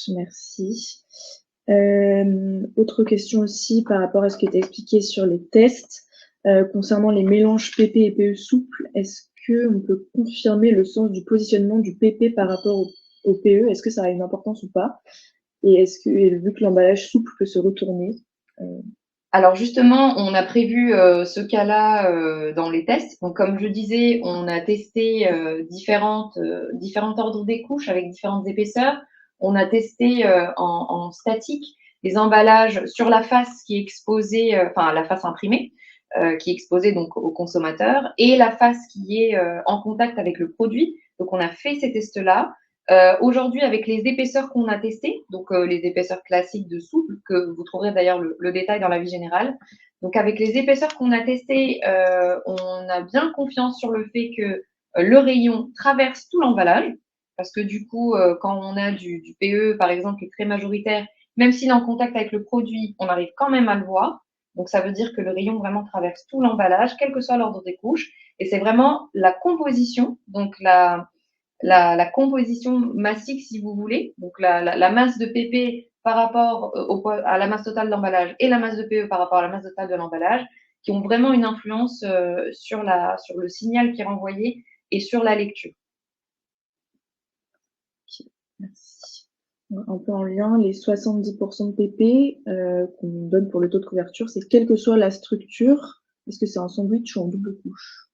Merci. Autre question aussi par rapport à ce qui était expliqué sur les tests. Concernant les mélanges PP et PE souples, est-ce qu'on peut confirmer le sens du positionnement du PP par rapport au PE? Est-ce que ça a une importance ou pas? Et vu que l'emballage souple peut se retourner? Alors justement, on a prévu ce cas-là dans les tests. Donc comme je disais, on a testé différentes ordres des couches avec différentes épaisseurs. On a testé en statique les emballages sur la face qui est exposée, la face imprimée, qui est exposée donc au consommateur, et la face qui est en contact avec le produit. Donc on a fait ces tests-là. Aujourd'hui, avec les épaisseurs qu'on a testées, donc les épaisseurs classiques de souple, que vous trouverez d'ailleurs le détail dans la vie générale. Donc avec les épaisseurs qu'on a testées, on a bien confiance sur le fait que le rayon traverse tout l'emballage, parce que du coup, quand on a du PE, par exemple, qui est très majoritaire, même s'il est en contact avec le produit, on arrive quand même à le voir. Donc ça veut dire que le rayon vraiment traverse tout l'emballage, quel que soit l'ordre des couches. Et c'est vraiment la composition, donc la composition massique, si vous voulez, donc la masse de PP par rapport à la masse totale d'emballage et la masse de PE par rapport à la masse totale de l'emballage, qui ont vraiment une influence sur le signal qui est renvoyé et sur la lecture. Merci. Un peu en lien, les 70% de PP qu'on donne pour le taux de couverture, c'est quelle que soit la structure, est-ce que c'est en sandwich ou en double couche?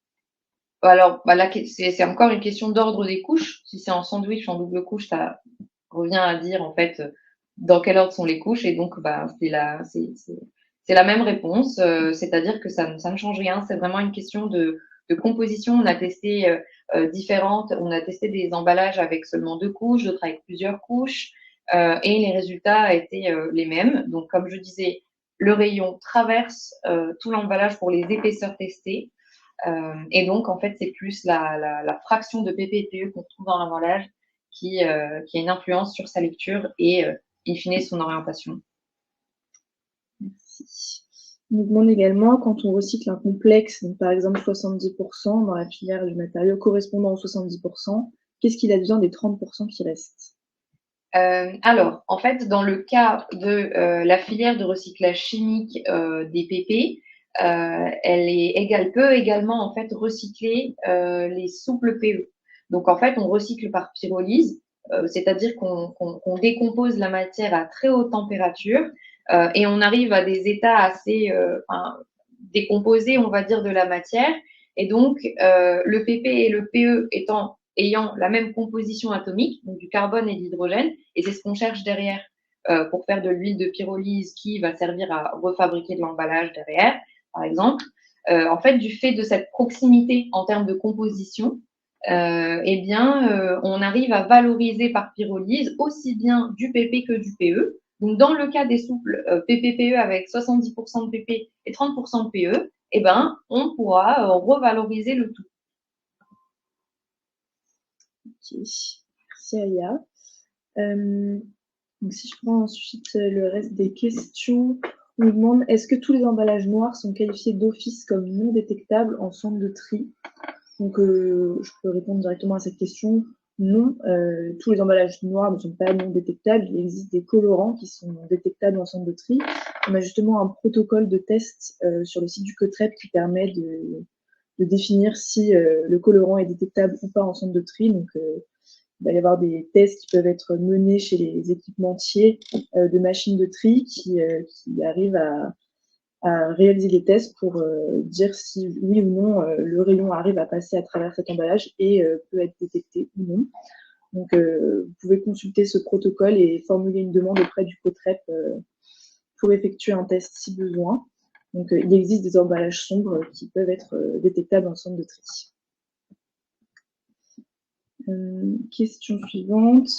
Alors, là, c'est encore une question d'ordre des couches. Si c'est en sandwich ou en double couche, ça revient à dire, en fait, dans quel ordre sont les couches. Et donc, c'est la même réponse. C'est-à-dire que ça ne change rien. C'est vraiment une question de composition. On a testé différentes. On a testé des emballages avec seulement 2 couches, d'autres avec plusieurs couches. Et les résultats étaient les mêmes. Donc, comme je disais, le rayon traverse tout l'emballage pour les épaisseurs testées. Et donc, en fait, c'est plus la fraction de PP et PE qu'on trouve dans l'emballage qui a une influence sur sa lecture et, in fine, son orientation. Merci. Merci. On nous demande également, quand on recycle un complexe, donc par exemple 70% dans la filière du matériau correspondant aux 70%, qu'est-ce qu'il advient des 30% qui restent? Alors, en fait, dans le cas de la filière de recyclage chimique des PP, elle peut également en fait recycler les souples PE. Donc en fait, on recycle par pyrolyse, c'est-à-dire qu'on décompose la matière à très haute température et on arrive à des états assez décomposés, on va dire, de la matière. Et donc, le PP et le PE ayant la même composition atomique, donc du carbone et de l'hydrogène, et c'est ce qu'on cherche derrière pour faire de l'huile de pyrolyse qui va servir à refabriquer de l'emballage derrière, par exemple. En fait, du fait de cette proximité en termes de composition, on arrive à valoriser par pyrolyse aussi bien du PP que du PE. Donc, dans le cas des souples PP-PE avec 70% de PP et 30% de PE, on pourra revaloriser le tout. Ok, merci Aya. Donc si je prends ensuite le reste des questions, on nous demande est-ce que tous les emballages noirs sont qualifiés d'office comme non détectables en centre de tri? Donc je peux répondre directement à cette question. Non, tous les emballages noirs ne sont pas non détectables. Il existe des colorants qui sont détectables en centre de tri. On a justement un protocole de test sur le site du COTREP qui permet de définir si le colorant est détectable ou pas en centre de tri. Donc, il va y avoir des tests qui peuvent être menés chez les équipementiers de machines de tri qui arrivent à réaliser des tests pour dire si oui ou non le rayon arrive à passer à travers cet emballage et peut être détecté ou non. Donc, vous pouvez consulter ce protocole et formuler une demande auprès du COTREP pour effectuer un test si besoin. Donc, il existe des emballages sombres qui peuvent être détectables en centre de tri. Question suivante.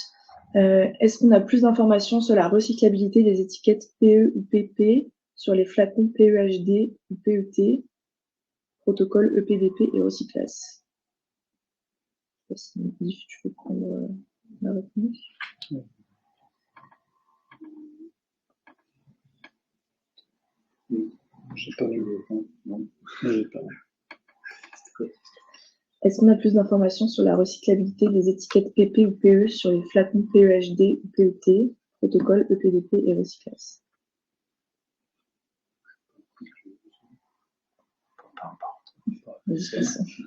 Est-ce qu'on a plus d'informations sur la recyclabilité des étiquettes PE ou PP sur les flacons PEHD ou PET, protocole EPDP et Recyclas? Je ne sais pas si Yves, tu peux prendre la réponse. J'ai pas vu le point. Non, j'ai pas vu. Est-ce qu'on a plus d'informations sur la recyclabilité des étiquettes PP ou PE sur les flacons PEHD ou PET, protocole EPDP et Recyclas?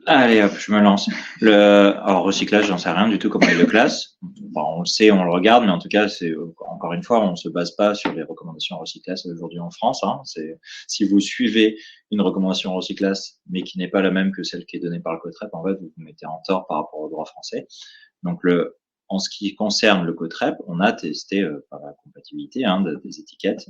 Allez hop, je me lance. Alors, recyclage, j'en sais rien du tout comment il le classe. Enfin, on le sait, on le regarde, mais en tout cas, c'est encore une fois, on se base pas sur les recommandations recyclage aujourd'hui en France. Hein. Si vous suivez une recommandation recyclage, mais qui n'est pas la même que celle qui est donnée par le COTREP, en fait, vous vous mettez en tort par rapport au droit français. Donc, en ce qui concerne le COTREP, on a testé par la compatibilité des étiquettes.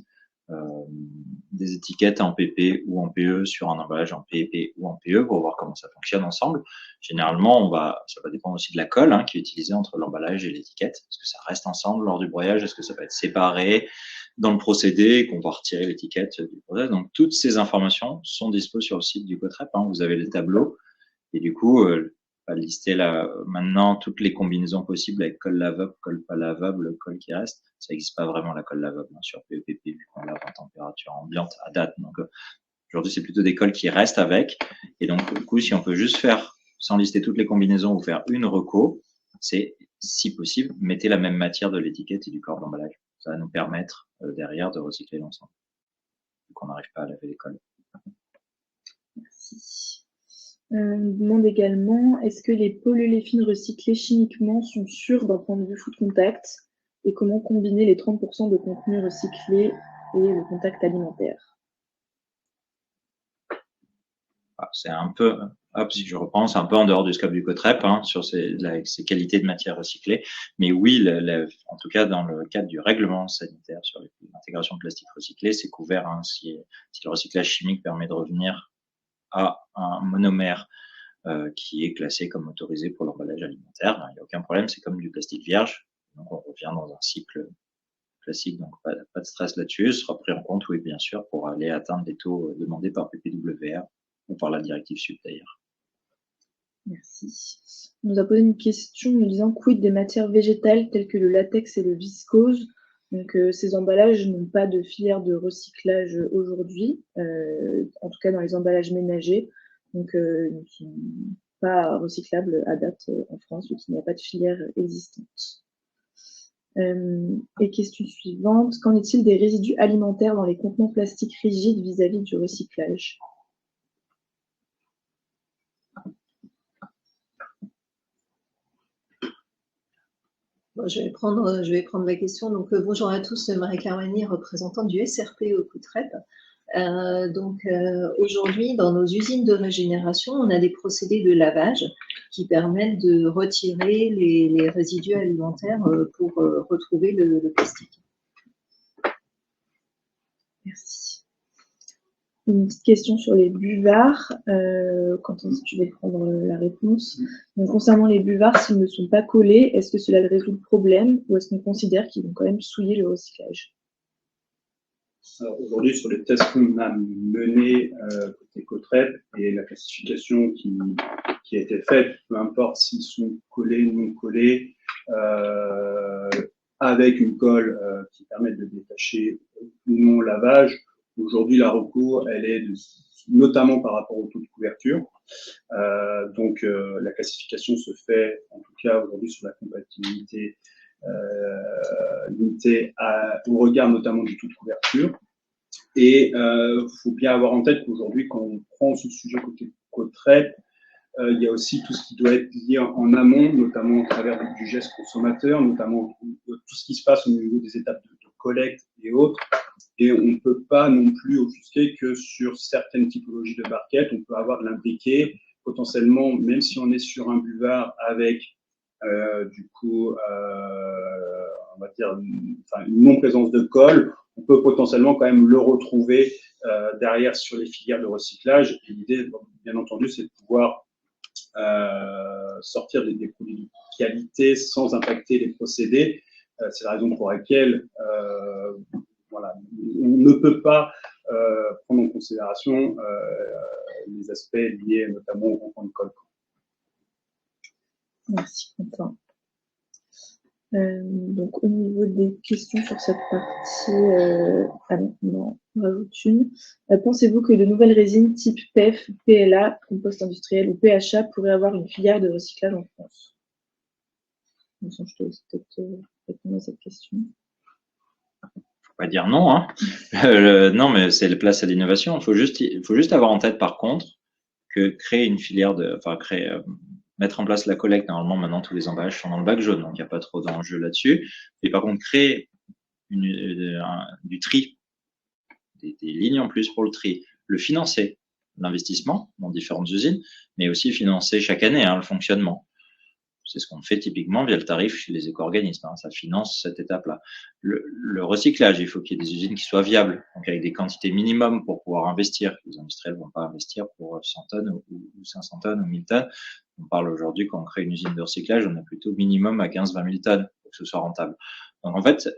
Des étiquettes en PP ou en PE sur un emballage en PEP ou en PE pour voir comment ça fonctionne ensemble. Généralement, ça va dépendre aussi de la colle qui est utilisée entre l'emballage et l'étiquette. Est-ce que ça reste ensemble lors du broyage? Est-ce que ça peut être séparé dans le procédé et qu'on va retirer l'étiquette du process? Donc, toutes ces informations sont disponibles sur le site du COTREP. Vous avez les tableaux et du coup, va lister là maintenant toutes les combinaisons possibles avec colle lavable, colle pas lavable, le colle qui reste. Ça n'existe pas vraiment la colle lavable sur PEPP vu qu'on lave en température ambiante à date. Donc aujourd'hui c'est plutôt des colles qui restent avec. Et donc du coup si on peut juste faire, sans lister toutes les combinaisons, ou faire une reco, c'est si possible mettez la même matière de l'étiquette et du corps d'emballage. Ça va nous permettre derrière de recycler l'ensemble. Donc on n'arrive pas à laver les colles. Merci. On nous demande également, est-ce que les polyolépines recyclés chimiquement sont sûrs d'un point de vue food contact et comment combiner les 30% de contenu recyclé et le contact alimentaire? C'est un peu, si je reprends, c'est un peu en dehors du scope du COTREP sur ces qualités de matière recyclée. Mais oui, en tout cas, dans le cadre du règlement sanitaire sur l'intégration de plastique recyclé, c'est couvert si le recyclage chimique permet de revenir à un monomère qui est classé comme autorisé pour l'emballage alimentaire. Il n'y a aucun problème, c'est comme du plastique vierge. Donc, on revient dans un cycle classique, donc pas de stress là-dessus. Ce sera pris en compte, oui, bien sûr, pour aller atteindre les taux demandés par PPWR ou par la directive SUP d'ailleurs. Merci. On nous a posé une question nous disant quid des matières végétales telles que le latex et le viscose. Donc, ces emballages n'ont pas de filière de recyclage aujourd'hui, en tout cas dans les emballages ménagers. Donc, ils ne sont pas recyclables à date en France, vu qu'il n'y a pas de filière existante. Et question suivante, qu'en est-il des résidus alimentaires dans les contenants plastiques rigides vis-à-vis du recyclage? Bon, je vais prendre la question. Donc, bonjour à tous, Marie-Claire Magny, représentante du SRP au COTREP. Aujourd'hui, dans nos usines de régénération, on a des procédés de lavage qui permettent de retirer les résidus alimentaires pour retrouver le plastique. Merci. Une petite question sur les buvards, je vais prendre la réponse. Donc, concernant les buvards, s'ils ne sont pas collés, est-ce que cela résout le problème ou est-ce qu'on considère qu'ils vont quand même souiller le recyclage? Aujourd'hui, sur les tests qu'on a menés côté COTREP et la classification qui a été faite, peu importe s'ils sont collés ou non collés, avec une colle qui permet de détacher ou non le lavage, aujourd'hui, la recours, elle est notamment par rapport au taux de couverture. La classification se fait, en tout cas aujourd'hui, sur la compatibilité limitée au regard notamment du taux de couverture. Et faut bien avoir en tête qu'aujourd'hui, quand on prend ce sujet côté COTREP, il y a aussi tout ce qui doit être lié en amont, notamment au travers du geste consommateur, notamment tout ce qui se passe au niveau des étapes de collecte et autres. Et on ne peut pas non plus offusquer que sur certaines typologies de barquettes, on peut avoir de l'imbriqué, potentiellement, même si on est sur un buvard avec on va dire une non-présence de colle, on peut potentiellement quand même le retrouver derrière sur les filières de recyclage. Et l'idée, bien entendu, c'est de pouvoir sortir des produits de qualité sans impacter les procédés. C'est la raison pour laquelle on ne peut pas prendre en considération les aspects liés notamment au contenant de colle. Merci, Quentin. Donc, au niveau des questions sur cette partie, on rajoute une. Pensez-vous que de nouvelles résines type PEF, PLA, compost industriel ou PHA pourraient avoir une filière de recyclage en France? Je te laisse peut-être répondre à cette question. Faut pas dire non, hein. Non, mais c'est la place à l'innovation. Il faut juste avoir en tête, par contre, que créer une filière mettre en place la collecte, normalement, maintenant, tous les emballages sont dans le bac jaune, donc il n'y a pas trop d'enjeux là-dessus. Et par contre, créer du tri, des lignes en plus pour le tri, le financer, l'investissement dans différentes usines, mais aussi financer chaque année le fonctionnement. C'est ce qu'on fait typiquement via le tarif chez les éco-organismes. Ça finance cette étape-là. Le recyclage, il faut qu'il y ait des usines qui soient viables, donc avec des quantités minimum pour pouvoir investir. Les industriels ne vont pas investir pour 100 tonnes ou 500 tonnes ou 1000 tonnes. On parle aujourd'hui, quand on crée une usine de recyclage, on a plutôt minimum à 15-20 000 tonnes pour que ce soit rentable. Donc en fait,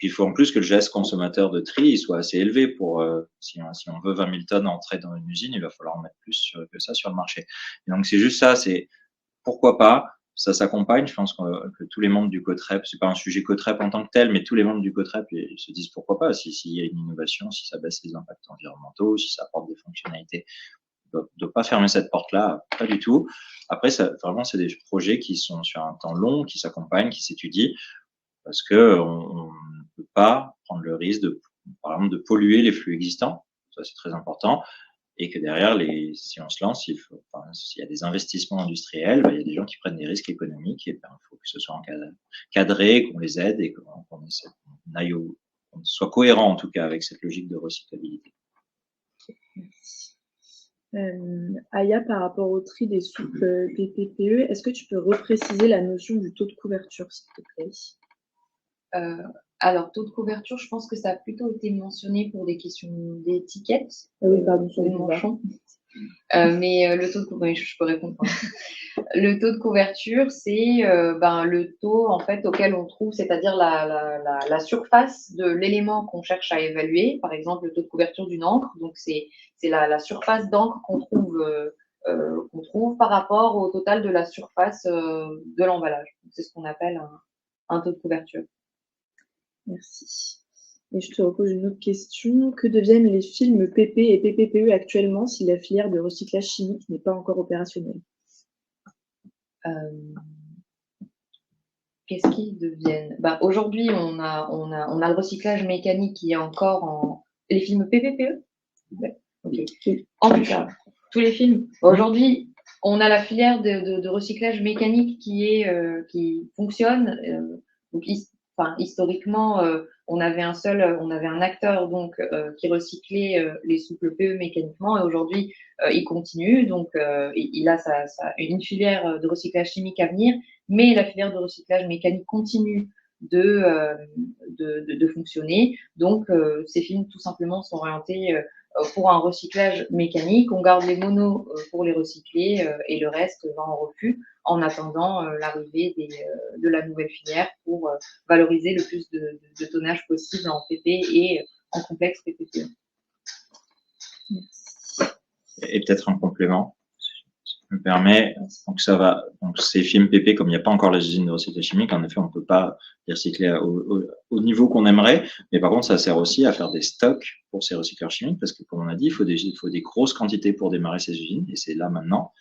il faut en plus que le geste consommateur de tri il soit assez élevé pour, si on veut 20 000 tonnes entrer dans une usine, il va falloir en mettre plus que ça sur le marché. Et donc c'est juste ça, c'est pourquoi pas. Ça s'accompagne, je pense que tous les membres du COTREP, c'est pas un sujet COTREP en tant que tel, mais tous les membres du COTREP ils se disent pourquoi pas, s'il y a une innovation, si ça baisse les impacts environnementaux, si ça apporte des fonctionnalités. De pas fermer cette porte-là, pas du tout. Après, vraiment, c'est des projets qui sont sur un temps long, qui s'accompagnent, qui s'étudient, parce que on ne peut pas prendre le risque par exemple, de polluer les flux existants. Ça, c'est très important. Et que derrière, si on se lance, s'il y a des investissements industriels, il y a des gens qui prennent des risques économiques et il faut que ce soit encadré, qu'on les aide et qu'on soit cohérent en tout cas avec cette logique de recyclabilité. Merci. Aya, par rapport au tri des souples PPPE, est-ce que tu peux repréciser la notion du taux de couverture, s'il te plaît? Alors, taux de couverture, je pense que ça a plutôt été mentionné pour des questions d'étiquette. Oui, pardon, sur les manchons. Mais le taux de couverture, je peux répondre. Le taux de couverture, c'est le taux en fait auquel on trouve, c'est-à-dire la surface de l'élément qu'on cherche à évaluer. Par exemple, le taux de couverture d'une encre. Donc c'est la surface d'encre qu'on trouve par rapport au total de la surface de l'emballage. C'est ce qu'on appelle un taux de couverture. Merci. Et je te repose une autre question. Que deviennent les films PP et PPPE actuellement si la filière de recyclage chimique n'est pas encore opérationnelle? Qu'est-ce qu'ils deviennent? Aujourd'hui, on a le recyclage mécanique qui est encore en… Les films PPPE? Ouais, ok. En tout cas, tous les films. Aujourd'hui, on a la filière de recyclage mécanique qui fonctionne. Donc, historiquement, on avait un acteur donc qui recyclait les souples PE mécaniquement, et aujourd'hui, il continue. Donc, il a une filière de recyclage chimique à venir, mais la filière de recyclage mécanique continue de fonctionner. Donc, ces films, tout simplement, sont orientés pour un recyclage mécanique. On garde les monos pour les recycler et le reste va en refus en attendant l'arrivée de la nouvelle filière pour valoriser le plus de tonnage possible en PP et en complexe PPPE. Et peut-être un complément, si je me permets. Donc ces films PP, comme il n'y a pas encore les usines de recyclage chimique, en effet, on ne peut pas les recycler au niveau qu'on aimerait. Mais par contre, ça sert aussi à faire des stocks pour ces recycleurs chimiques, parce que, comme on a dit, il faut des grosses quantités pour démarrer ces usines, et c'est là maintenant.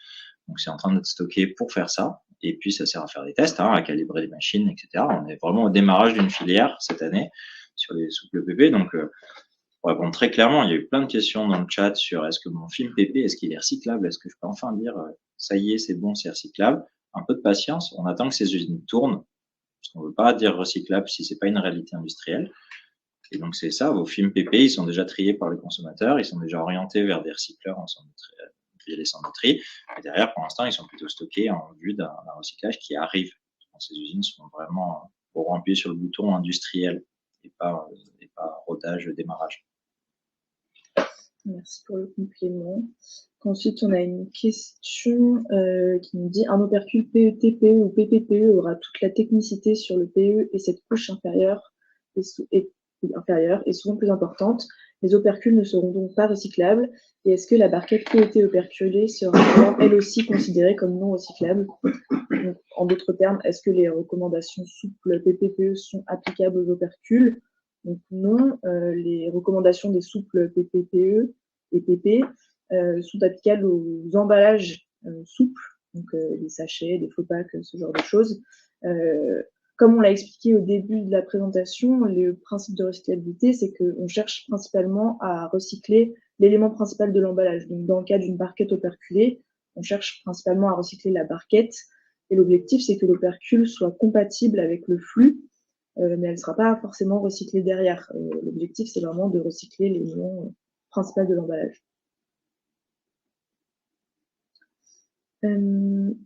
Donc, c'est en train d'être stocké pour faire ça. Et puis, ça sert à faire des tests, à calibrer les machines, etc. On est vraiment au démarrage d'une filière cette année sur les souples PP. Donc, pour répondre très clairement, il y a eu plein de questions dans le chat sur est-ce que mon film PP, est-ce qu'il est recyclable? Est-ce que je peux enfin dire ça y est, c'est bon, c'est recyclable? Un peu de patience, on attend que ces usines tournent, parce qu'on ne veut pas dire recyclable si c'est pas une réalité industrielle. Et donc c'est ça, vos films PP, ils sont déjà triés par les consommateurs, ils sont déjà orientés vers des recycleurs via les centres de tri. Et derrière, pour l'instant, ils sont plutôt stockés en vue d'un recyclage qui arrive. Ces usines sont vraiment pour appuyer sur le bouton industriel et pas rodage, démarrage. Merci pour le complément. Ensuite, on a une question qui nous dit: un opercule PET-PE ou PPPE aura toute la technicité sur le PE et cette couche inférieure est souvent plus importante. Les opercules ne seront donc pas recyclables. Et est-ce que la barquette PET operculée sera elle aussi considérée comme non recyclable? Donc, en d'autres termes, est-ce que les recommandations souples PPPE sont applicables aux opercules? Donc non, les recommandations des souples PPPE et PP sont applicables aux emballages souples, donc les sachets, des faux packs, ce genre de choses. Comme on l'a expliqué au début de la présentation, le principe de recyclabilité, c'est qu'on cherche principalement à recycler l'élément principal de l'emballage. Donc dans le cas d'une barquette operculée, on cherche principalement à recycler la barquette, et l'objectif, c'est que l'opercule soit compatible avec le flux, mais elle ne sera pas forcément recyclée derrière. L'objectif, c'est vraiment de recycler l'élément principal de l'emballage.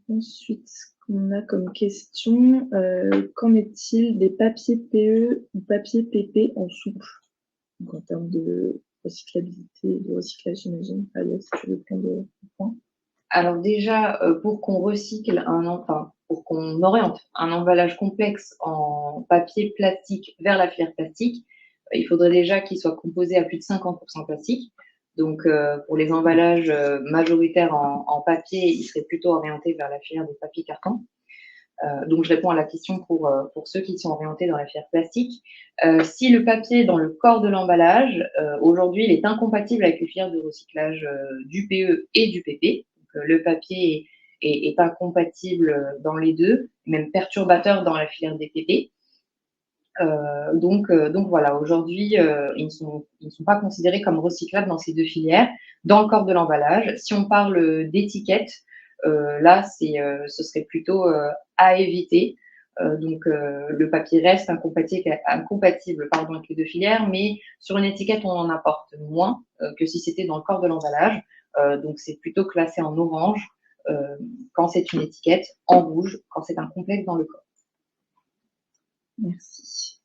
Ensuite, on a comme question, qu'en est-il des papiers PE ou papiers PP en souple? Donc en termes de recyclabilité, de recyclage, j'imagine. Alice, tu veux prendre le point? Alors déjà, pour qu'on recycle pour qu'on oriente un emballage complexe en papier plastique vers la filière plastique, il faudrait déjà qu'il soit composé à plus de 50% plastique. Donc, pour les emballages majoritaires en papier, il serait plutôt orienté vers la filière des papiers cartons. Donc, je réponds à la question pour ceux qui sont orientés dans la filière plastique. Si le papier est dans le corps de l'emballage, aujourd'hui, il est incompatible avec les filières de recyclage du PE et du PP. Donc, le papier est incompatible dans les deux, même perturbateur dans la filière des PP. Donc voilà, aujourd'hui, ils ne sont pas considérés comme recyclables dans ces deux filières. Dans le corps de l'emballage, si on parle d'étiquette, là, ce serait plutôt à éviter. Le papier reste incompatible avec les deux filières, mais sur une étiquette, on en apporte moins que si c'était dans le corps de l'emballage. Donc, c'est plutôt classé en orange quand c'est une étiquette, en rouge quand c'est un complexe dans le corps. Merci.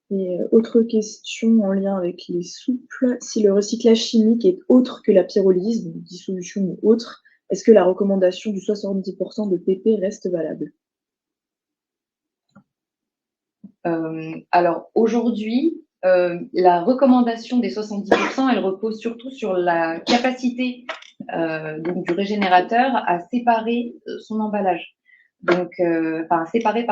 Et autre question en lien avec les souples: si le recyclage chimique est autre que la pyrolyse, donc dissolution ou autre, est-ce que la recommandation du 70% de PP reste valable? Alors aujourd'hui, la recommandation des 70%, elle repose surtout sur la capacité donc du régénérateur à séparer son emballage. Donc, séparer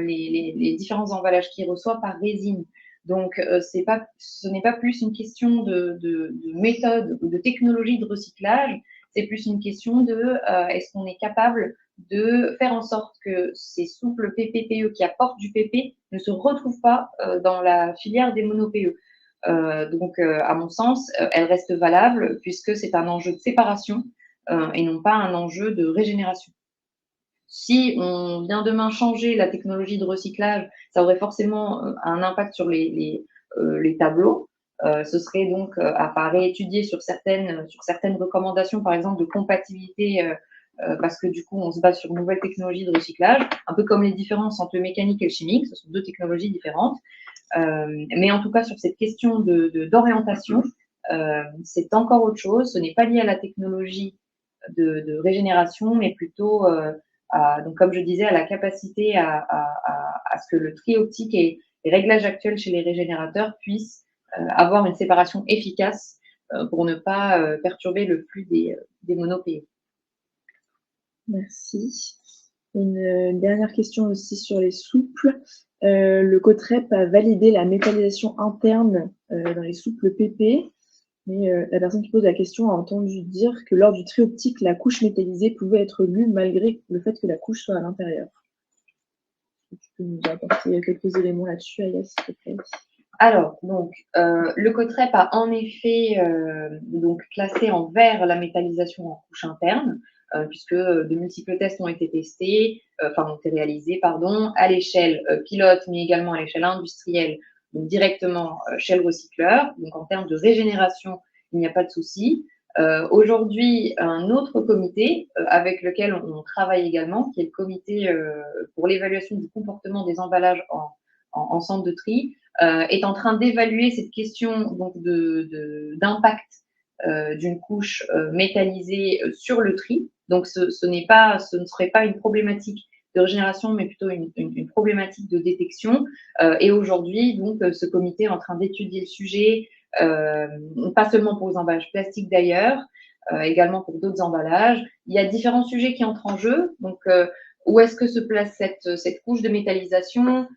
les différents emballages qu'il reçoit par résine. Donc, ce n'est pas plus une question de méthode ou de technologie de recyclage, c'est plus une question de est-ce qu'on est capable de faire en sorte que ces souples PPPE qui apportent du PP ne se retrouvent pas dans la filière des mono-PE. Donc, à mon sens, elle reste valable puisque c'est un enjeu de séparation et non pas un enjeu de régénération. Si on vient demain changer la technologie de recyclage, ça aurait forcément un impact sur les tableaux. Ce serait donc à réétudier sur certaines recommandations, par exemple de compatibilité, parce que du coup, on se base sur une nouvelle technologie de recyclage, un peu comme les différences entre le mécanique et le chimique, ce sont deux technologies différentes. Mais en tout cas, sur cette question d'orientation, c'est encore autre chose. Ce n'est pas lié à la technologie de régénération, mais plutôt donc, comme je disais, à la capacité à ce que le tri optique et les réglages actuels chez les régénérateurs puissent avoir une séparation efficace pour ne pas perturber le flux des mono-PE. Merci. Une dernière question aussi sur les souples. Le COTREP a validé la métallisation interne dans les souples PP. Mais la personne qui pose la question a entendu dire que lors du tri optique, la couche métallisée pouvait être lue malgré le fait que la couche soit à l'intérieur. Tu peux nous apporter quelques éléments là-dessus, Aya, s'il te plaît. Alors, donc, le COTREP a en effet donc classé en vert la métallisation en couche interne, puisque de multiples tests ont été réalisés, à l'échelle pilote, mais également à l'échelle industrielle, donc directement chez le recycleur. Donc, en termes de régénération, il n'y a pas de souci. Aujourd'hui, un autre comité avec lequel on travaille également, qui est le comité pour l'évaluation du comportement des emballages en centre de tri, est en train d'évaluer cette question donc d'impact d'une couche métallisée sur le tri. Donc, ce ne serait pas une problématique de régénération, mais plutôt une problématique de détection. Et aujourd'hui, donc, ce comité est en train d'étudier le sujet, pas seulement pour les emballages plastiques d'ailleurs, également pour d'autres emballages. Il y a différents sujets qui entrent en jeu. Donc, où est-ce que se place cette couche de métallisation?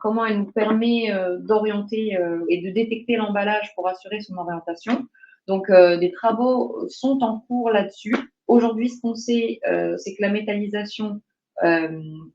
Comment elle nous permet d'orienter et de détecter l'emballage pour assurer son orientation. Donc, des travaux sont en cours là-dessus. Aujourd'hui, ce qu'on sait, c'est que la métallisation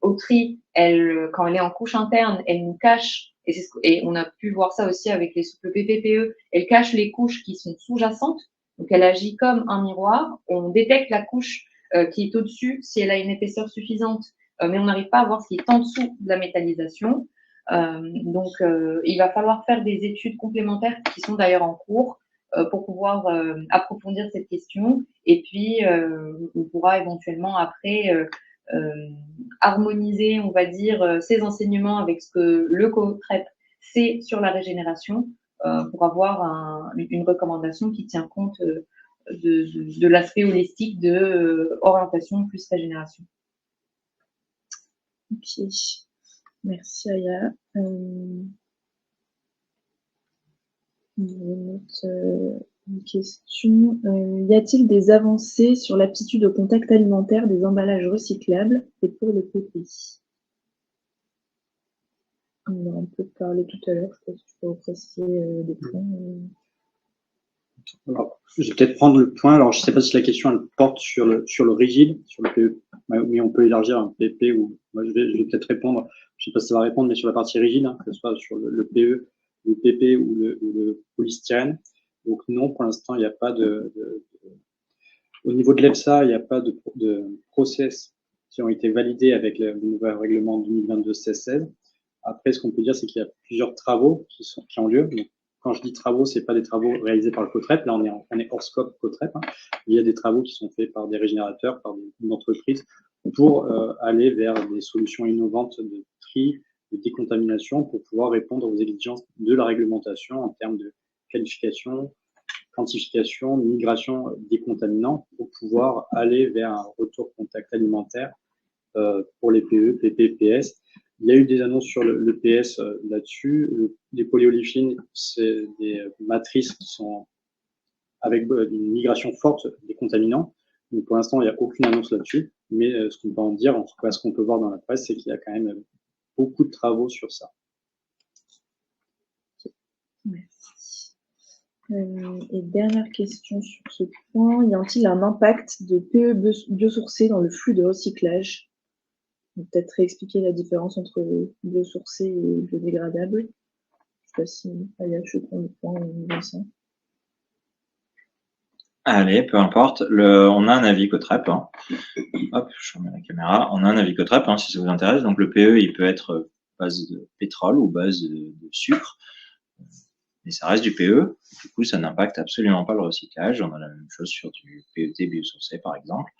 au tri, quand elle est en couche interne, elle nous cache, et on a pu voir ça aussi avec les souples PPPE, elle cache les couches qui sont sous-jacentes. Donc, elle agit comme un miroir. On détecte la couche qui est au-dessus si elle a une épaisseur suffisante, mais on n'arrive pas à voir ce qui est en dessous de la métallisation. Donc, il va falloir faire des études complémentaires qui sont d'ailleurs en cours pour pouvoir approfondir cette question. Et puis, on pourra éventuellement après harmoniser, on va dire, ces enseignements avec ce que le COTREP sait sur la régénération pour avoir une recommandation qui tient compte de l'aspect holistique de orientation plus régénération. Ok, merci Aya. Une question. Y a-t-il des avancées sur l'aptitude au contact alimentaire des emballages recyclables et pour le PP? On en a un peu parlé tout à l'heure, je pense que tu peux repréciser des points. Alors, je vais peut-être prendre le point. Alors, je ne sais pas si la question elle porte sur le rigide, sur le PE, mais on peut élargir un PP ou moi, je vais peut-être répondre. Je ne sais pas si ça va répondre, mais sur la partie rigide, hein, que ce soit sur le PE, le PP ou le polystyrène. Donc non, pour l'instant, il n'y a pas au niveau de l'EFSA, il n'y a pas de process qui ont été validés avec le nouvel règlement 2022-16. Après, ce qu'on peut dire, c'est qu'il y a plusieurs travaux qui ont lieu. Donc, quand je dis travaux, c'est pas des travaux réalisés par le COTREP. Là, on est hors scope COTREP. Hein. Il y a des travaux qui sont faits par des régénérateurs, par des entreprises, pour aller vers des solutions innovantes de tri, de décontamination, pour pouvoir répondre aux exigences de la réglementation en termes de qualification, quantification, migration des contaminants, pour pouvoir aller vers un retour contact alimentaire pour les PE, PP, PS. Il y a eu des annonces sur le PS là-dessus. Les polyolefines, c'est des matrices qui sont avec une migration forte des contaminants. Donc pour l'instant, il n'y a aucune annonce là-dessus. Mais ce qu'on peut en dire, en tout cas ce qu'on peut voir dans la presse, c'est qu'il y a quand même beaucoup de travaux sur ça. Merci. Et dernière question sur ce point, y a-t-il un impact de PE biosourcés dans le flux de recyclage? Peut-être réexpliquer la différence entre biosourcé et biodégradable. Je ne sais pas si je prends le point ou Vincent. Allez, peu importe. On a un avis COTREP. Hein. Hop, je remets la caméra. On a un avis COTREP, hein, si ça vous intéresse. Donc le PE, il peut être base de pétrole ou base de sucre. Mais ça reste du PE. Du coup, ça n'impacte absolument pas le recyclage. On a la même chose sur du PET biosourcé, par exemple.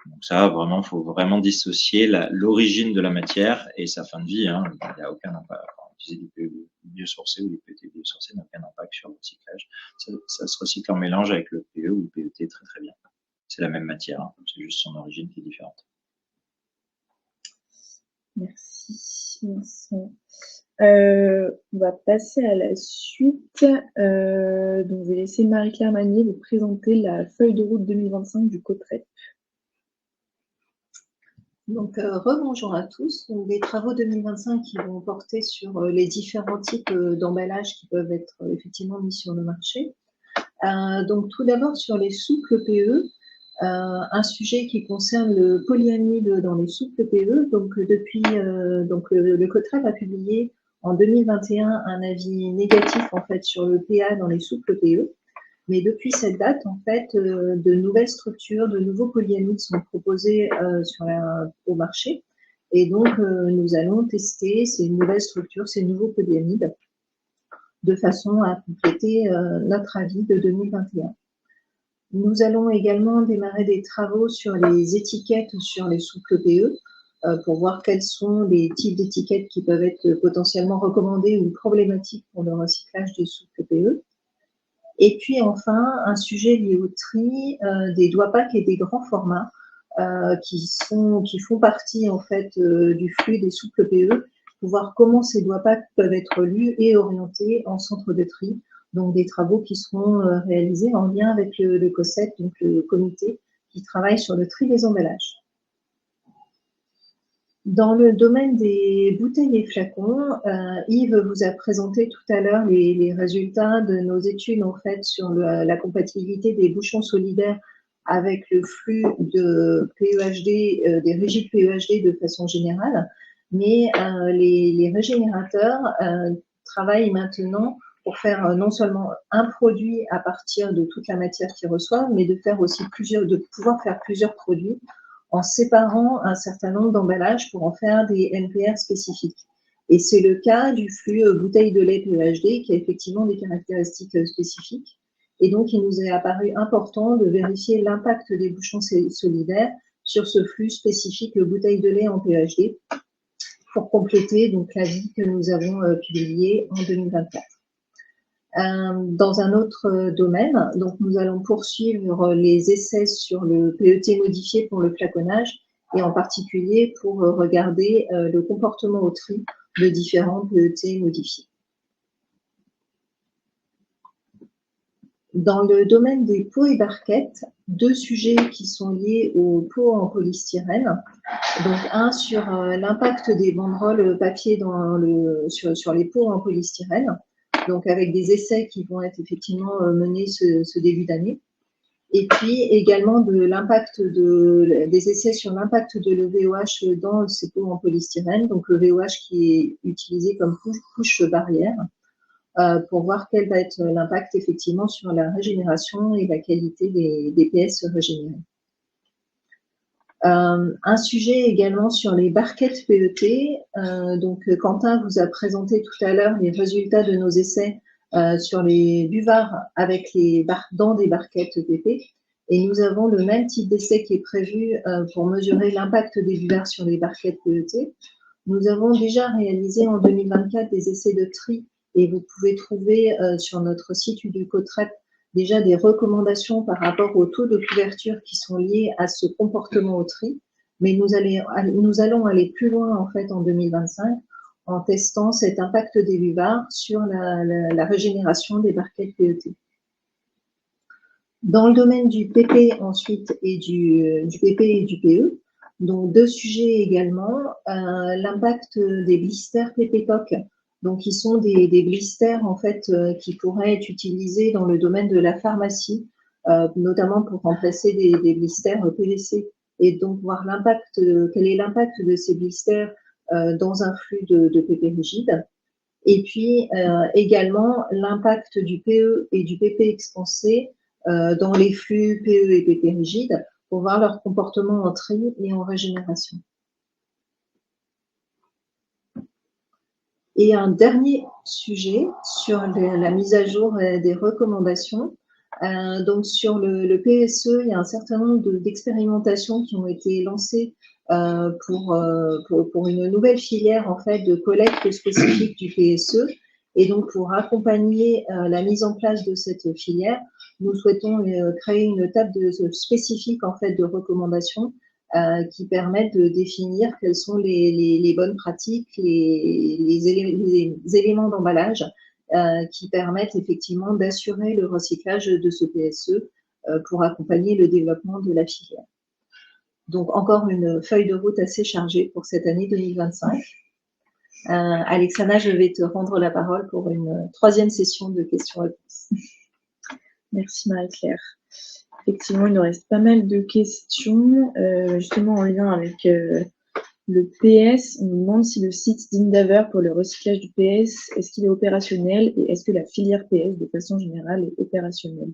Donc ça, vraiment, il faut vraiment dissocier l'origine de la matière et sa fin de vie. Hein. Il n'y a aucun impact. Utiliser du PE biosourcé ou du PET biosourcé n'a aucun impact sur le recyclage. Ça se recycle en mélange avec le PE ou le PET très très bien. C'est la même matière, hein. C'est juste son origine qui est différente. Merci Vincent. On va passer à la suite. Donc, je vais laisser Marie-Claire Magnier vous présenter la feuille de route 2025 du COTREP. Donc, rebonjour à tous. Donc, des travaux 2025 qui vont porter sur les différents types d'emballages qui peuvent être effectivement mis sur le marché. Donc, tout d'abord, sur les souples PE, un sujet qui concerne le polyamide dans les souples PE. Donc, depuis, le COTREP a publié en 2021 un avis négatif en fait sur le PA dans les souples PE. Mais depuis cette date, en fait, de nouvelles structures, de nouveaux polyamides sont proposés au marché. Et donc, nous allons tester ces nouvelles structures, ces nouveaux polyamides, de façon à compléter notre avis de 2021. Nous allons également démarrer des travaux sur les étiquettes sur les souples PE, pour voir quels sont les types d'étiquettes qui peuvent être potentiellement recommandées ou problématiques pour le recyclage des souples PE. Et puis enfin, un sujet lié au tri des doigts-packs et des grands formats qui font partie en fait du flux des souples PE, pour voir comment ces doigts-packs peuvent être lus et orientés en centre de tri. Donc des travaux qui seront réalisés en lien avec le COSET, donc le comité qui travaille sur le tri des emballages. Dans le domaine des bouteilles et flacons, Yves vous a présenté tout à l'heure les résultats de nos études en fait sur la compatibilité des bouchons solidaires avec le flux de PEHD, des rigides PEHD de façon générale. Mais les régénérateurs travaillent maintenant pour faire non seulement un produit à partir de toute la matière qu'ils reçoivent, mais de pouvoir faire plusieurs produits en séparant un certain nombre d'emballages pour en faire des NPR spécifiques. Et c'est le cas du flux bouteille de lait PEHD qui a effectivement des caractéristiques spécifiques. Et donc, il nous est apparu important de vérifier l'impact des bouchons solidaires sur ce flux spécifique bouteille de lait en PEHD pour compléter donc l'avis que nous avons publié en 2024. Dans un autre domaine, donc nous allons poursuivre les essais sur le PET modifié pour le flaconnage et en particulier pour regarder le comportement au tri de différents PET modifiés. Dans le domaine des pots et barquettes, deux sujets qui sont liés aux pots en polystyrène. Donc un sur l'impact des banderoles papier sur les pots en polystyrène, donc avec des essais qui vont être effectivement menés ce début d'année. Et puis également des essais sur l'impact de l'EVOH dans ces pots en polystyrène, donc le VOH qui est utilisé comme couche barrière, pour voir quel va être l'impact effectivement sur la régénération et la qualité des PS régénérés. Un sujet également sur les barquettes PET. Donc Quentin vous a présenté tout à l'heure les résultats de nos essais sur les buvards avec dans des barquettes PP. Et nous avons le même type d'essai qui est prévu pour mesurer l'impact des buvards sur les barquettes PET. Nous avons déjà réalisé en 2024 des essais de tri et vous pouvez trouver sur notre site du COTREP déjà des recommandations par rapport au taux de couverture qui sont liés à ce comportement au tri. Mais nous allons aller plus loin en fait en 2025 en testant cet impact des buvards sur la régénération des barquettes PET. Dans le domaine du PP ensuite et du PP et du PE, Donc, deux sujets également, l'impact des blisters pépétoques, donc qui sont des blisters en fait qui pourraient être utilisés dans le domaine de la pharmacie, notamment pour remplacer des blisters PVC, et donc voir l'impact, quel est l'impact de ces blisters dans un flux de PP rigide. Et puis également l'impact du PE et du PP expansé dans les flux PE et PP rigides pour voir leur comportement en tri et en régénération. Et un dernier sujet sur la mise à jour des recommandations. Donc sur le PSE, il y a un certain nombre d'expérimentations qui ont été lancées pour une nouvelle filière en fait de collecte spécifique du PSE. Et donc pour accompagner la mise en place de cette filière, nous souhaitons créer une table spécifique en fait de recommandations qui permettent de définir quelles sont les bonnes pratiques, les éléments d'emballage qui permettent effectivement d'assurer le recyclage de ce PSE pour accompagner le développement de la filière. Donc encore une feuille de route assez chargée pour cette année 2025. Alexana, je vais te rendre la parole pour une troisième session de questions-réponses. Merci Marie-Claire. Effectivement, il nous reste pas mal de questions, justement en lien avec le PS. On nous demande si le site d'Indaver pour le recyclage du PS, est-ce qu'il est opérationnel et est-ce que la filière PS, de façon générale, est opérationnelle?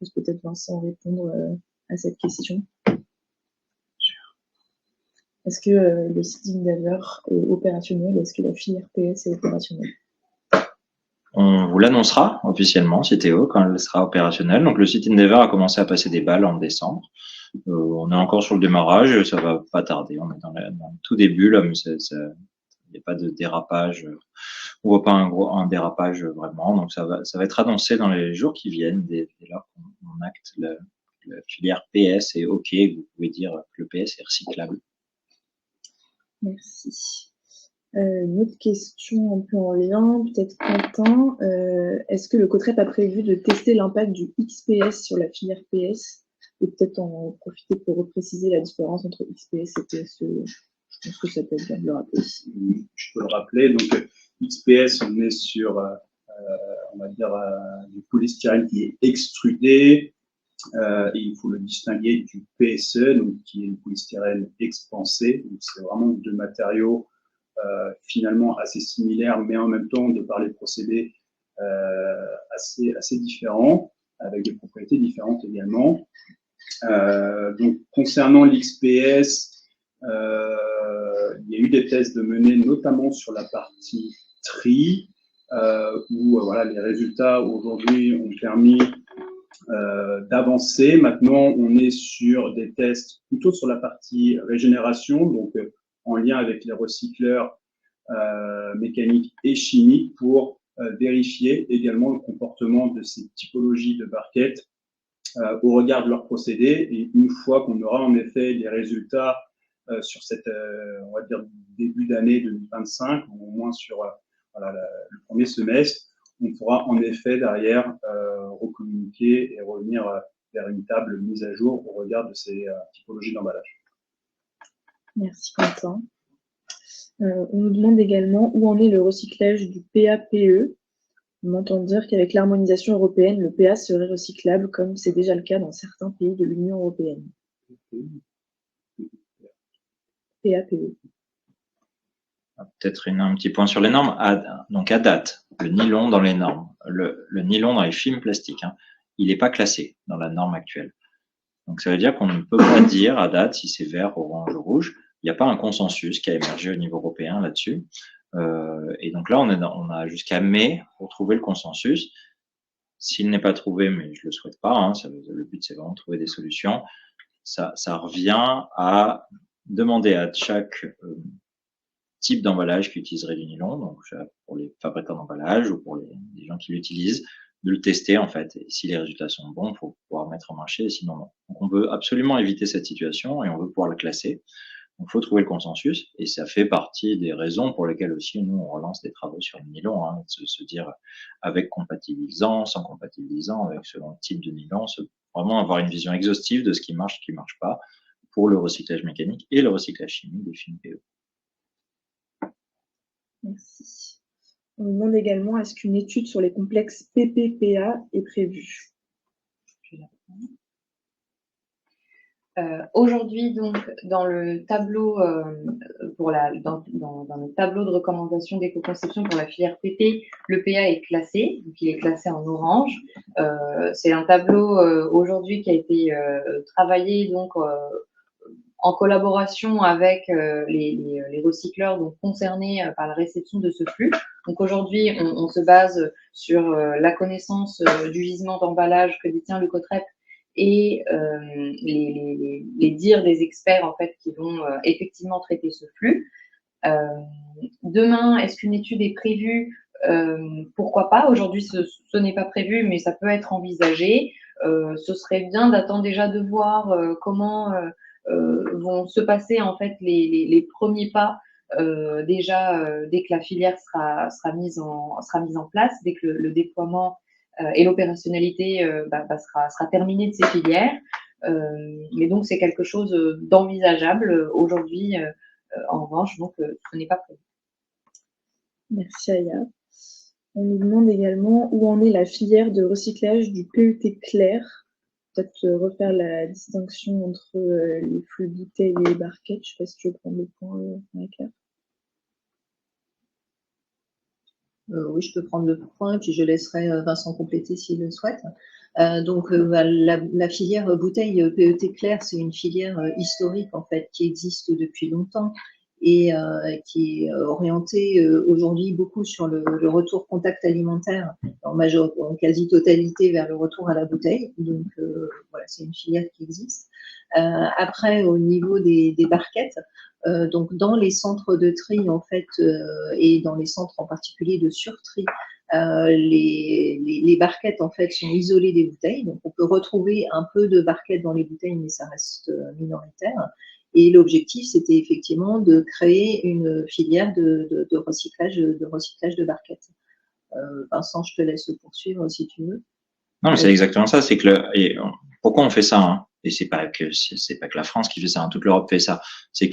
Je peux peut-être Vincent répondre à cette question. Est-ce que le site d'Indaver est opérationnel? Est-ce que la filière PS est opérationnelle? On vous l'annoncera officiellement, CTO, quand elle sera opérationnelle. Donc, le site Endeavor a commencé à passer des balles en décembre. On est encore sur le démarrage, ça va pas tarder. On est dans le tout début, là, mais il n'y a pas de dérapage. On voit pas un dérapage vraiment. Donc, ça va être annoncé dans les jours qui viennent, dès lors qu'on acte la filière PS est OK. Vous pouvez dire que le PS est recyclable. Merci. Une autre question un peu en lien, peut-être Quentin. Est-ce que le COTREP a prévu de tester l'impact du XPS sur la filière PS et peut-être en profiter pour repréciser la différence entre XPS et PSE? Je pense que ça peut être bien de le rappeler. Je peux le rappeler. Donc, XPS, on est sur, on va dire, du polystyrène qui est extrudé. Et il faut le distinguer du PSE, donc, qui est le polystyrène expansé. Donc, c'est vraiment deux matériaux finalement assez similaires, mais en même temps, de par les procédés assez différents, avec des propriétés différentes également. Donc, concernant l'XPS, il y a eu des tests de menés, notamment sur la partie tri, où voilà, les résultats aujourd'hui ont permis d'avancer. Maintenant, on est sur des tests plutôt sur la partie régénération, donc en lien avec les recycleurs mécaniques et chimiques pour vérifier également le comportement de ces typologies de barquettes au regard de leurs procédés. Et une fois qu'on aura en effet les résultats sur cette, on va dire, début d'année 2025, ou au moins sur voilà, le premier semestre, on pourra en effet derrière recommuniquer et revenir vers une table mise à jour au regard de ces typologies d'emballage. Merci Quentin. On nous demande également où en est le recyclage du PA-PE. On entend dire qu'avec l'harmonisation européenne, le PA serait recyclable comme c'est déjà le cas dans certains pays de l'Union européenne. PA-PE. Peut-être un petit point sur les normes. Donc à date, le nylon dans les normes, le nylon dans les films plastiques, il n'est pas classé dans la norme actuelle. Donc ça veut dire qu'on ne peut pas dire à date si c'est vert, orange ou rouge. Il n'y a pas un consensus qui a émergé au niveau européen là-dessus. Et donc là, on a jusqu'à mai pour trouver le consensus. S'il n'est pas trouvé, mais je le souhaite pas, le but c'est vraiment de trouver des solutions. Ça revient à demander à chaque type d'emballage qui utiliserait du nylon, donc pour les fabricants d'emballage ou pour les gens qui l'utilisent, de le tester en fait. Et si les résultats sont bons, il faut pouvoir mettre au marché, sinon non. Donc on veut absolument éviter cette situation et on veut pouvoir le classer. Donc il faut trouver le consensus et ça fait partie des raisons pour lesquelles aussi nous on relance des travaux sur le nylon, se dire avec compatibilisant, sans compatibilisant, avec selon le type de nylon, vraiment avoir une vision exhaustive de ce qui marche pas, pour le recyclage mécanique et le recyclage chimique des films PE. Merci. On nous demande également, est-ce qu'une étude sur les complexes PPPA est prévue? Aujourd'hui, donc, dans le tableau, dans le tableau de recommandation d'éco-conception pour la filière PP, le PA est classé, donc il est classé en orange. C'est un tableau aujourd'hui qui a été travaillé donc en collaboration avec les recycleurs donc concernés par la réception de ce flux. Donc aujourd'hui, on se base sur la connaissance du gisement d'emballage que détient le COTREP et les dires des experts en fait qui vont effectivement traiter ce flux. Demain, est-ce qu'une étude est prévue? Pourquoi pas? Aujourd'hui, ce n'est pas prévu, mais ça peut être envisagé. Ce serait bien d'attendre déjà de voir comment vont se passer en fait les premiers pas déjà dès que la filière sera mise en place, dès que le déploiement et l'opérationnalité sera terminée de ces filières. Mais donc, c'est quelque chose d'envisageable aujourd'hui. En revanche, donc, ce n'est pas prévu. Merci Aya. On nous demande également où en est la filière de recyclage du PET clair. Peut-être refaire la distinction entre les flux bouteilles et les barquettes. Je ne sais pas si tu veux prendre le point, Marie-Claire. Oui, je peux prendre le point, puis je laisserai Vincent compléter s'il le souhaite. La filière bouteille PET clair, c'est une filière historique en fait qui existe depuis longtemps et qui est orientée aujourd'hui beaucoup sur le retour contact alimentaire, en quasi-totalité vers le retour à la bouteille. Donc voilà, c'est une filière qui existe. Après, au niveau des barquettes, donc dans les centres de tri en fait et dans les centres en particulier de surtri, les barquettes en fait sont isolées des bouteilles, donc on peut retrouver un peu de barquettes dans les bouteilles, mais ça reste minoritaire. Et l'objectif, c'était effectivement de créer une filière de recyclage de barquettes. Vincent, je te laisse poursuivre si tu veux. Non, mais c'est exactement ça. C'est que pourquoi on fait ça, hein? Et c'est pas que la France qui fait ça, hein, toute l'Europe fait ça. C'est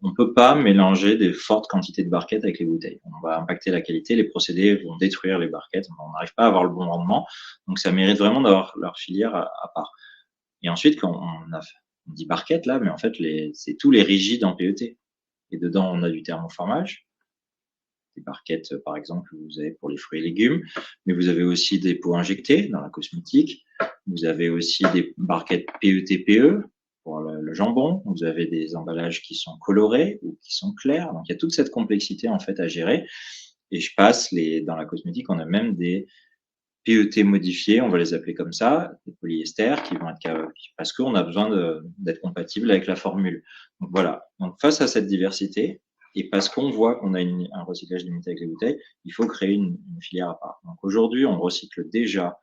on peut pas mélanger des fortes quantités de barquettes avec les bouteilles. On va impacter la qualité, les procédés vont détruire les barquettes. On n'arrive pas à avoir le bon rendement. Donc ça mérite vraiment d'avoir leur filière à part. Et ensuite, quand on dit barquette là, mais en fait c'est tous les rigides en PET. Et dedans, on a du thermoformage. Des barquettes, par exemple, vous avez pour les fruits et légumes, mais vous avez aussi des pots injectés dans la cosmétique. Vous avez aussi des barquettes PET-PE pour le jambon. Vous avez des emballages qui sont colorés ou qui sont clairs. Donc, il y a toute cette complexité, en fait, à gérer. Et je passe dans la cosmétique, on a même des PET modifiés, on va les appeler comme ça, des polyesters qui vont être parce qu'on a besoin d'être compatible avec la formule. Donc, voilà. Donc, face à cette diversité, et parce qu'on voit qu'on a un recyclage limité avec les bouteilles, il faut créer une filière à part. Donc aujourd'hui, on recycle déjà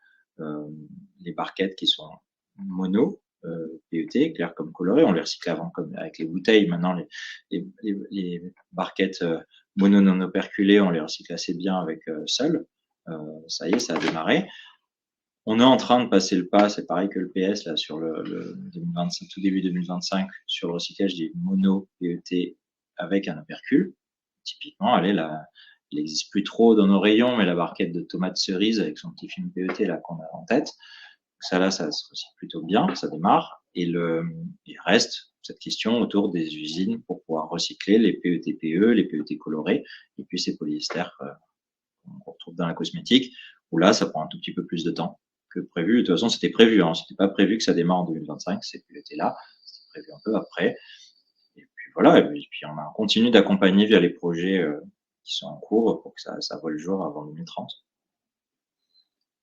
les barquettes qui sont mono, PET, clair comme coloré. On les recycle avant comme avec les bouteilles. Maintenant, les barquettes mono non operculées, on les recycle assez bien avec seul. Ça y est, ça a démarré. On est en train de passer le pas, c'est pareil que le PS là sur le 2025, tout début 2025, sur le recyclage des mono PET avec un opercule. Typiquement, il n'existe plus trop dans nos rayons, mais la barquette de tomates cerises avec son petit film PET là qu'on a en tête, ça là, ça se recycle plutôt bien, ça démarre. Et il reste cette question autour des usines pour pouvoir recycler les PET-PE, les PET colorés, et puis ces polyesters qu'on retrouve dans la cosmétique, où là, ça prend un tout petit peu plus de temps que prévu. De toute façon, c'était prévu, hein. C'était pas prévu que ça démarre en 2025, ces PET-là, c'était prévu un peu après. Voilà, et puis on continue d'accompagner via les projets qui sont en cours pour que ça voit le jour avant 2030.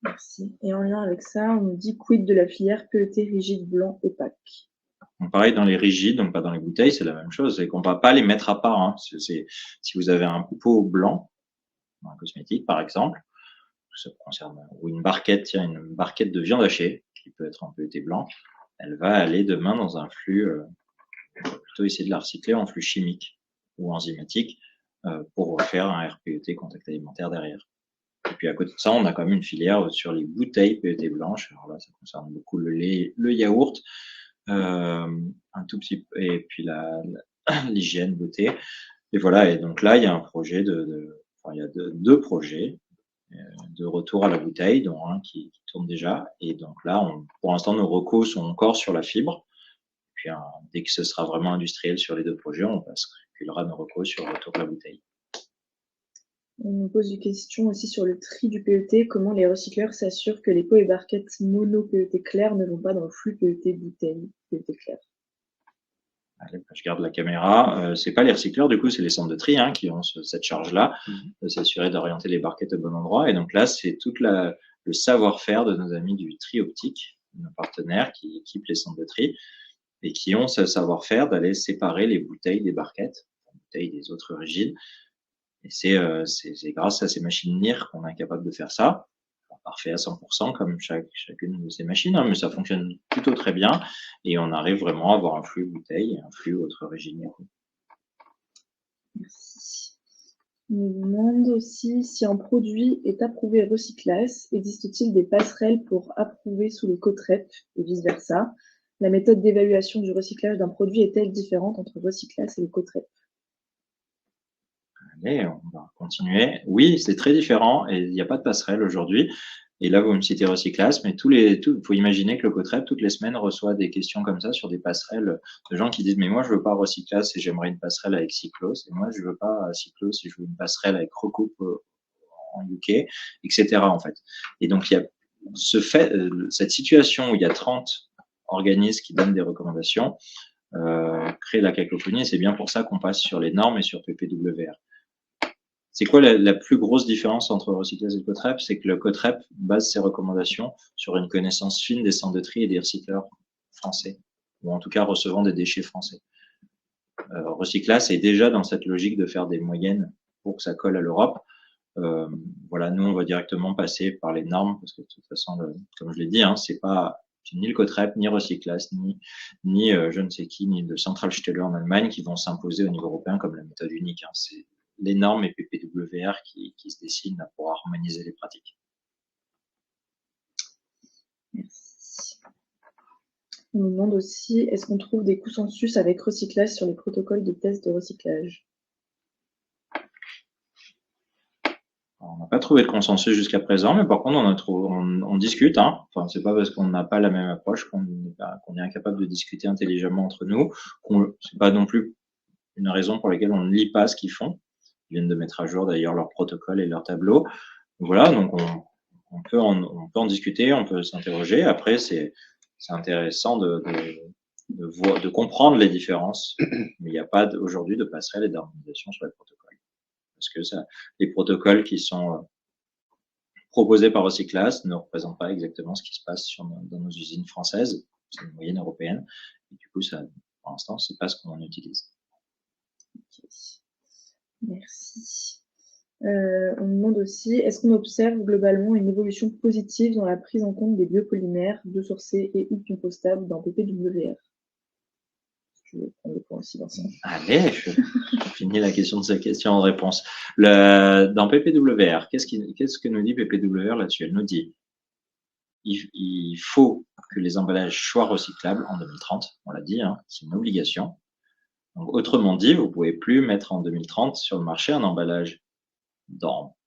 Merci. Et en lien avec ça, on nous dit quid de la filière PET rigide blanc opaque. Donc pareil dans les rigides, donc pas dans les bouteilles, c'est la même chose, c'est qu'on va pas les mettre à part. Hein. Si vous avez un pot blanc, un cosmétique par exemple, ça concerne, ou une barquette de viande hachée qui peut être en PET blanc, elle va aller demain dans un flux. On va plutôt essayer de la recycler en flux chimique ou enzymatique pour faire un RPET contact alimentaire derrière. Et puis à côté de ça, on a quand même une filière sur les bouteilles PET blanches. Alors là, ça concerne beaucoup le lait, le yaourt, un tout petit peu, et puis l'hygiène, beauté. Et voilà. Et donc là, il y a un projet il y a deux projets de retour à la bouteille, dont un qui tourne déjà. Et donc là, pour l'instant, nos recos sont encore sur la fibre. Puis dès que ce sera vraiment industriel sur les deux projets, on basculera nos recos sur le retour de la bouteille. On nous pose une question aussi sur le tri du PET. Comment les recycleurs s'assurent que les pots et barquettes mono PET clair ne vont pas dans le flux PET bouteille PET clair? Allez, je garde la caméra. C'est pas les recycleurs, du coup, c'est les centres de tri qui ont cette charge-là, de s'assurer d'orienter les barquettes au bon endroit. Et donc là, c'est tout le savoir-faire de nos amis du tri optique, nos partenaires qui équipent les centres de tri et qui ont ce savoir-faire d'aller séparer les bouteilles des barquettes, les bouteilles des autres origines. Et c'est grâce à ces machines NIR qu'on est capable de faire ça. Pas parfait à 100% comme chacune de ces machines, mais ça fonctionne plutôt très bien et on arrive vraiment à avoir un flux bouteille et un flux autre origine. Merci. On nous demande aussi si un produit est approuvé Recyclas, existe-t-il des passerelles pour approuver sous le COTREP et vice-versa? La méthode d'évaluation du recyclage d'un produit est-elle différente entre Recyclas et le COTREP? Allez, on va continuer. Oui, c'est très différent et il n'y a pas de passerelle aujourd'hui. Et là, vous me citez Recyclas, mais faut imaginer que le COTREP, toutes les semaines, reçoit des questions comme ça sur des passerelles de gens qui disent, mais moi, je veux pas Recyclas et j'aimerais une passerelle avec Cyclos. Et moi, je veux pas Cyclos et je veux une passerelle avec Recoupe en UK, etc., en fait. Et donc, il y a cette situation où il y a 30 organismes qui donnent des recommandations, crée la cacophonie et c'est bien pour ça qu'on passe sur les normes et sur PPWR. C'est quoi la plus grosse différence entre Recyclas et le COTREP? C'est que le COTREP base ses recommandations sur une connaissance fine des centres de tri et des recycleurs français, ou en tout cas recevant des déchets français. Recyclas est déjà dans cette logique de faire des moyennes pour que ça colle à l'Europe. Voilà, nous on va directement passer par les normes parce que de toute façon, comme je l'ai dit, c'est pas ni le COTREP, ni Recyclas, ni je ne sais qui, ni le Zentralstelle en Allemagne qui vont s'imposer au niveau européen comme la méthode unique. C'est les normes et PPWR qui se dessinent pour harmoniser les pratiques. Merci. On nous demande aussi, est-ce qu'on trouve des consensus avec Recyclas sur les protocoles de test de recyclage? On n'a pas trouvé de consensus jusqu'à présent, mais par contre, on discute. Enfin, c'est pas parce qu'on n'a pas la même approche qu'on est incapable de discuter intelligemment entre nous. C'est pas non plus une raison pour laquelle on ne lit pas ce qu'ils font. Ils viennent de mettre à jour d'ailleurs leur protocole et leur tableau. Voilà, donc on peut en discuter, on peut s'interroger. Après, c'est intéressant de comprendre les différences, mais il n'y a pas aujourd'hui de passerelle et d'harmonisation sur les protocoles. Parce que les protocoles qui sont proposés par Recyclas ne représentent pas exactement ce qui se passe dans nos usines françaises, c'est une moyenne européenne, et du coup, pour l'instant, c'est pas ce qu'on utilise. Okay. Merci. On me demande aussi, est-ce qu'on observe globalement une évolution positive dans la prise en compte des biopolymères, biosourcés et ou compostables dans PPWR? Je vais prendre le point aussi, Vincent. Allez, je finis la question de cette question en réponse. Dans PPWR, qu'est-ce que nous dit PPWR là-dessus? Elle nous dit il faut que les emballages soient recyclables en 2030. On l'a dit, c'est une obligation. Donc, autrement dit, vous pouvez plus mettre en 2030 sur le marché un emballage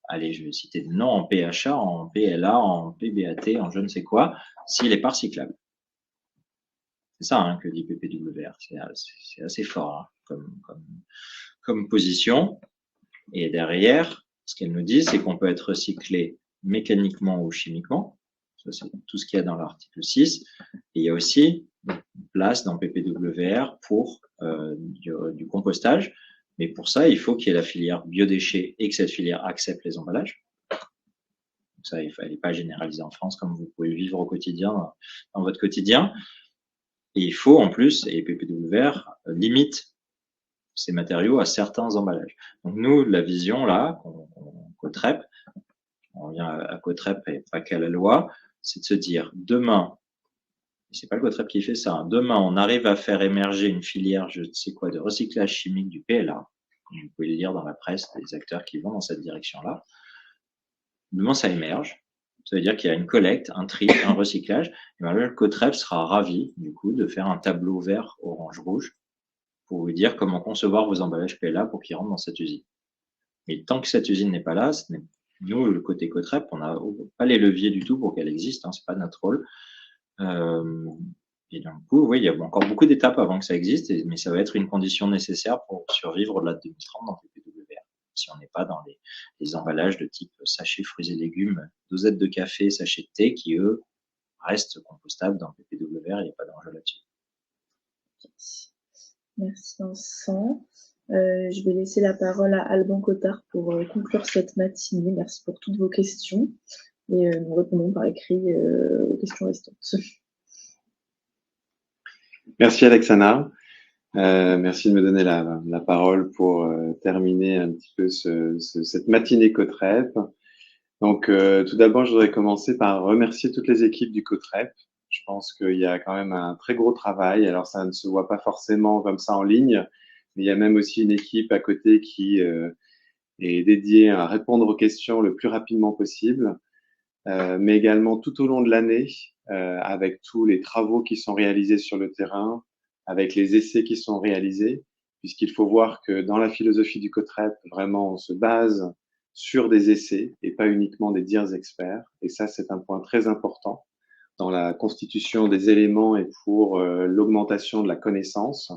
allez, je vais citer des noms, en PHA, en PLA, en PBAT, en je ne sais quoi, s'il n'est pas recyclable. C'est ça que dit PPWR. C'est assez fort comme position. Et derrière, ce qu'elle nous dit, c'est qu'on peut être recyclé mécaniquement ou chimiquement. Ça, c'est tout ce qu'il y a dans l'article 6. Et il y a aussi une place dans PPWR pour du compostage. Mais pour ça, il faut qu'il y ait la filière biodéchets et que cette filière accepte les emballages. Donc ça, il ne fallait pas généraliser en France comme vous pouvez le vivre au quotidien, dans votre quotidien. Et il faut en plus, et PPWR limite ces matériaux à certains emballages. Donc nous, la vision là, COTREP, on revient à COTREP et pas qu'à la loi, c'est de se dire demain, c'est pas le COTREP qui fait ça, demain on arrive à faire émerger une filière, je ne sais quoi, de recyclage chimique du PLA, comme vous pouvez le lire dans la presse, des acteurs qui vont dans cette direction-là. Demain ça émerge, Ça veut dire qu'il y a une collecte, un tri, un recyclage. Et ben là, le Cotrep sera ravi, du coup, de faire un tableau vert, orange, rouge pour vous dire comment concevoir vos emballages PLA pour qu'ils rentrent dans cette usine. Mais tant que cette usine n'est pas là, nous, le côté Cotrep, on n'a pas les leviers du tout pour qu'elle existe, hein, c'est pas notre rôle. Et du coup, oui, il y a encore beaucoup d'étapes avant que ça existe, mais ça va être une condition nécessaire pour survivre au-delà de 2030 dans PPWR. Si on n'est pas dans les emballages de type sachets fruits et légumes, dosettes de café, sachets de thé, qui eux restent compostables dans PPWR, il n'y a pas d'enjeu là-dessus. Merci Vincent. Je vais laisser la parole à Alban Cottard pour conclure cette matinée. Merci pour toutes vos questions et nous répondons par écrit aux questions restantes. Merci Alexana. Merci de me donner la parole pour terminer un petit peu cette matinée Cotrep. Donc, tout d'abord, je voudrais commencer par remercier toutes les équipes du Cotrep. Je pense qu'il y a quand même un très gros travail. Alors, ça ne se voit pas forcément comme ça en ligne, mais il y a même aussi une équipe à côté qui est dédiée à répondre aux questions le plus rapidement possible, mais également tout au long de l'année, avec tous les travaux qui sont réalisés sur le terrain, avec les essais qui sont réalisés, puisqu'il faut voir que dans la philosophie du Cotrep, vraiment, on se base sur des essais et pas uniquement des dires experts. Et ça, c'est un point très important dans la constitution des éléments et pour l'augmentation de la connaissance.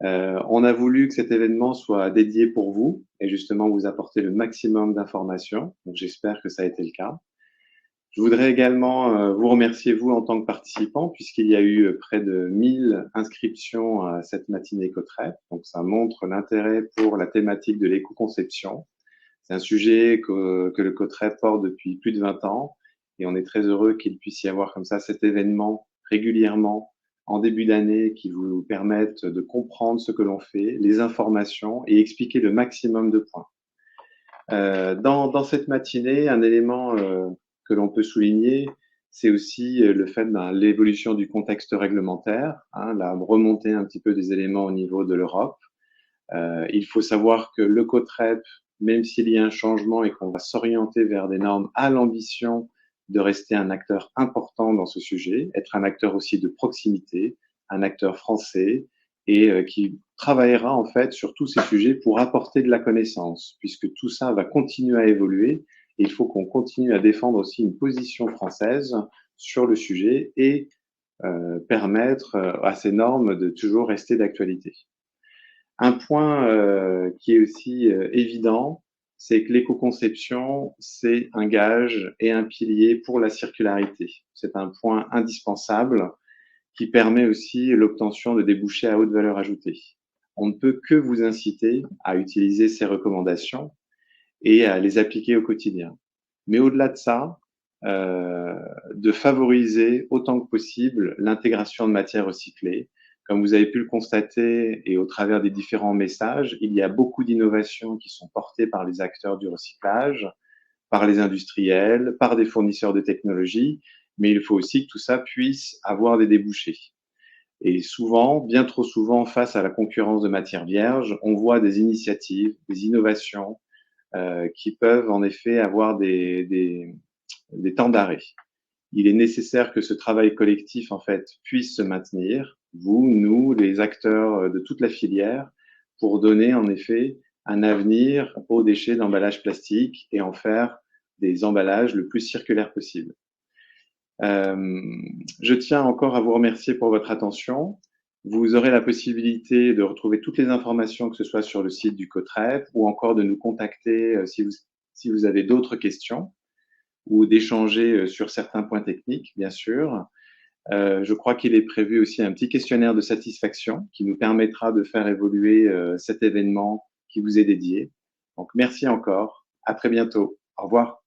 On a voulu que cet événement soit dédié pour vous et justement vous apporter le maximum d'informations. Donc, j'espère que ça a été le cas. Je voudrais également vous remercier, vous, en tant que participant, puisqu'il y a eu près de 1000 inscriptions à cette matinée Cotrep. Donc, ça montre l'intérêt pour la thématique de l'éco-conception. C'est un sujet que le Cotrep porte depuis plus de 20 ans et on est très heureux qu'il puisse y avoir comme ça cet événement régulièrement en début d'année qui vous permette de comprendre ce que l'on fait, les informations et expliquer le maximum de points. Dans cette matinée, un élément que l'on peut souligner, c'est aussi le fait de l'évolution du contexte réglementaire, la remontée un petit peu des éléments au niveau de l'Europe. Il faut savoir que le Cotrep, même s'il y a un changement et qu'on va s'orienter vers des normes, a l'ambition de rester un acteur important dans ce sujet, être un acteur aussi de proximité, un acteur français et qui travaillera en fait sur tous ces sujets pour apporter de la connaissance, puisque tout ça va continuer à évoluer. Et il faut qu'on continue à défendre aussi une position française sur le sujet et permettre à ces normes de toujours rester d'actualité. Un point qui est aussi évident, c'est que l'éco-conception, c'est un gage et un pilier pour la circularité. C'est un point indispensable qui permet aussi l'obtention de débouchés à haute valeur ajoutée. On ne peut que vous inciter à utiliser ces recommandations et à les appliquer au quotidien. Mais au-delà de ça, de favoriser autant que possible l'intégration de matières recyclées. Comme vous avez pu le constater et au travers des différents messages, il y a beaucoup d'innovations qui sont portées par les acteurs du recyclage, par les industriels, par des fournisseurs de technologies, mais il faut aussi que tout ça puisse avoir des débouchés. Et souvent, bien trop souvent, face à la concurrence de matières vierges, on voit des initiatives, des innovations qui peuvent en effet avoir des temps d'arrêt. Il est nécessaire que ce travail collectif en fait puisse se maintenir, vous, nous, les acteurs de toute la filière, pour donner en effet un avenir aux déchets d'emballage plastique et en faire des emballages le plus circulaires possible. Je tiens encore à vous remercier pour votre attention. Vous aurez la possibilité de retrouver toutes les informations, que ce soit sur le site du Cotrep ou encore de nous contacter si vous avez d'autres questions ou d'échanger sur certains points techniques, bien sûr. Je crois qu'il est prévu aussi un petit questionnaire de satisfaction qui nous permettra de faire évoluer cet événement qui vous est dédié. Donc, merci encore. À très bientôt. Au revoir.